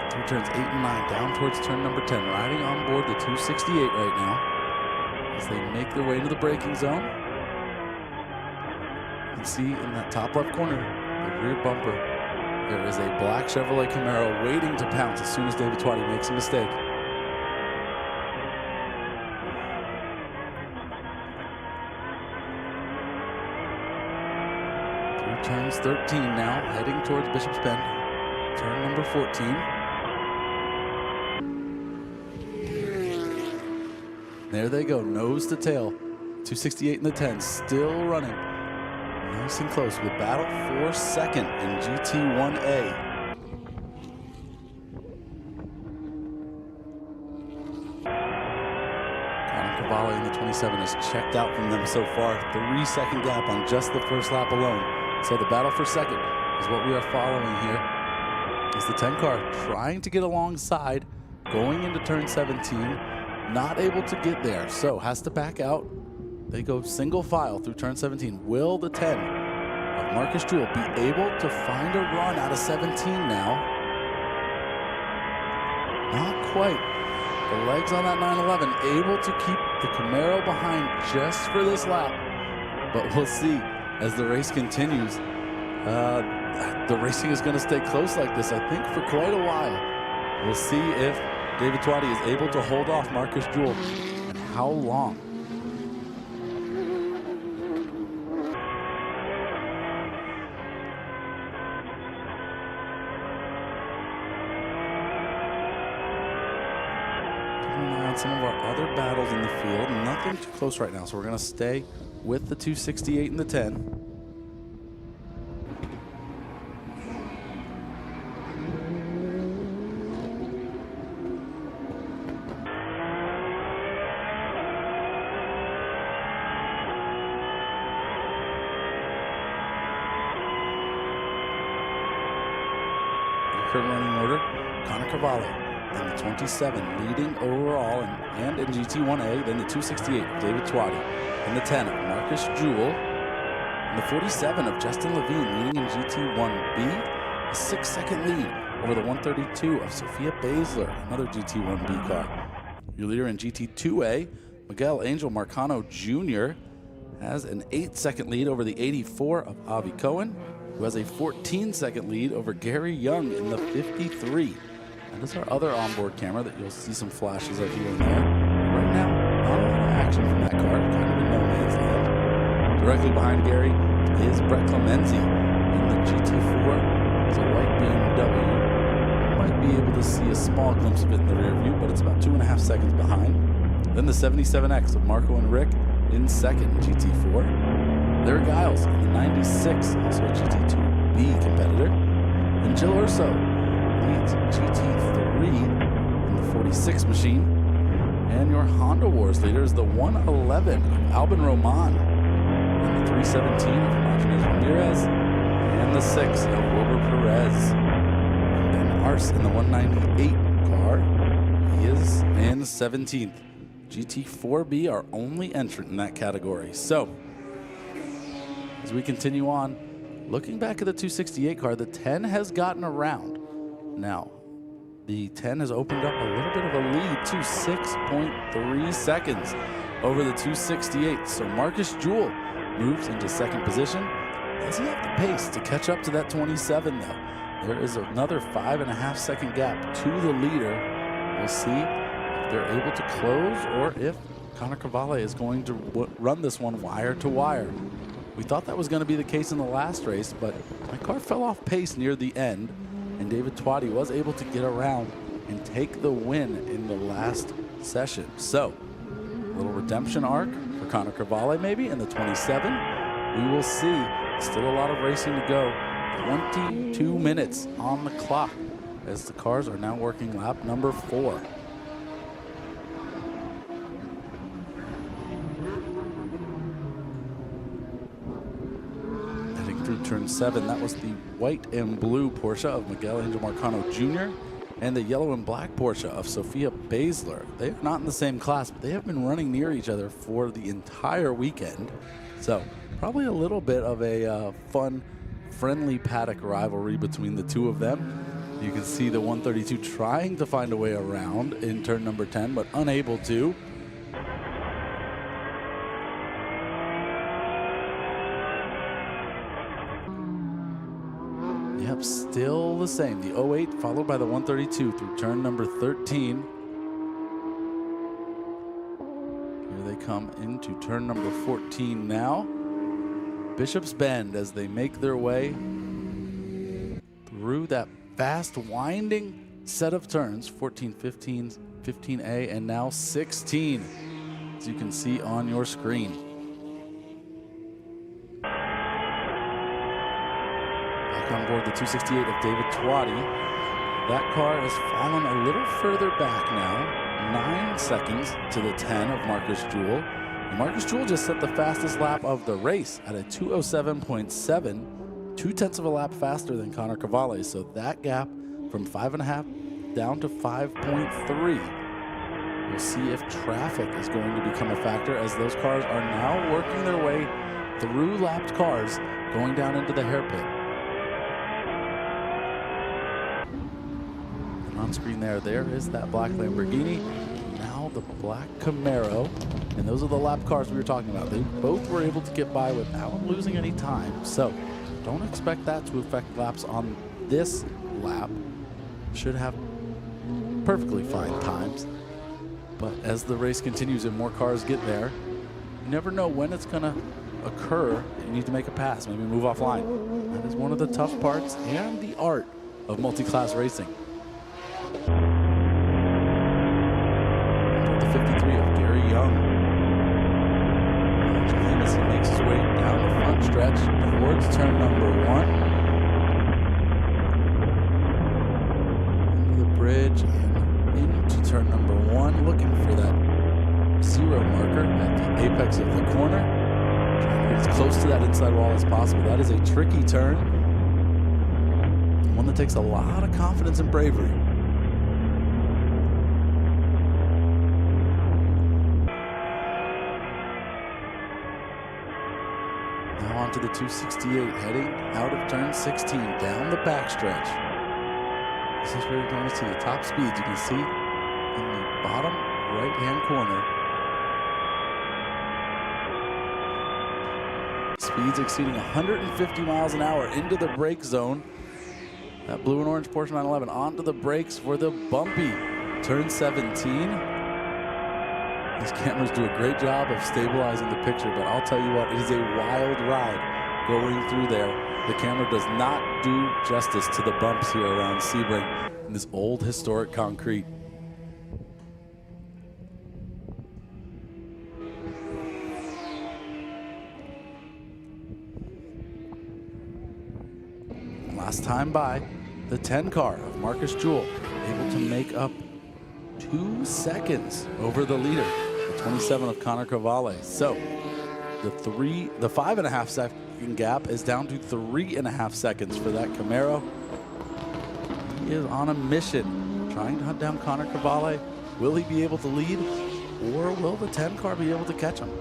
Through turns 8 and 9, down towards turn number 10, riding on board the 268 right now as they make their way into the braking zone. You can see in that top left corner, the rear bumper, there is a black Chevrolet Camaro waiting to pounce as soon as David Twatty makes a mistake. Through turns 13 now, heading towards Bishop's Bend. Turn number 14. There they go, nose to tail. 268 in the 10, still running. Nice and close with battle for second in GT1A. Cannavale in the 27 is checked out from them so far. 3-second gap on just the first lap alone. So the battle for second is what we are following here. It's the 10 car trying to get alongside, going into turn 17, not able to get there, so has to back out. They go single file through turn 17. Will the 10 of Marcus Jewell be able to find a run out of 17 now? Not quite. The legs on that 911 able to keep the Camaro behind just for this lap. But we'll see as the race continues. The racing is going to stay close like this, I think, for quite a while. We'll see if David Twatty is able to hold off Marcus Jewell and how long. Some of our other battles in the field, nothing too close right now, so we're going to stay with the 268 and the 10. Current running order, Cannavale. And the 27 leading overall and in GT1A, then the 268 of David Twatty, and the 10 of Marcus Jewell, and the 47 of Justin Levine leading in GT1B, a 6-second lead over the 132 of Sophia Baszler, another GT1B car. Your leader in GT2A, Miguel Angel Marcano Jr., has an 8-second lead over the 84 of Avi Cohen, who has a 14-second lead over Gary Young in the 53. And this is our other onboard camera that you'll see some flashes of here and there. Right now, not a lot of action from that car, kind of in no man's land. Directly behind Gary is Brett Clemenzi in the GT4. It's a white BMW. You might be able to see a small glimpse of it in the rear view, but it's about 2.5 seconds behind. Then the 77X of Marco and Rick in second in GT4. Larry Giles in the 96, also a GT2B competitor. And Jill Urso leads GT3 in the 46 machine. And your Honda Wars leader is the 111 of Albin Roman, and the 317 of Martinez Ramirez, and the 6 of Wilbur Perez. And Ben Arce in the 198 car. He is in 17th. GT4B, our only entrant in that category. So, as we continue on, looking back at the 268 car, the 10 has gotten around. Now, the 10 has opened up a little bit of a lead to 6.3 seconds over the 268. So Marcus Jewell moves into second position. Does he have the pace to catch up to that 27 though? There is another 5.5 second gap to the leader. We'll see if they're able to close or if Connor Cavalli is going to run this one wire to wire. We thought that was going to be the case in the last race, but my car fell off pace near the end, and David Twatty was able to get around and take the win in the last session. So, a little redemption arc for Connor Cavalli maybe in the 27. We will see. Still a lot of racing to go. 22 minutes on the clock as the cars are now working lap number 4. Heading through turn 7, that was the white and blue Porsche of Miguel Angel Marcano Jr. and the yellow and black Porsche of Sophia Basler. They are not in the same class, but they have been running near each other for the entire weekend. So probably a little bit of a fun, friendly paddock rivalry between the two of them. You can see the 132 trying to find a way around in turn number 10, but unable to. Yep, still the same. The 08 followed by the 132 through turn number 13. Here they come into turn number 14 now. Bishop's Bend as they make their way through that fast winding set of turns, 14, 15, 15A, and now 16, as you can see on your screen. Back on board the 268 of David Twatty. That car has fallen a little further back now, 9 seconds to the 10 of Marcus Jewell. And Marcus Jewell just set the fastest lap of the race at a 2:07.7, 2/10 of a lap faster than Connor Cavalli. So that gap from 5.5 down to 5.3. We'll see if traffic is going to become a factor as those cars are now working their way through lapped cars going down into the hairpin. And on screen there is that black Lamborghini. Now the black Camaro. And those are the lap cars we were talking about. They both were able to get by without losing any time. So don't expect that to affect laps on this lap. Should have perfectly fine times. But as the race continues and more cars get there, you never know when it's going to occur. You need to make a pass, maybe move offline. That is one of the tough parts and the art of multi-class racing. The 53 of Gary Young. As he makes his way down the front stretch towards turn number 1. Under the bridge and into turn number 1, looking for that 0 marker at the apex of the corner. Trying to get as close to that inside wall as possible. That is a tricky turn. One that takes a lot of confidence and bravery. Onto the 268, heading out of turn 16, down the backstretch. This is where you're going to see the top speeds. You can see in the bottom right-hand corner. Speeds exceeding 150 miles an hour into the brake zone. That blue and orange Porsche 911 onto the brakes for the bumpy turn 17. These cameras do a great job of stabilizing the picture, but I'll tell you what, it is a wild ride going through there. The camera does not do justice to the bumps here around Sebring in this old historic concrete. Last time by, the 10 car of Marcus Jewell able to make up 2 seconds over the leader, the 27 of Connor Cavalli. So the 5.5 second gap is down to 3.5 seconds for that Camaro. He is on a mission, trying to hunt down Connor Cavalli. Will he be able to lead, or will the 10 car be able to catch him?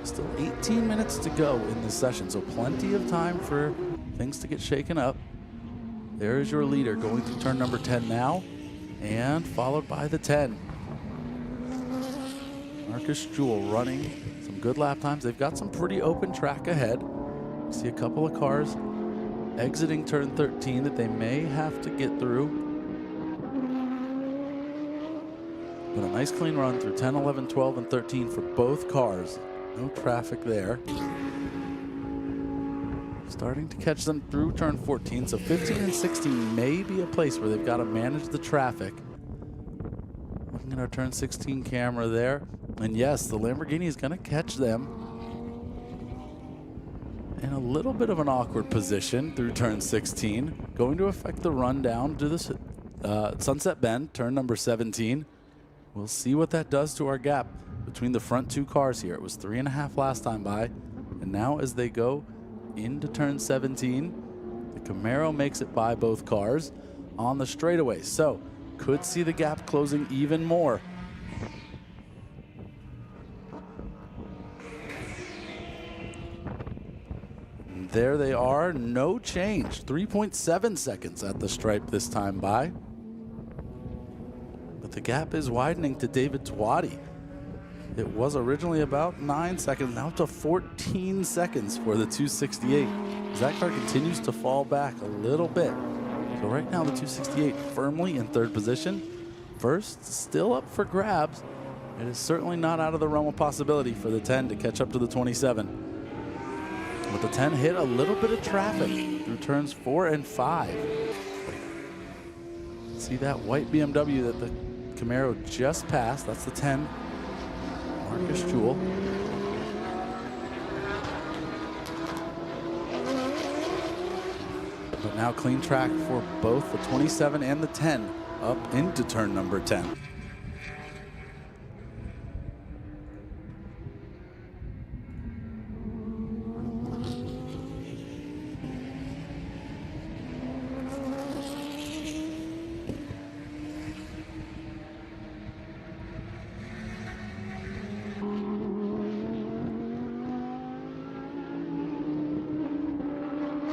Still 18 minutes to go in this session, so plenty of time for things to get shaken up. There is your leader going through turn number 10 now, and followed by the 10. Marcus Jewell running some good lap times. They've got some pretty open track ahead. See a couple of cars exiting turn 13 that they may have to get through. But a nice clean run through 10, 11, 12, and 13 for both cars. No traffic there. Starting to catch them through turn 14, so 15 and 16 may be a place where they've got to manage the traffic. Looking at our turn 16 camera there, and yes, the Lamborghini is going to catch them in a little bit of an awkward position through turn 16, going to affect the run down to this Sunset Bend, turn number 17. We'll see what that does to our gap between the front two cars here. It was 3.5 last time by, and now as they go into turn 17, the Camaro makes it by both cars on the straightaway, so could see the gap closing even more. And there they are, no change, 3.7 seconds at the stripe this time by. But the gap is widening to David Twatty. It was originally about 9 seconds, now to 14 seconds for the 268. As that car continues to fall back a little bit. So right now the 268 firmly in third position. First, still up for grabs. It is certainly not out of the realm of possibility for the 10 to catch up to the 27. But the 10 hit a little bit of traffic through turns 4 and 5. See that white BMW that the Camaro just passed, that's the 10. Marcus Jewell. But now clean track for both the 27 and the 10 up into turn number 10.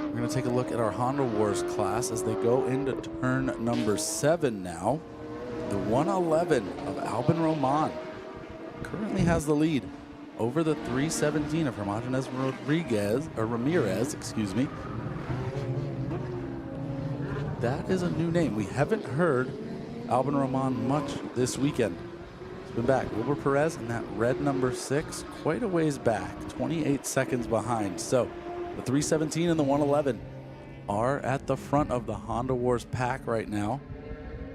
We're going to take a look at our Honda Wars class as they go into turn number 7 now. The 111 of Albin Roman currently has the lead over the 317 of Hermogenes Ramirez, excuse me. That is a new name. We haven't heard Albin Roman much this weekend. He's been back. Wilbur Perez in that red number 6, quite a ways back, 28 seconds behind. So the 317 and the 111 are at the front of the Honda Wars pack right now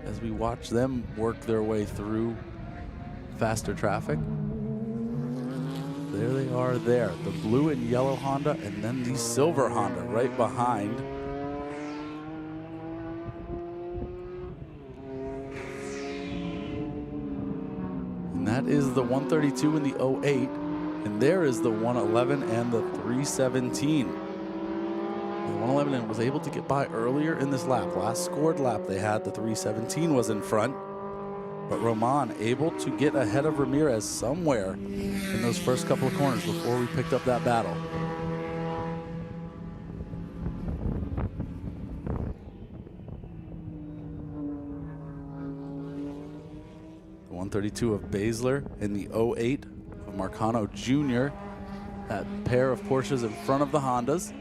as we watch them work their way through faster traffic. There they are there, the blue and yellow Honda and then the silver Honda right behind. And that is the 132 and the 08. And there is the 111 and the 317. The 111 was able to get by earlier in this lap. Last scored lap they had, the 317 was in front. But Roman able to get ahead of Ramirez somewhere in those first couple of corners before we picked up that battle. The 132 of Baszler and the 08 of Marcano Jr. That pair of Porsches in front of the Hondas.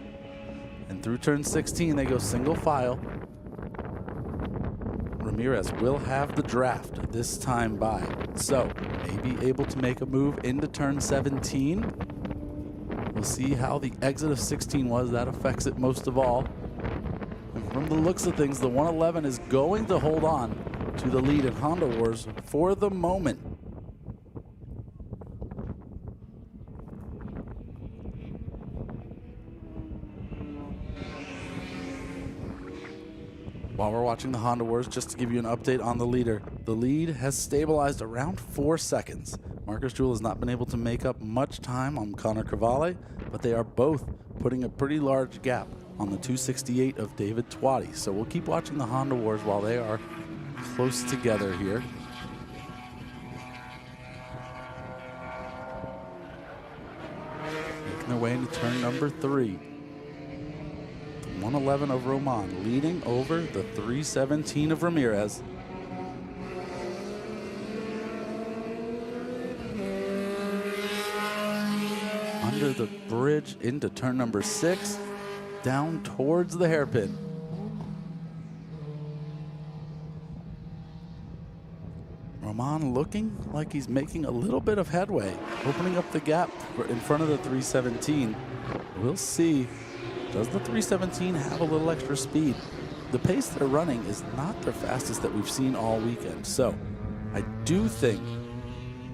And through turn 16, they go single file. Ramirez will have the draft this time by. So, may be able to make a move into turn 17. We'll see how the exit of 16 was. That affects it most of all. And from the looks of things, the 111 is going to hold on to the lead in Honda Wars for the moment. While we're watching the Honda Wars, just to give you an update on the leader, the lead has stabilized around 4 seconds. Marcus Jewell has not been able to make up much time on Connor Cavalli, but they are both putting a pretty large gap on the 268 of David Twatty. So we'll keep watching the Honda Wars while they are close together here. Making their way into turn number 3. 111 of Roman leading over the 317 of Ramirez. Under the bridge into turn number 6, down towards the hairpin. Roman looking like he's making a little bit of headway, opening up the gap in front of the 317. We'll see. Does the 317 have a little extra speed? The pace they're running is not their fastest that we've seen all weekend. So I do think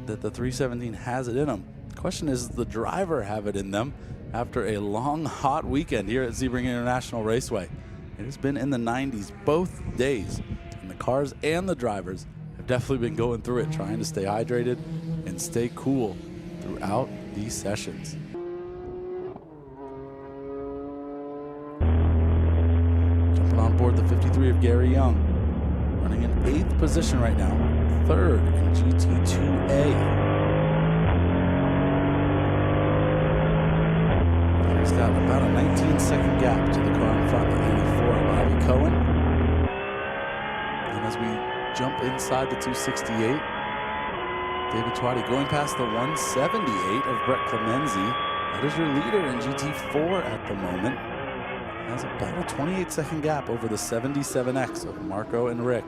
that the 317 has it in them. The question is, does the driver have it in them after a long, hot weekend here at Sebring International Raceway? It has been in the 90s both days, and the cars and the drivers have definitely been going through it, trying to stay hydrated and stay cool throughout these sessions. Jumping on board the 53 of Gary Young, running in 8th position right now, 3rd in GT2A. He's got about a 19-second gap to the car in front, the 84 of Avi Cohen. And as we jump inside the 268, David Twatty going past the 178 of Brett Clemenzi. That is your leader in GT4 at the moment. Has about a 28-second gap over the 77X of Marco and Rick.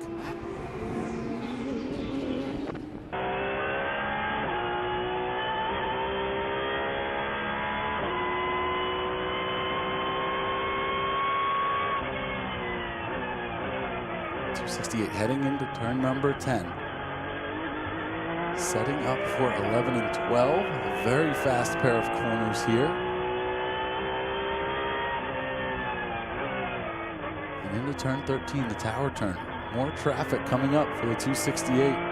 Heading into turn number 10. Setting up for 11 and 12. A very fast pair of corners here. And into turn 13, the tower turn. More traffic coming up for the 268.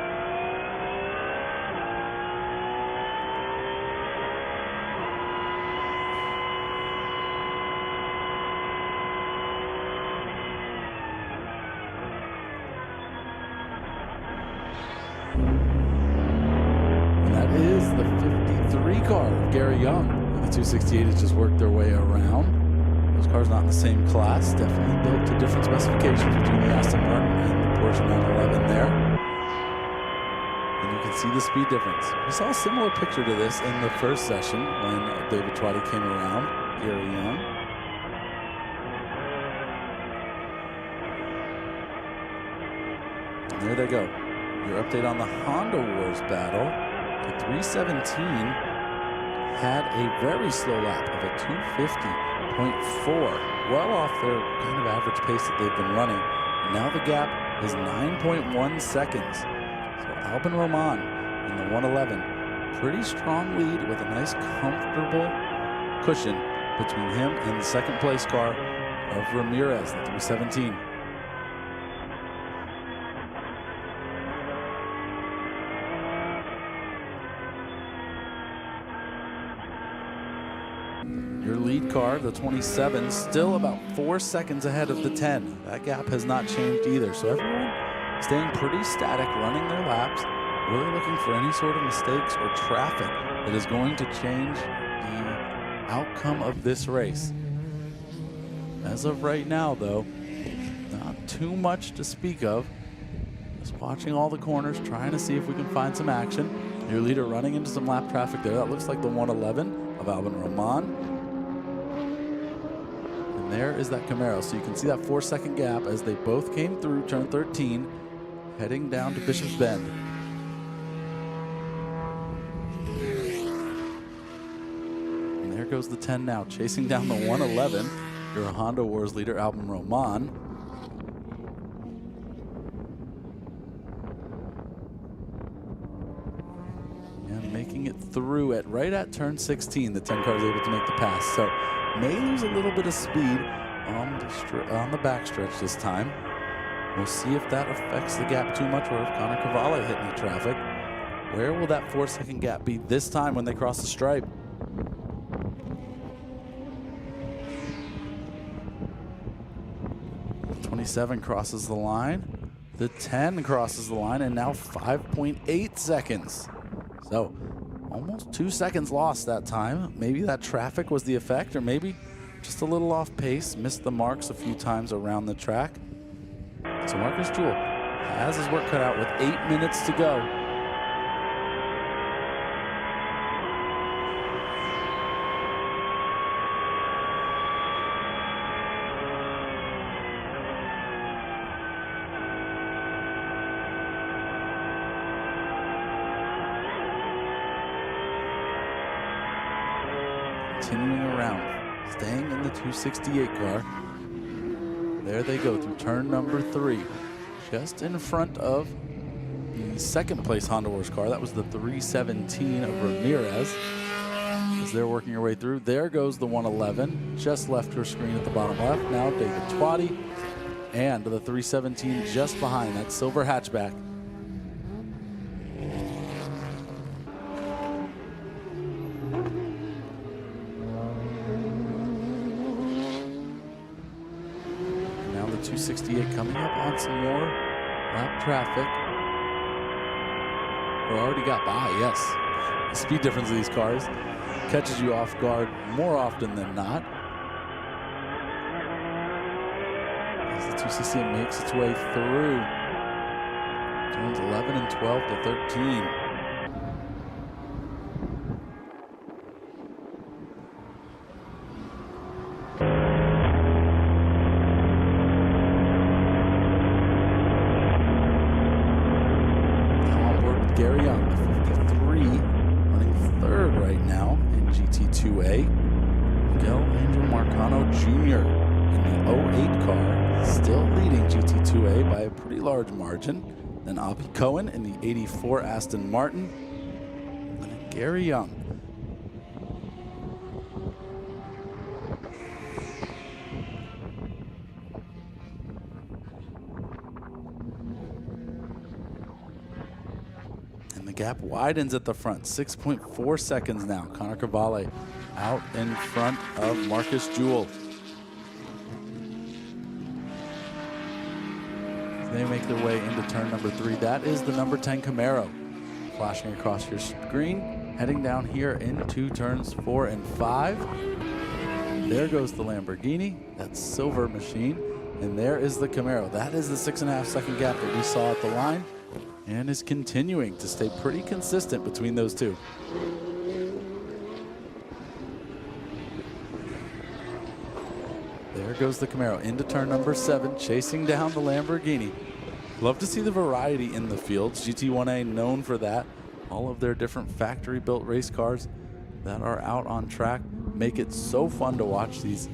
Gary Young. The 268 has just worked their way around. Those cars not in the same class, definitely built to different specifications between the Aston Martin and the Porsche 911 there. And you can see the speed difference. We saw a similar picture to this in the first session when David Twatty came around, Gary Young. And there they go. Your update on the Honda Wars battle. The 317 had a very slow lap of a 250.4, well off their kind of average pace that they've been running. And now the gap is 9.1 seconds. So Albin Roman in the 111, pretty strong lead with a nice comfortable cushion between him and the second place car of Ramirez, the 317. Your lead car, the 27, still about 4 seconds ahead of the 10. That gap has not changed either. So everyone staying pretty static, running their laps, really looking for any sort of mistakes or traffic that is going to change the outcome of this race. As of right now, though, not too much to speak of. Just watching all the corners, trying to see if we can find some action. Your leader running into some lap traffic there. That looks like the 111 of Albin Roman. There is that Camaro. So you can see that 4 second gap as they both came through turn 13, heading down to Bishop's Bend. And there goes the 10 now, chasing down the 111. Your Honda Wars leader, Albin Roman. And making it through at right at turn 16. The 10 car is able to make the pass. So may lose a little bit of speed on the backstretch this time. We'll see if that affects the gap too much or if Connor Cavalli hit any traffic. Where will that 4 second gap be this time when they cross the stripe? The 27 crosses the line. The 10 crosses the line, and now 5.8 seconds. So almost 2 seconds lost that time. Maybe that traffic was the effect, or maybe just a little off pace, missed the marks a few times around the track. So Marcus Jewell has his work cut out with 8 minutes to go. continuing around, staying in the 268 car. There they go through turn number 3, just in front of the second place Honda Wars car. That was the 317 of Ramirez. As they're working their way through, there goes the 111, just left her screen at the bottom left. Now David Twatty, and the 317 just behind, that silver hatchback. Now the 268 coming up on some more lap traffic. Or already got by, yes. The speed difference of these cars catches you off guard more often than not. As the 268 makes its way through turns 11 and 12 to 13. Now on board with Gary Young, the 53, running third right now in GT2A. Miguel Angel Marcano Jr. in the 08 car, still leading GT2A by a pretty large margin. Then Avi Cohen in the 84 Aston Martin. And then Gary Young. And the gap widens at the front, 6.4 seconds now. Connor Cavalli out in front of Marcus Jewell. They make their way into turn number 3. That is the number 10 Camaro. Flashing across your screen, heading down here into turns 4 and 5. There goes the Lamborghini, that silver machine. And there is the Camaro. That is the 6.5 second gap that we saw at the line, and is continuing to stay pretty consistent between those two. There goes the Camaro into turn number 7, chasing down the Lamborghini. Love to see the variety in the fields. GT1A known for that. All of their different factory-built race cars that are out on track make it so fun to watch these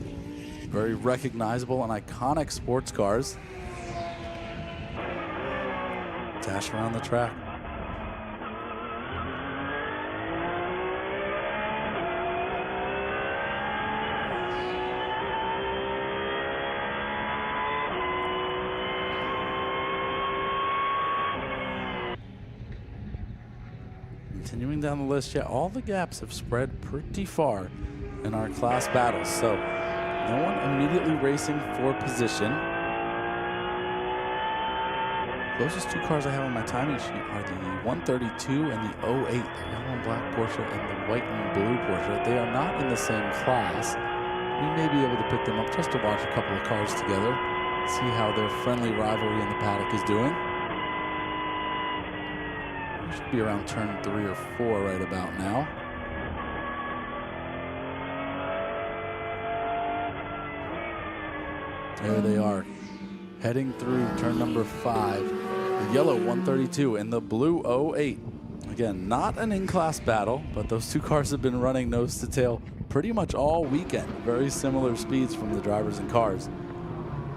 very recognizable and iconic sports cars dash around the track. Continuing down the list, yeah, all the gaps have spread pretty far in our class battles, so no one immediately racing for position. Closest two cars I have on my timing sheet are the 132 and the 08, the yellow and black Porsche and the white and blue Porsche. They are not in the same class. We may be able to pick them up just to watch a couple of cars together, see how their friendly rivalry in the paddock is doing. Should be around turn 3 or 4 right about now. There they are, heading through turn number 5. The yellow 132 and the blue 08. Again, not an in-class battle, but those two cars have been running nose to tail pretty much all weekend. Very similar speeds from the drivers and cars.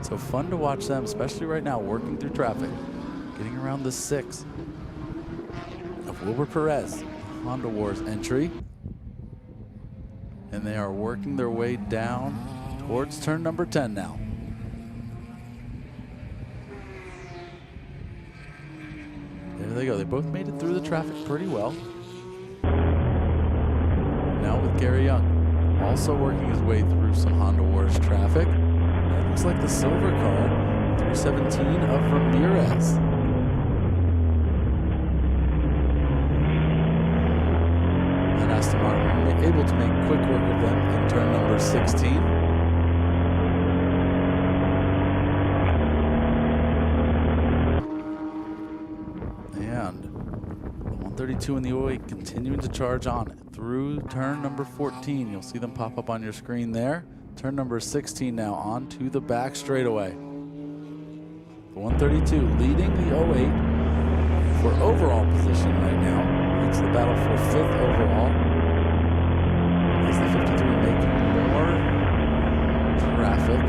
So fun to watch them, especially right now, working through traffic, getting around the 6 of Wilbur Perez, Honda Wars entry. And they are working their way down towards turn number 10 now. There they go. They both made it through the traffic pretty well. Now with Gary Young also working his way through some Honda Wars traffic. That looks like the silver car, 317 of Ramirez. And Aston Martin able to make quick work of them in turn number 16. And the 132 and the 08 continuing to charge on through turn number 14. You'll see them pop up on your screen there. Turn number 16 now on to the back straightaway. The 132 leading the 08 for overall position right now. It's the battle for 5th overall. as the 53 make more traffic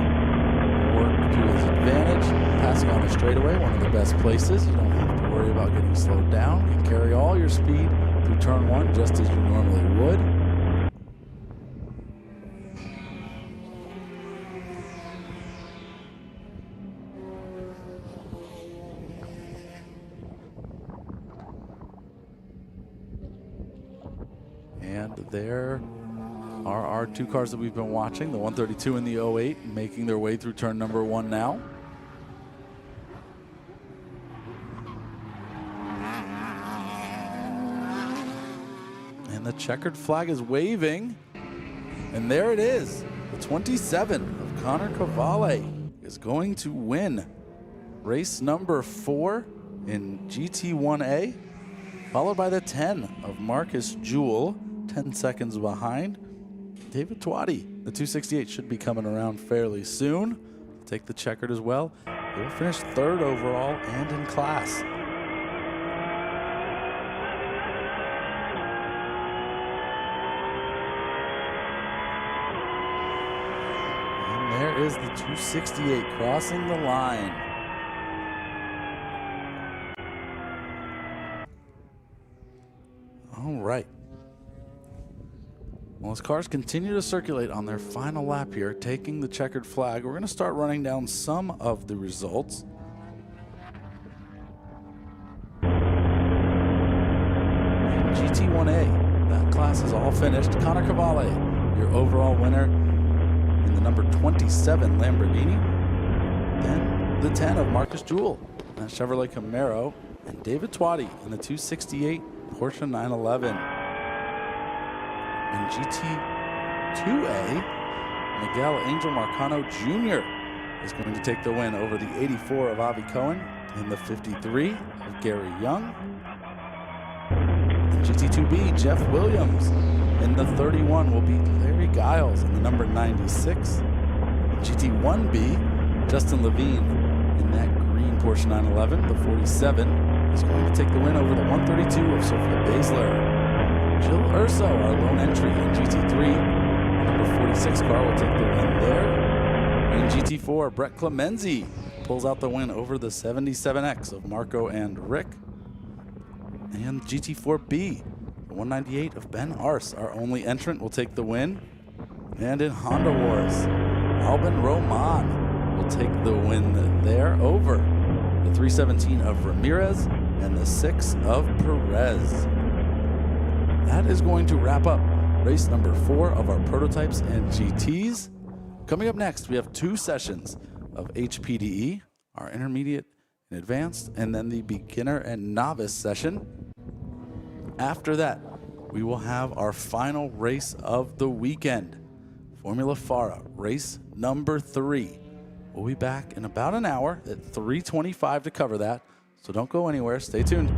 work to his advantage. Passing on the straightaway, one of the best places. You don't have to worry about getting slowed down. You can carry all your speed through turn one just as you normally would. And there are our two cars that we've been watching, the 132 and the 08, making their way through turn number one now. And the checkered flag is waving. And there it is. The 27 of Connor Cavalli is going to win race number 4 in GT1A, followed by the 10 of Marcus Jewell, 10 seconds behind. David Twatty, the 268, should be coming around fairly soon. Take the checkered as well. They will finish 3rd overall and in class. And there is the 268 crossing the line. All right. Well, as cars continue to circulate on their final lap here, taking the checkered flag, we're going to start running down some of the results. In GT1A, that class is all finished. Connor Cavalli, your overall winner in the number 27 Lamborghini. Then the 10 of Marcus Jewell, that Chevrolet Camaro, and David Twatty in the 268 Porsche 911. In GT2A, Miguel Angel Marcano Jr. is going to take the win over the 84 of Avi Cohen and the 53 of Gary Young. In GT2B, Jeff Williams in the 31 will beat Larry Giles in the number 96. In GT1B, Justin Levine in that green Porsche 911, the 47, is going to take the win over the 132 of Sophia Basler. Jill Urso, our lone entry in GT3, number 46 car, will take the win there. In GT4, Brett Clemenzi pulls out the win over the 77X of Marco and Rick. And GT4B, the 198 of Ben Ars, our only entrant, will take the win. And in Honda Wars, Albin Roman will take the win there over the 317 of Ramirez and the 6 of Perez. That is going to wrap up race number 4 of our prototypes and GTs. Coming up next, we have 2 sessions of HPDE, our intermediate and advanced, and then the beginner and novice session. After that, we will have our final race of the weekend, Formula FARA, race number 3. We'll be back in about an hour at 3:25 to cover that, so don't go anywhere. Stay tuned.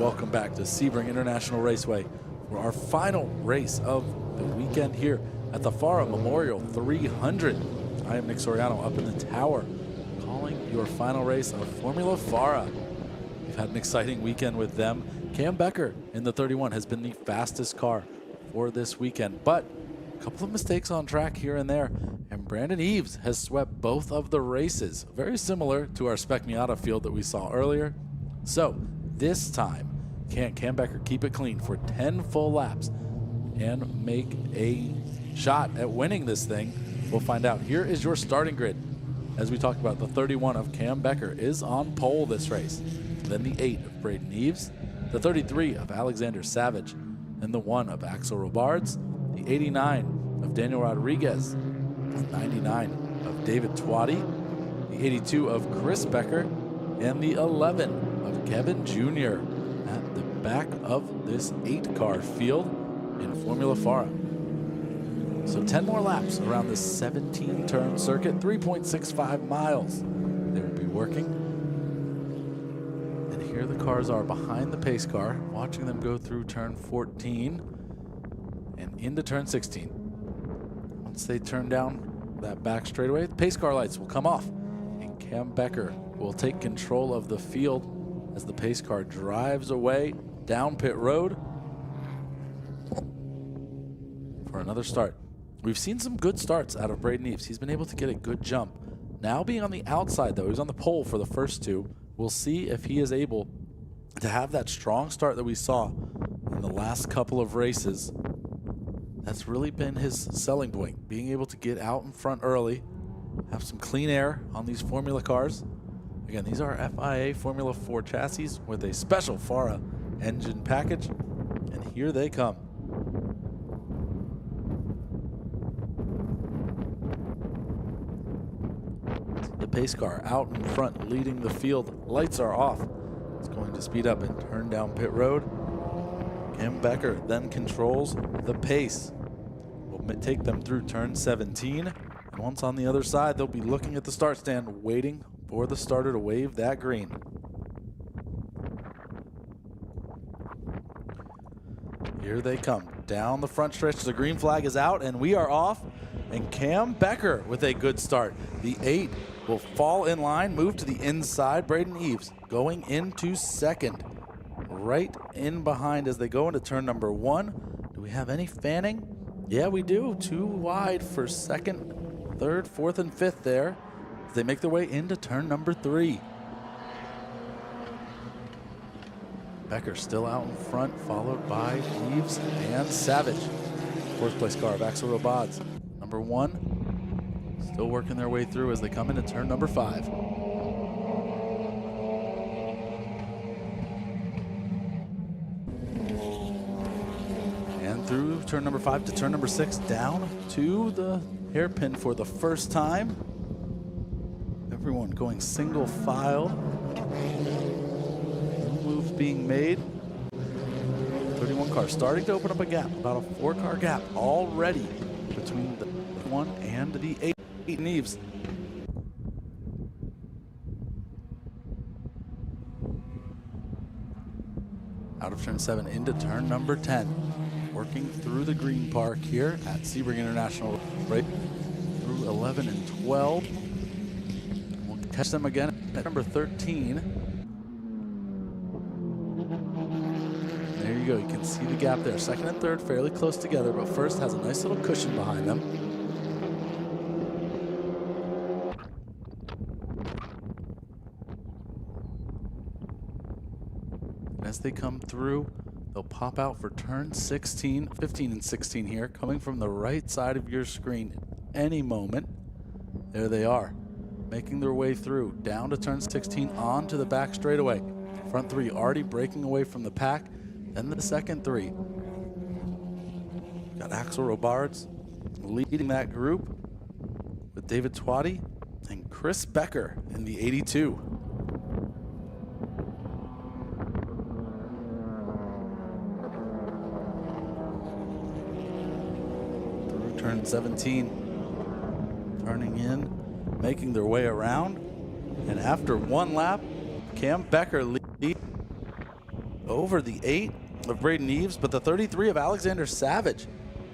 welcome back to Sebring International Raceway for our final race of the weekend here at the FARA Memorial 300. I am Nick Soriano up in the tower calling your final race of Formula FARA. We've had an exciting weekend with them. Cam Becker in the 31 has been the fastest car for this weekend, but a couple of mistakes on track here and there, and Brandon Eves has swept both of the races, very similar to our Spec Miata field that we saw earlier. So this time, can Cam Becker keep it clean for 10 full laps and make a shot at winning this thing? We'll find out. Here is your starting grid. As we talked about, the 31 of Cam Becker is on pole this race. Then the 8 of Braden Eves, the 33 of Alexander Savage, and the 1 of Axel Robards, the 89 of Daniel Rodriguez, the 99 of David Twatty, the 82 of Chris Becker, and the 11 of Kevin Jr. at the back of this 8-car field in Formula FARA. So 10 more laps around this 17-turn circuit, 3.65 miles they will be working. And here the cars are behind the pace car, watching them go through turn 14 and into turn 16. Once they turn down that back straightaway, the pace car lights will come off, and Cam Becker will take control of the field as the pace car drives away down pit road for another start. We've seen some good starts out of Braden Eves. He's been able to get a good jump. Now being on the outside, though, he was on the pole for the first two. We'll see if he is able to have that strong start that we saw in the last couple of races. That's really been his selling point, being able to get out in front early, have some clean air on these Formula cars. Again, these are FIA Formula 4 chassis with a special FARA engine package, and here they come. The pace car out in front leading the field. Lights are off. It's going to speed up and turn down pit road. Cam Becker then controls the pace. Will take them through turn 17. And once on the other side, they'll be looking at the start stand, waiting for the starter to wave that green. Here they come down the front stretch. The green flag is out and we are off. And Cam Becker with a good start. The 8 will fall in line, move to the inside. Braden Eves going into second, right in behind as they go into turn number 1. Do we have any fanning? Yeah, we do. 2 wide for second, third, fourth, and fifth there as they make their way into turn number 3. Becker still out in front, followed by Eves and Savage. Fourth place car of Axel Robards. Number 1 still working their way through as they come into turn number 5. And through turn number 5 to turn number 6, down to the hairpin for the first time. Everyone going single file. No moves being made. 31 car starting to open up a gap, about a 4-car gap already between the 1 and the 8 Eves. Out of turn 7 into turn number 10. Working through the green park here at Sebring International, right through 11 and 12. We'll catch them again at number 13. There you go, you can see the gap there. Second and third fairly close together, but first has a nice little cushion behind them. As they come through, they'll pop out for turn 16, 15 and 16 here, coming from the right side of your screen any moment. There they are, making their way through, down to turn 16, on to the back straightaway. Front 3 already breaking away from the pack, then the second 3. Got Axel Robards leading that group with David Twatty and Chris Becker in the 82. Turn 17, turning in, making their way around, and after 1 lap, Cam Becker leads over the 8 of Braden Eves, but the 33 of Alexander Savage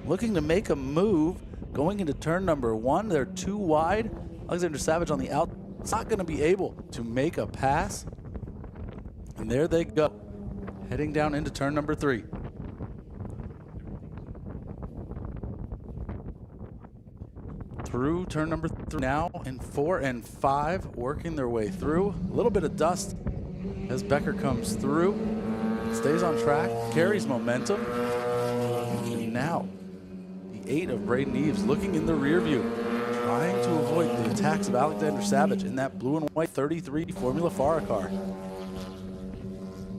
looking to make a move going into turn number 1. They're too wide. Alexander Savage on the out, not going to be able to make a pass. And there they go, heading down into turn number 3. Through turn number 3 now in 4 and 5, working their way through. A little bit of dust as Becker comes through, stays on track, carries momentum. And now the 8 of Braden Eves looking in the rear view, trying to avoid the attacks of Alexander Savage in that blue and white 33 Formula FARA car.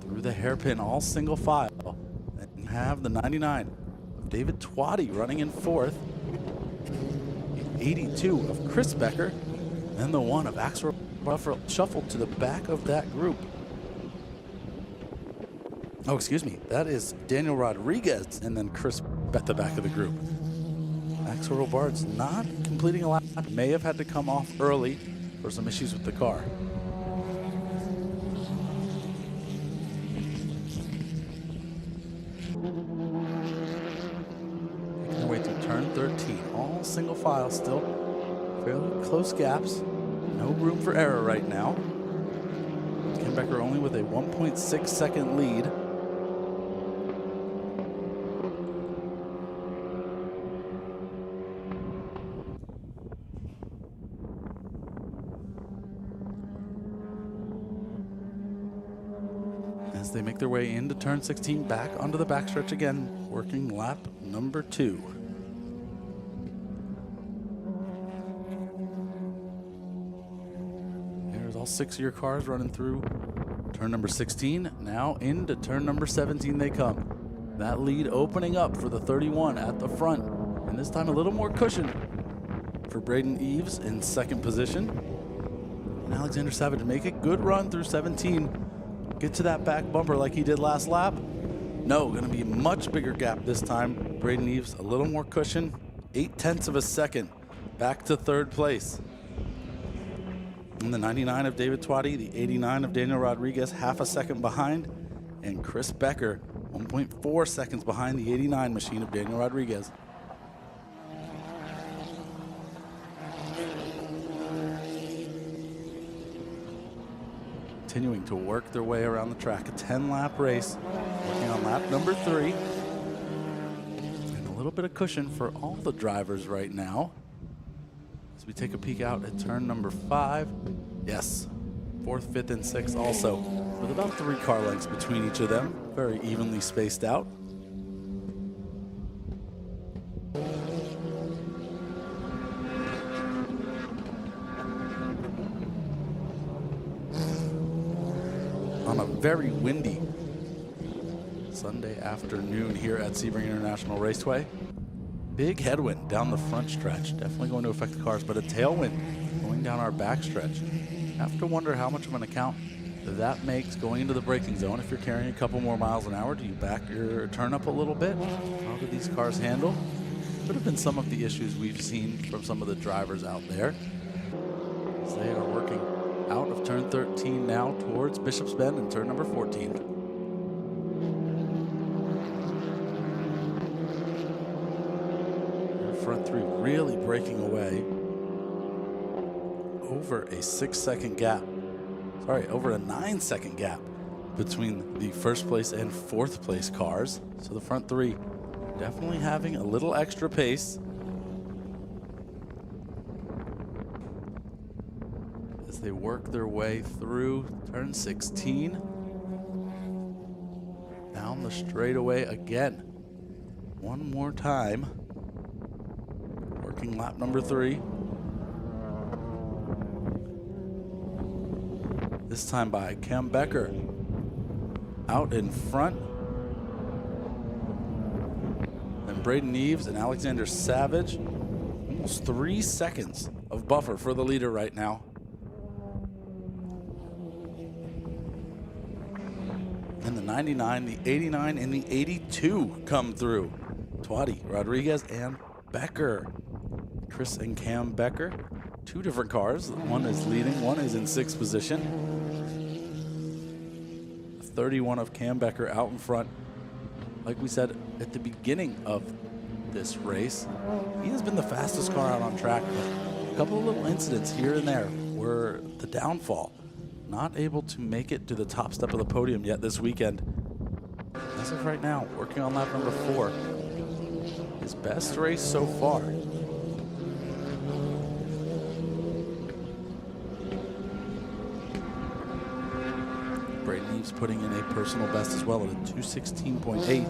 Through the hairpin, all single file. And you have the 99 of David Twatty running in 4th. 82 of Chris Becker, and the 1 of Axel Buffer shuffled to the back of that group. Oh, excuse me, that is Daniel Rodriguez, and then Chris at the back of the group. Axel Robards not completing a lap, may have had to come off early for some issues with the car. Way through turn 13, all single file still, fairly close gaps, no room for error right now. Ken Becker only with a 1.6 second lead. As they make their way into turn 16, back onto the backstretch again, working lap number 2. There's all 6 of your cars running through turn number 16. Now into turn number 17 they come. That lead opening up for the 31 at the front. And this time a little more cushion for Braden Eves in 2nd position. And Alexander Savage make a good run through 17. Get to that back bumper like he did last lap. No, gonna be a much bigger gap this time. Braden Eves a little more cushion, 0.8 of a second, back to 3rd place. And the 99 of David Twatty, the 89 of Daniel Rodriguez, half a second behind, and Chris Becker, 1.4 seconds behind the 89 machine of Daniel Rodriguez. Continuing to work their way around the track, a 10-lap race, working on lap number 3. And a little bit of cushion for all the drivers right now. As we take a peek out at turn number 5. Yes, 4th, 5th, and 6th also, with about 3 car lengths between each of them, very evenly spaced out. On a very windy Sunday afternoon here at Sebring International Raceway. Big headwind down the front stretch, definitely going to affect the cars, but a tailwind going down our back stretch. Have to wonder how much of an account that makes going into the braking zone. If you're carrying a couple more miles an hour, do you back your turn up a little bit? How do these cars handle? Could have been some of the issues we've seen from some of the drivers out there. As they are working out of turn 13 now towards Bishop's Bend and turn number 14. Their front 3 really breaking away. Over a 6-second gap. Sorry, over a 9-second gap between the 1st place and 4th place cars. So the front 3 definitely having a little extra pace. As they work their way through turn 16. Down the straightaway again. One more time. Working lap number 3. This time by Cam Becker. Out in front. Then Braden Eves and Alexander Savage. Almost 3 seconds of buffer for the leader right now. And the 99, the 89, and the 82 come through. Twatty, Rodriguez, and Becker. Chris and Cam Becker. 2 different cars. One is leading, one is in 6th position. 31 of Cam Becker out in front. Like we said at the beginning of this race, he has been the fastest car out on track, but a couple of little incidents here and there were the downfall. Not able to make it to the top step of the podium yet this weekend. As of right now, working on lap number 4. His best race so far. Braden Eves putting in a personal best as well at a 2:16.8,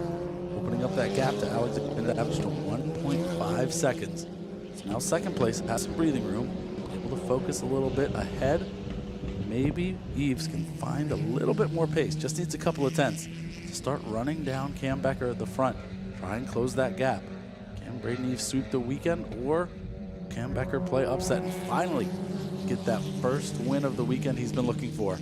opening up that gap to Alexander Savage to 1.5 seconds. So now second place, has some breathing room, able to focus a little bit ahead. Maybe Eves can find a little bit more pace, just needs a couple of tenths to start running down Cam Becker at the front. Try and close that gap. Can Braden Eves sweep the weekend, or Cam Becker play upset and finally get that first win of the weekend he's been looking for?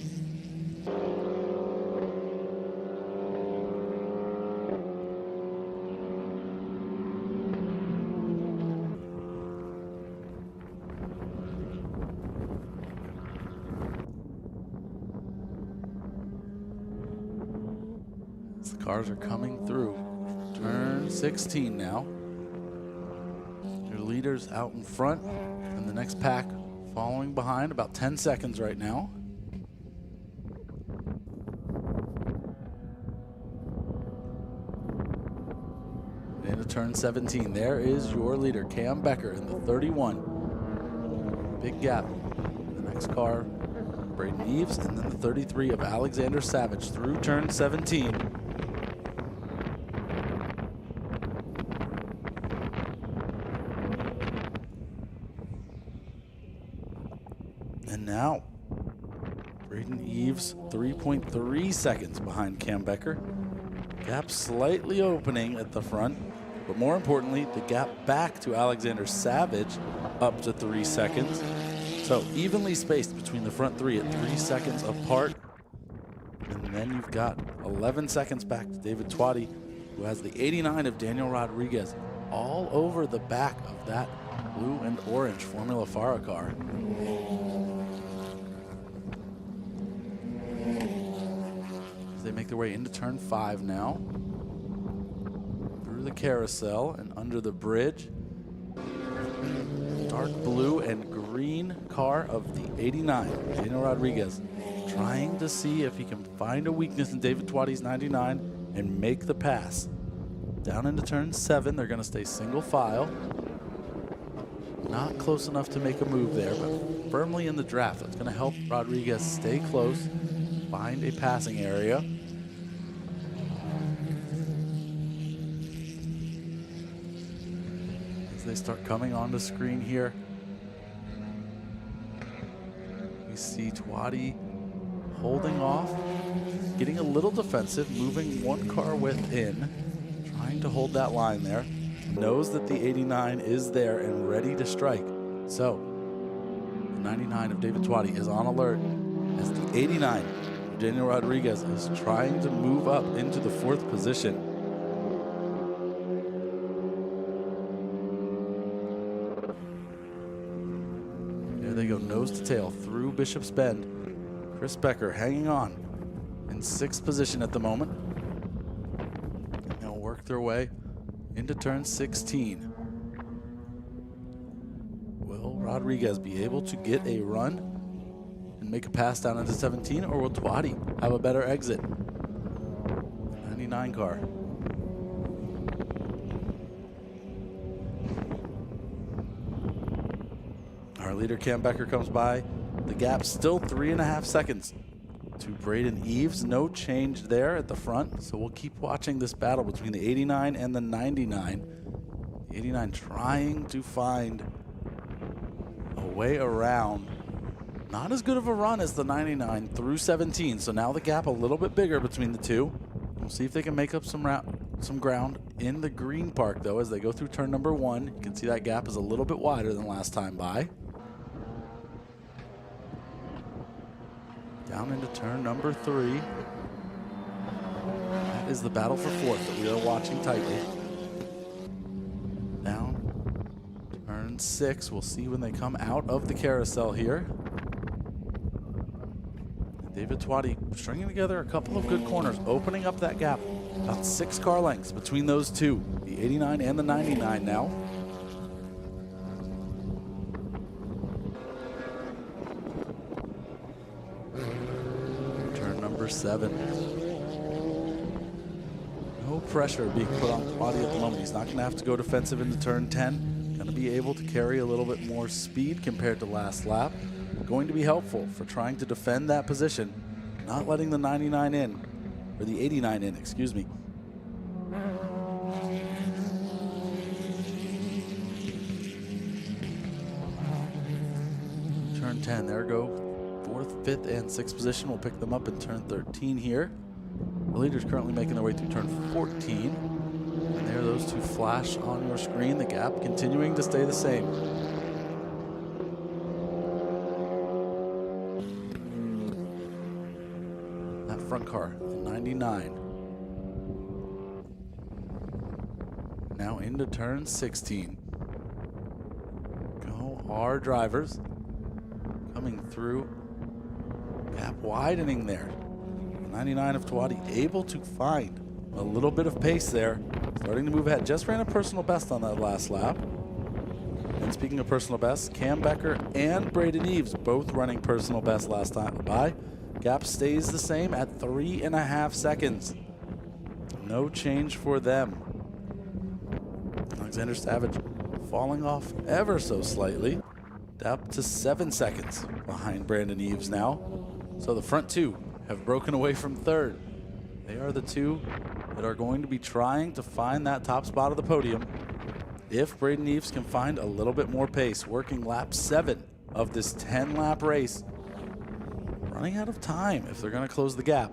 The cars are coming through. Turn 16 now. Your leaders out in front, and the next pack following behind, about 10 seconds right now. Into turn 17, there is your leader, Cam Becker in the 31. Big gap. The next car, Braden Eves, and then the 33 of Alexander Savage through turn 17. And now, Braden Eves 3.3 seconds behind Cam Becker. Gap slightly opening at the front, but more importantly, the gap back to Alexander Savage up to 3 seconds. So evenly spaced between the front 3 at 3 seconds apart. And then you've got 11 seconds back to David Twatty, who has the 89 of Daniel Rodriguez all over the back of that blue and orange Formula FARA car. They make their way into turn 5 now. Through the carousel and under the bridge. Dark blue and green car of the 89, Daniel Rodriguez, trying to see if he can find a weakness in David Twatty's 99 and make the pass. Down into turn 7, they're going to stay single file. Not close enough to make a move there, but firmly in the draft. That's going to help Rodriguez stay close, find a passing area. As they start coming on the screen here, we see Twatty holding off, getting a little defensive, moving one car within, trying to hold that line there. Knows that the 89 is there and ready to strike. So, the 99 of David Twatty is on alert as the 89 of Daniel Rodriguez is trying to move up into the 4th position. There they go, nose to tail through Bishop's Bend. Chris Becker hanging on in 6th position at the moment. And they'll work their way into turn 16. Will Rodriguez be able to get a run and make a pass down into 17, or will Twatty have a better exit? 99 car. Our leader Cam Becker comes by. The gap still 3.5 seconds to Braden Eves. No change there at the front, so we'll keep watching this battle between the 89 and the 99. The 89 trying to find a way around. Not as good of a run as the 99 through 17, so now the gap a little bit bigger between the two. We'll see if they can make up some ground in the green park, though, as they go through turn number 1. You can see that gap is a little bit wider than last time by. Down into turn number 3. That is the battle for 4th that we are watching tightly. Down turn 6. We'll see when they come out of the carousel here. David Twatty stringing together a couple of good corners, opening up that gap. About 6 car lengths between those two, the 89 and the 99 now. Turn number 7. No pressure being put on Twatty at the moment. He's not going to have to go defensive into turn 10. Going to be able to carry a little bit more speed compared to last lap. Going to be helpful for trying to defend that position, not letting the 99 in, or the 89 in, excuse me. Turn 10, there go. 4th, 5th, and 6th position. We'll pick them up in turn 13 here. The leader's currently making their way through turn 14. And there those two flash on your screen. The gap continuing to stay the same. That front car, the 99. Now into turn 16. Go our drivers. Coming through. Gap widening there. 99 of Twatty able to find a little bit of pace there. Starting to move ahead. Just ran a personal best on that last lap. And speaking of personal bests, Cam Becker and Braden Eves both running personal best last time by. Gap stays the same at 3.5 seconds. No change for them. Alexander Savage falling off ever so slightly. Up to 7 seconds behind Brandon Eves now. So the front two have broken away from third. They are the two that are going to be trying to find that top spot of the podium. If Braden Eves can find a little bit more pace, working lap 7 of this 10-lap race. Running out of time if they're going to close the gap.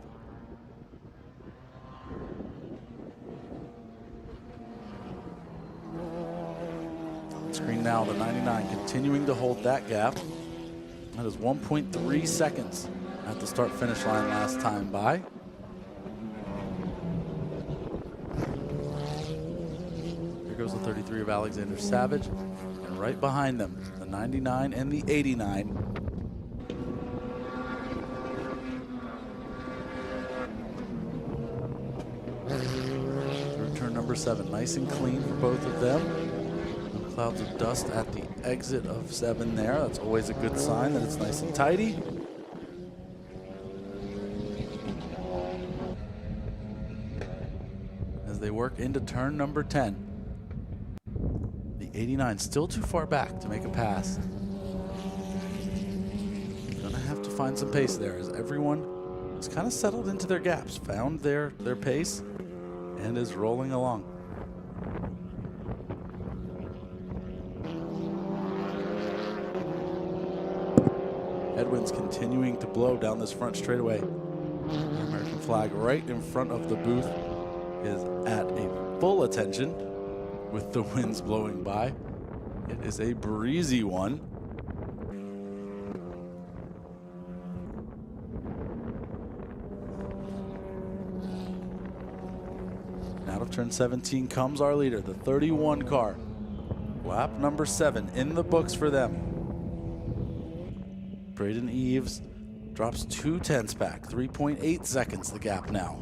On screen now, the 99 continuing to hold that gap. That is 1.3 seconds at the start-finish line last time by. Here goes the 33 of Alexander Savage. And right behind them, the 99 and the 89. Through turn number 7, nice and clean for both of them. No clouds of dust at the exit of 7 there. That's always a good sign that it's nice and tidy. As they work into turn number 10. The 89 still too far back to make a pass. Gonna have to find some pace there as everyone has kind of settled into their gaps, found their pace, and is rolling along. Headwinds continuing to blow down this front straightaway. The American flag right in front of the booth is at a full attention with the winds blowing by. It is a breezy one. Out of turn 17 comes our leader, the 31 car. Lap number 7 in the books for them. Braden Eves drops 2/10 back, 3.8 seconds the gap now.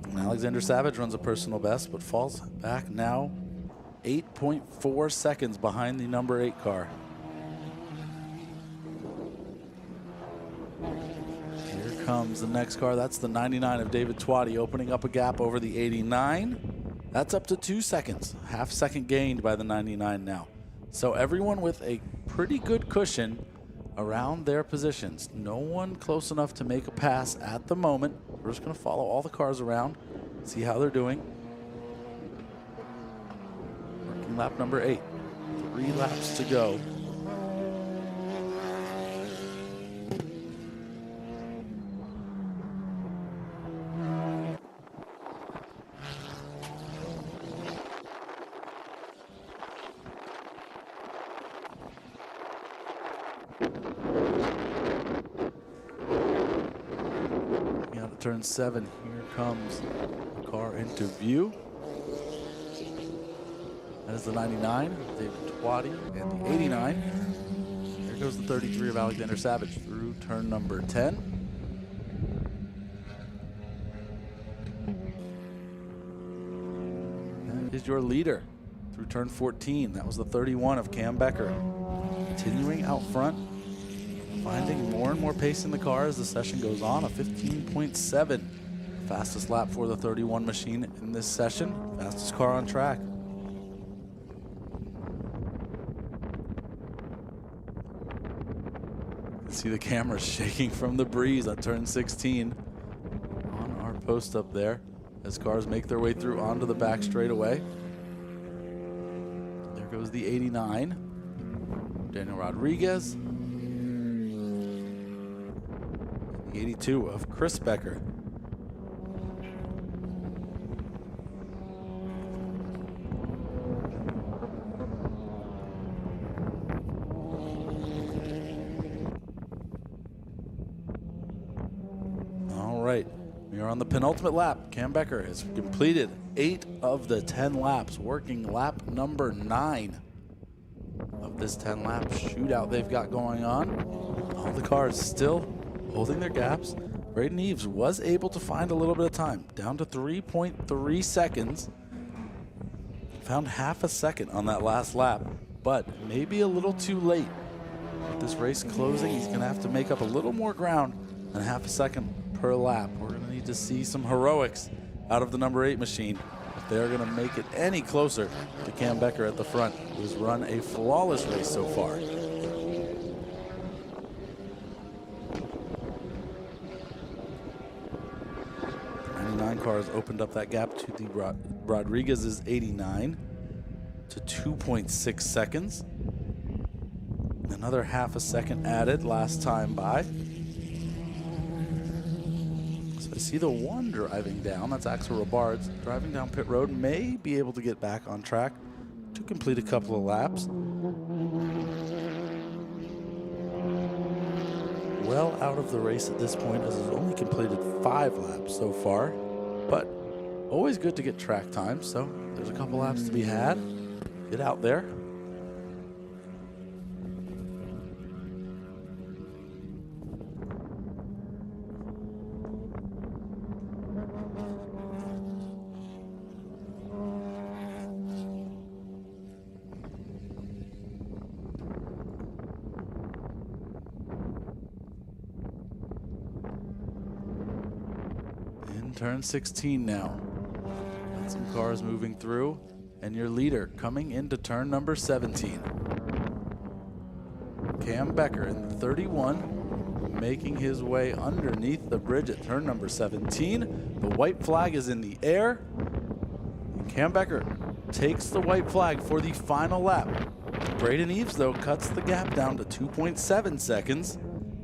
And Alexander Savage runs a personal best, but falls back now 8.4 seconds behind the number 8 car. Here comes the next car. That's the 99 of David Twatty, opening up a gap over the 89. That's up to 2 seconds. Half second gained by the 99 now. So everyone with a pretty good cushion around their positions. No one close enough to make a pass at the moment. We're just going to follow all the cars around, see how they're doing. Working lap number 8. 3 laps to go. Turn 7, here comes the car into view. That is the 99, David Twatty, and the 89. There goes the 33 of Alexander Savage through turn number 10. That is your leader through turn 14. That was the 31 of Cam Becker. Continuing out front, finding more and more pace in the car as the session goes on. A 15.7. Fastest lap for the 31 machine in this session. Fastest car on track. See the camera shaking from the breeze on turn 16 on our post up there as cars make their way through onto the back straightaway. There goes the 89, Daniel Rodriguez. The 82 of Chris Becker. We are on the penultimate lap. Cam Becker has completed 8 of the 10 laps, working lap number 9 of this 10-lap shootout they've got going on. All the cars still holding their gaps. Braden Eves was able to find a little bit of time, down to 3.3 seconds. Found half a second on that last lap, but maybe a little too late. With this race closing, he's going to have to make up a little more ground than half a second per lap. We're going to need to see some heroics out of the number 8 machine if they're going to make it any closer to Cam Becker at the front, who's run a flawless race so far. The 99 car has opened up that gap to the Rodriguez's 89 to 2.6 seconds. Another half a second added last time by. I see the one driving down, that's Axel Robards, driving down pit road, may be able to get back on track to complete a couple of laps. Well out of the race at this point, as he's only completed 5 laps so far, but always good to get track time, so there's a couple laps to be had. Get out there. Turn 16 now. Got some cars moving through, and your leader coming into turn number 17. Cam Becker in 31, making his way underneath the bridge at turn number 17. The white flag is in the air. And Cam Becker takes the white flag for the final lap. Braden Eves, though, cuts the gap down to 2.7 seconds.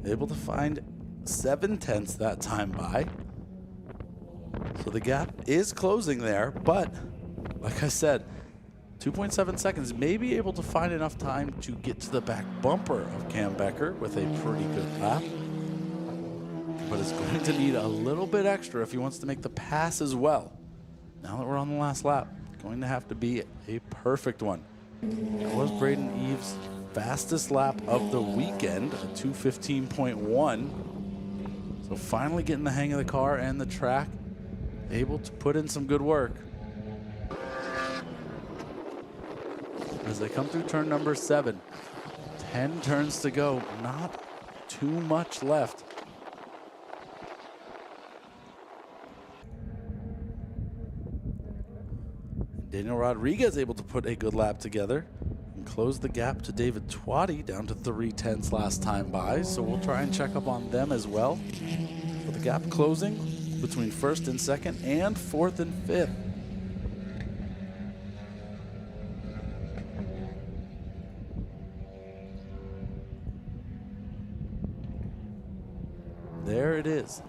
Able to find 7/10 that time by. So the gap is closing there, but like I said, 2.7 seconds, may be able to find enough time to get to the back bumper of Cam Becker with a pretty good lap. But is going to need a little bit extra if he wants to make the pass as well. Now that we're on the last lap, going to have to be a perfect one. It was Braden Eves' fastest lap of the weekend, a 2:15.1. So finally getting the hang of the car and the track. Able to put in some good work. As they come through turn number 7, 10 turns to go, not too much left. Daniel Rodriguez able to put a good lap together and close the gap to David Twatty down to 3/10 last time by, so we'll try and check up on them as well. With the gap closing between 1st and 2nd and 4th and 5th. There it is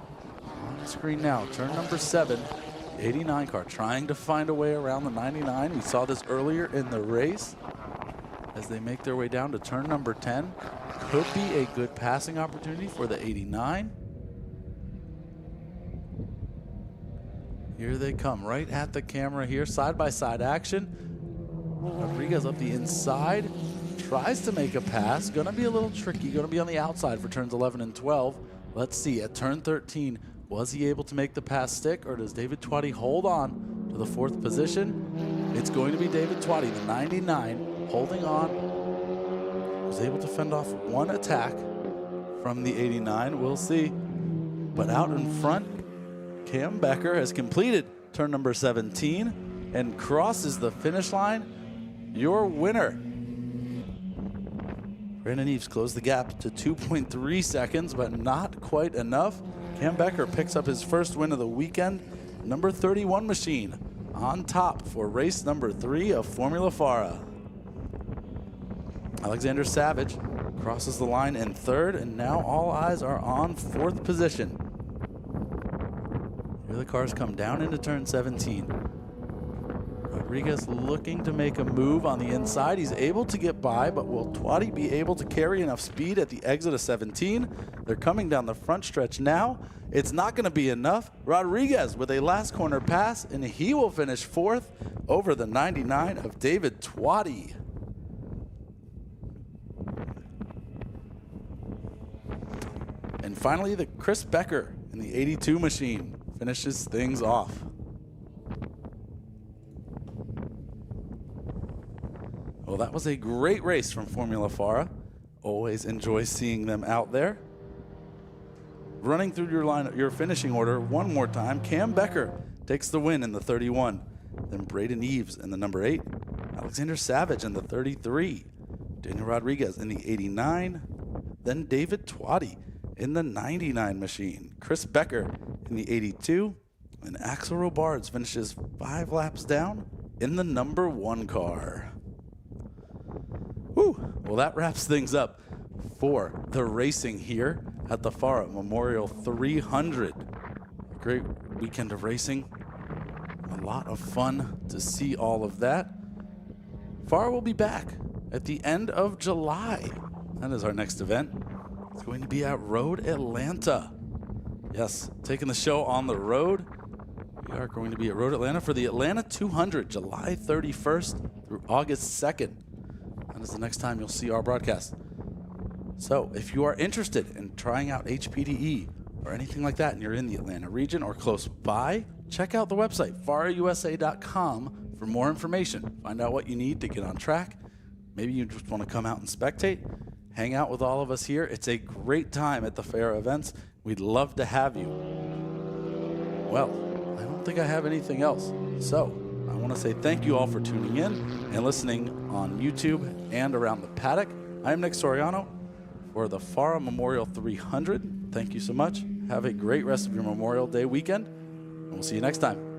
on the screen now. Turn number 7, 89 car trying to find a way around the 99. We saw this earlier in the race as they make their way down to turn number 10. Could be a good passing opportunity for the 89. Here they come, right at the camera here, side-by-side action. Rodriguez up the inside, tries to make a pass. Going to be a little tricky. Going to be on the outside for turns 11 and 12. Let's see. At turn 13, was he able to make the pass stick, or does David Twatty hold on to the 4th position? It's going to be David Twatty, the 99, holding on. Was able to fend off one attack from the 89. We'll see. But out in front, Cam Becker has completed turn number 17 and crosses the finish line. Your winner. Brandon Eves closed the gap to 2.3 seconds, but not quite enough. Cam Becker picks up his first win of the weekend. Number 31 machine on top for race number 3 of Formula FARA. Alexander Savage crosses the line in 3rd, and now all eyes are on 4th position. Here the cars come down into turn 17. Rodriguez looking to make a move on the inside. He's able to get by, but will Twatty be able to carry enough speed at the exit of 17? They're coming down the front stretch now. It's not going to be enough. Rodriguez with a last corner pass, and he will finish 4th over the 99 of David Twatty. And finally, the Chris Becker in the 82 machine finishes things off. Well, that was a great race from Formula FARA. Always enjoy seeing them out there. Running through your finishing order one more time, Cam Becker takes the win in the 31. Then Braden Eves in the number 8. Alexander Savage in the 33. Daniel Rodriguez in the 89. Then David Twatty in the 99 machine. Chris Becker in the 82. And Axel Robards finishes 5 laps down in the number 1 car. Whew. Well, that wraps things up for the racing here at the FARA Memorial 300. A great weekend of racing. A lot of fun to see all of that. FARA will be back at the end of July. That is our next event. It's going to be at Road Atlanta. Yes, taking the show on the road. We are going to be at Road Atlanta for the Atlanta 200, July 31st through August 2nd. That is the next time you'll see our broadcast. So if you are interested in trying out HPDE or anything like that and you're in the Atlanta region or close by, check out the website, farausa.com, for more information. Find out what you need to get on track. Maybe you just want to come out and spectate, hang out with all of us here. It's a great time at the FARA events. We'd love to have you. Well, I don't think I have anything else. So I want to say thank you all for tuning in and listening on YouTube and around the paddock. I'm Nick Soriano for the FARA Memorial 300. Thank you so much. Have a great rest of your Memorial Day weekend, and we'll see you next time.